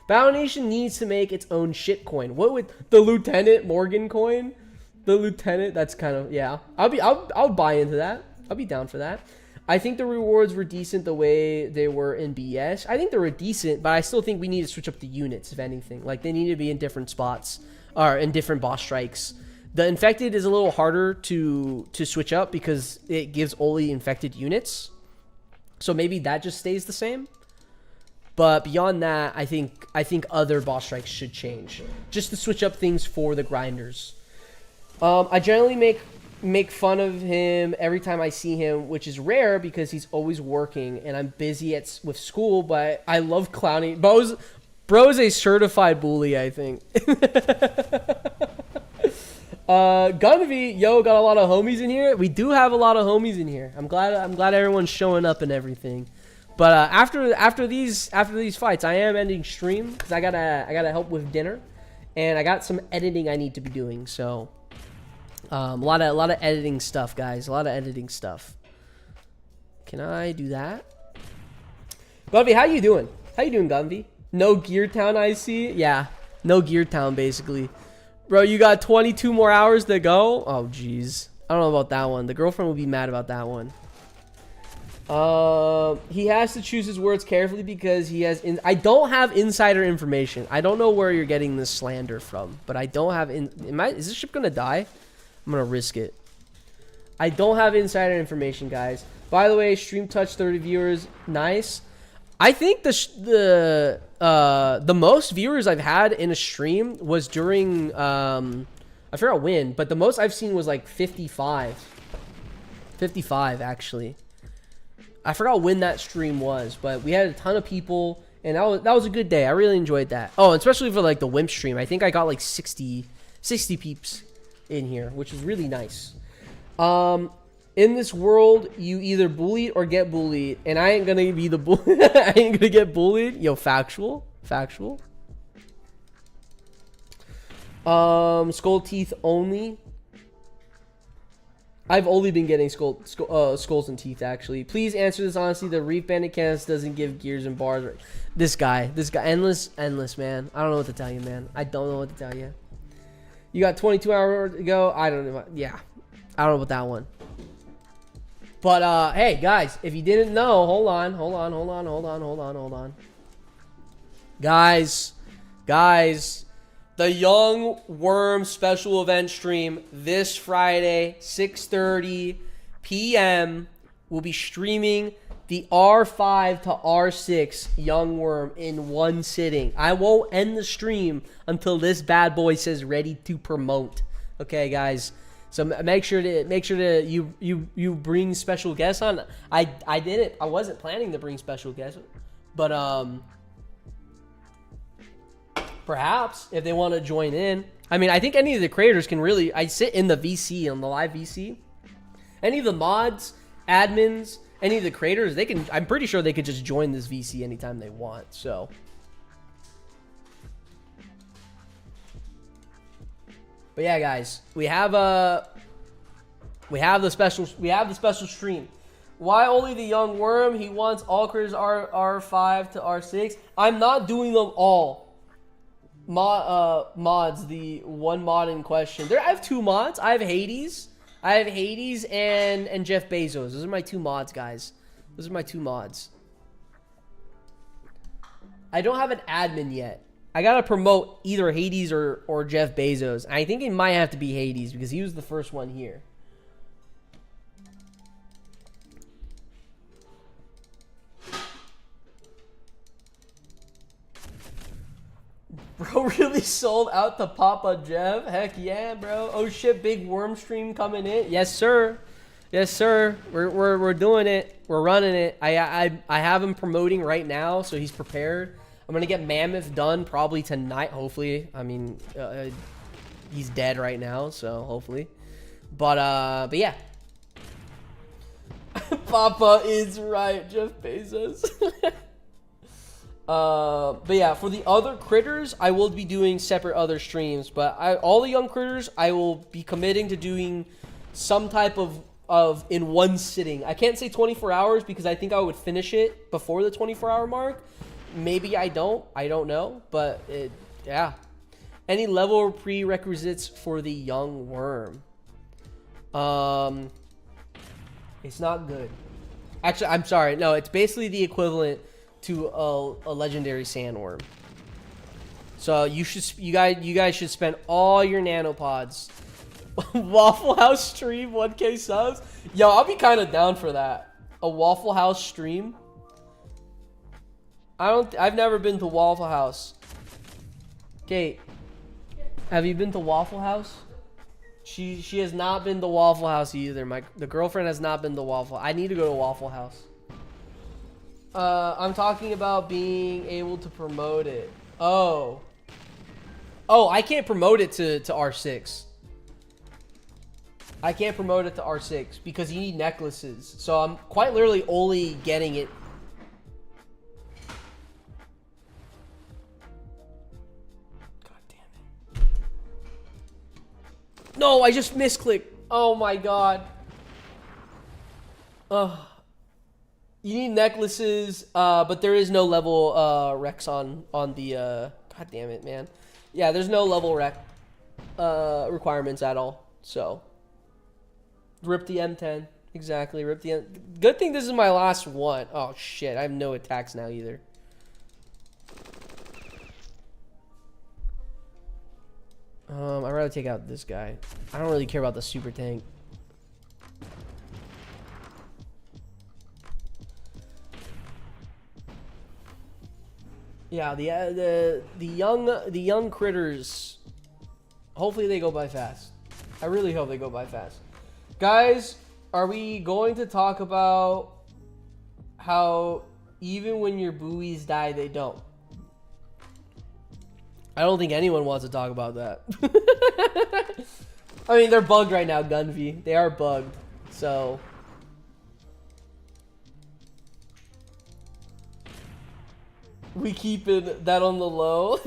Battle Nation needs to make its own shit coin. What would the Lieutenant Morgan coin? The Lieutenant, that's kind of, yeah. I'll buy into that. I'll be down for that. I think the rewards were decent the way they were in BS. I think they were decent, but I still think we need to switch up the units, if anything. Like, they need to be in different spots, or in different boss strikes. The infected is a little harder to switch up because it gives only infected units. So maybe that just stays the same. But beyond that, I think other boss strikes should change, just to switch up things for the grinders. I generally make fun of him every time I see him, which is rare because he's always working and I'm busy with school. But I love clowning. Bro's a certified bully, I think. Gunvy, yo, got a lot of homies in here. We do have a lot of homies in here. I'm glad everyone's showing up and everything. But after these fights, I am ending stream because I gotta help with dinner, and I got some editing I need to be doing. So, a lot of editing stuff, guys. A lot of editing stuff. Can I do that? Gunvy, how you doing? How you doing, Gunvy? No Gear Town, I see. Yeah, no Gear Town, basically. Bro, you got 22 more hours to go? Oh, jeez. I don't know about that one. The girlfriend will be mad about that one. He has to choose his words carefully because he has... I don't have insider information. I don't know where you're getting this slander from, but I don't have... Is this ship going to die? I'm going to risk it. I don't have insider information, guys. By the way, stream touched 30 viewers. Nice. I think the most viewers I've had in a stream was during I forgot when, but the most I've seen was like 55 actually. I forgot when that stream was, but we had a ton of people and that was a good day. I really enjoyed that. Oh, especially for like the Wimp stream. I think I got like 60 peeps in here, which is really nice. In this world, you either bully or get bullied, and I ain't gonna be the bully. I ain't gonna get bullied. Yo, factual. Skull teeth only. I've only been getting skulls and teeth, actually. Please answer this honestly. The Reef Bandit Canvas doesn't give gears and bars. This guy, endless, man. I don't know what to tell you, man. I don't know what to tell you. You got 22 hours to go. I don't know. Yeah, I don't know about that one. But, hey, guys, if you didn't know, hold on. Guys, the Young Worm special event stream this Friday, 6:30 p.m. We'll be streaming the R5 to R6 Young Worm in one sitting. I won't end the stream until this bad boy says ready to promote. Okay, guys. So make sure to you bring special guests on. I wasn't planning to bring special guests, but perhaps if they want to join in. I mean, I think any of the creators can really. I sit in the VC on the live VC. Any of the mods, admins, any of the creators, they can. I'm pretty sure they could just join this VC anytime they want. So. But yeah, guys, we have the special stream. Why only the Young Worm? He wants all critters R5 to R6. I'm not doing them all. Mods, the one mod in question. I have two mods. I have Hades and Jeff Bezos. Those are my two mods, guys. Those are my two mods. I don't have an admin yet. I gotta promote either Hades or Jeff Bezos. I think it might have to be Hades because he was the first one here. Bro really sold out to Papa Jeff? Heck yeah, bro. Oh shit, big worm stream coming in. Yes, sir. Yes, sir. We're doing it. We're running it. I have him promoting right now, so he's prepared. I'm gonna get Mammoth done probably tonight, hopefully. I mean, he's dead right now, so hopefully. But yeah. Papa is right, Jeff Bezos. But yeah, for the other critters, I will be doing separate other streams. But all the young critters, I will be committing to doing some type of in one sitting. I can't say 24 hours because I think I would finish it before the 24-hour mark. Maybe I don't know, but yeah. Any level prerequisites for the Young Worm? It's not good. Actually, I'm sorry. No, it's basically the equivalent to a legendary sandworm. So you guys should spend all your nanopods. Waffle House stream 1K subs. Yo, I'll be kind of down for that. A Waffle House stream. I've never been to Waffle House. Kate, have you been to Waffle House? She has not been to Waffle House either. The girlfriend has not been to Waffle. I need to go to Waffle House. I'm talking about being able to promote it. Oh, I can't promote it to R6. I can't promote it to R6 because you need necklaces. So I'm quite literally only getting it. God damn it. No, I just misclicked. Oh my god. You need necklaces, but there is no level Rex on the god damn it, man. Yeah, there's no level rec requirements at all. So rip the M10. Exactly, rip the M. Good thing this is my last one. Oh shit, I have no attacks now either. I'd rather take out this guy. I don't really care about the super tank. Yeah, the young critters. Hopefully they go by fast. I really hope they go by fast. Guys, are we going to talk about how even when your buoys die, they don't? I don't think anyone wants to talk about that. I mean, they're bugged right now, Gunvy. They are bugged. So we keeping that on the low.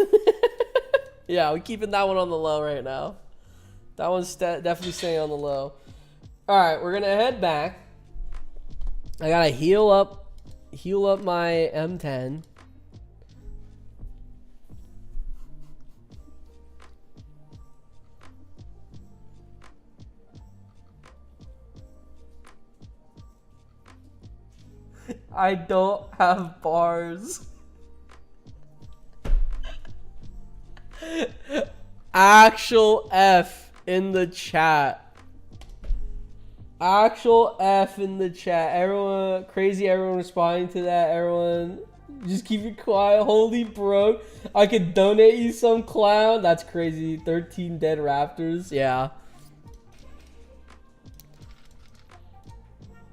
Yeah, we keeping that one on the low right now. That one's definitely staying on the low. All right, we're gonna head back. I gotta heal up my M10. I don't have bars. Actual F in the chat. Actual F in the chat. Everyone, crazy everyone responding to that. Everyone, just keep it quiet. Holy bro. I could donate you some, clown. That's crazy. 13 dead raptors. Yeah.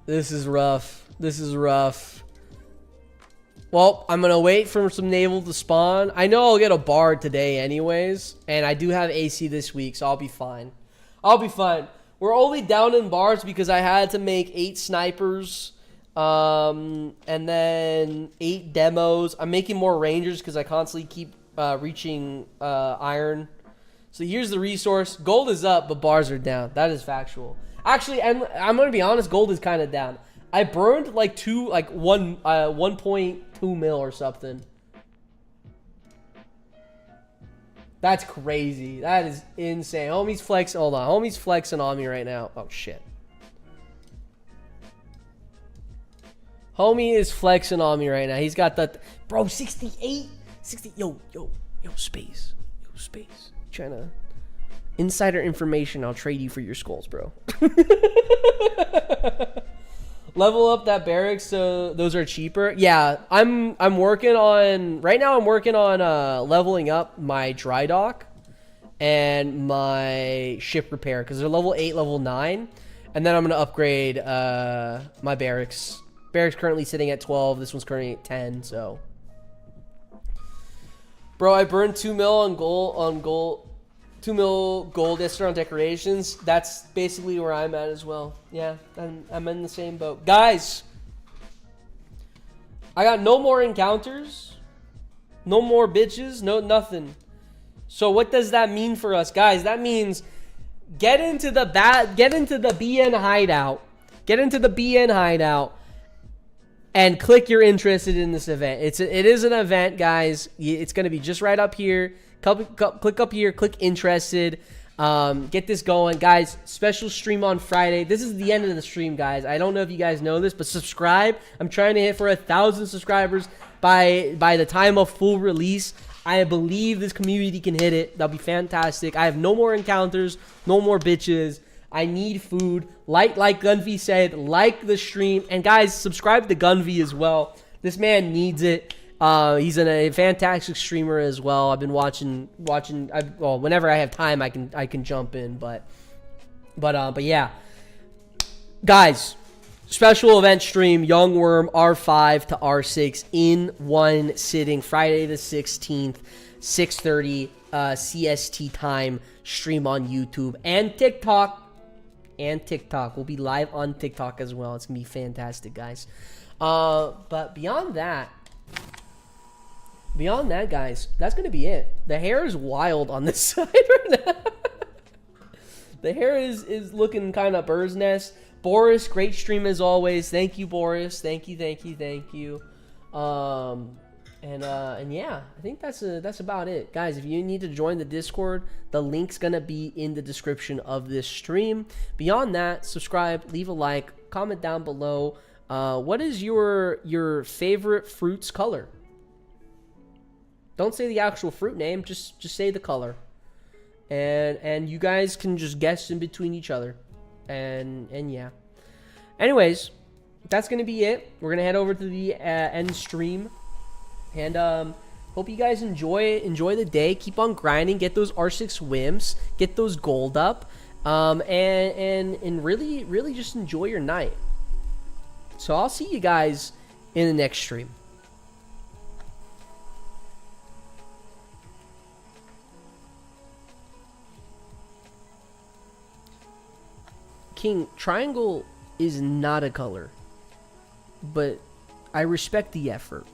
This is rough. This is rough. Well, I'm going to wait for some naval to spawn. I know I'll get a bard today anyways. And I do have AC this week, so I'll be fine. I'll be fine. We're only down in bars because I had to make 8 snipers. And then 8 demos. I'm making more rangers because I constantly keep reaching iron. So here's the resource. Gold is up, but bars are down. That is factual. Actually, and I'm going to be honest, gold is kind of down. I burned like 1.2 mil or something. That's crazy. That is insane. Homie's flexing. Hold on. Homie's flexing on me right now. Oh, shit. Homie is flexing on me right now. He's got the... Bro, 68? 60... Yo, space. Yo, space. Trying to... Insider information. I'll trade you for your skulls, bro. Level up that barracks so those are cheaper. Yeah, I'm working on right now. I'm working on leveling up my dry dock and my ship repair because they're level 8, level 9, and then I'm gonna upgrade my barracks. Barracks currently sitting at 12. This one's currently at 10. So, bro, I burned 2 mil on gold. 2 mil gold yesterday on decorations. That's basically where I'm at as well. Yeah, I'm in the same boat. Guys, I got no more encounters. No more bitches. No, nothing. So what does that mean for us, guys? That means get into the BN hideout. Get into the BN hideout and click you're interested in this event. It is an event, guys. It's going to be just right up here. Click up here, click interested, get this going, guys. Special stream on Friday. This is the end of the stream, guys. I don't know if you guys know this, but subscribe. I'm trying to hit for 1,000 subscribers by the time of full release. I believe this community can hit it. That'll be fantastic. I have no more encounters, no more bitches. I need food. Like Gunvy said, like the stream, and guys, subscribe to Gunvy as well. This man needs it. He's a fantastic streamer as well. I've been watching. Well, whenever I have time, I can jump in. But But yeah, guys, special event stream, Young Worm R5 to R6 in one sitting, Friday the 16th, 6:30 CST time, stream on YouTube and TikTok. We'll be live on TikTok as well. It's gonna be fantastic, guys. But beyond that, guys, that's gonna be it. The hair is wild on this side right now. The hair is looking kind of bird's nest. Boris, great stream as always. Thank you, Boris. Thank you. And yeah, I think that's about it, guys. If you need to join the Discord, the link's gonna be in the description of this stream. Beyond that, subscribe, leave a like, comment down below. What is your favorite fruit's color? Don't say the actual fruit name. Just say the color. And you guys can just guess in between each other. And yeah. Anyways, that's gonna be it. We're gonna head over to the end stream. And hope you guys enjoy the day. Keep on grinding. Get those R6 whims. Get those gold up. And really just enjoy your night. So I'll see you guys in the next stream. King, triangle is not a color, but I respect the effort.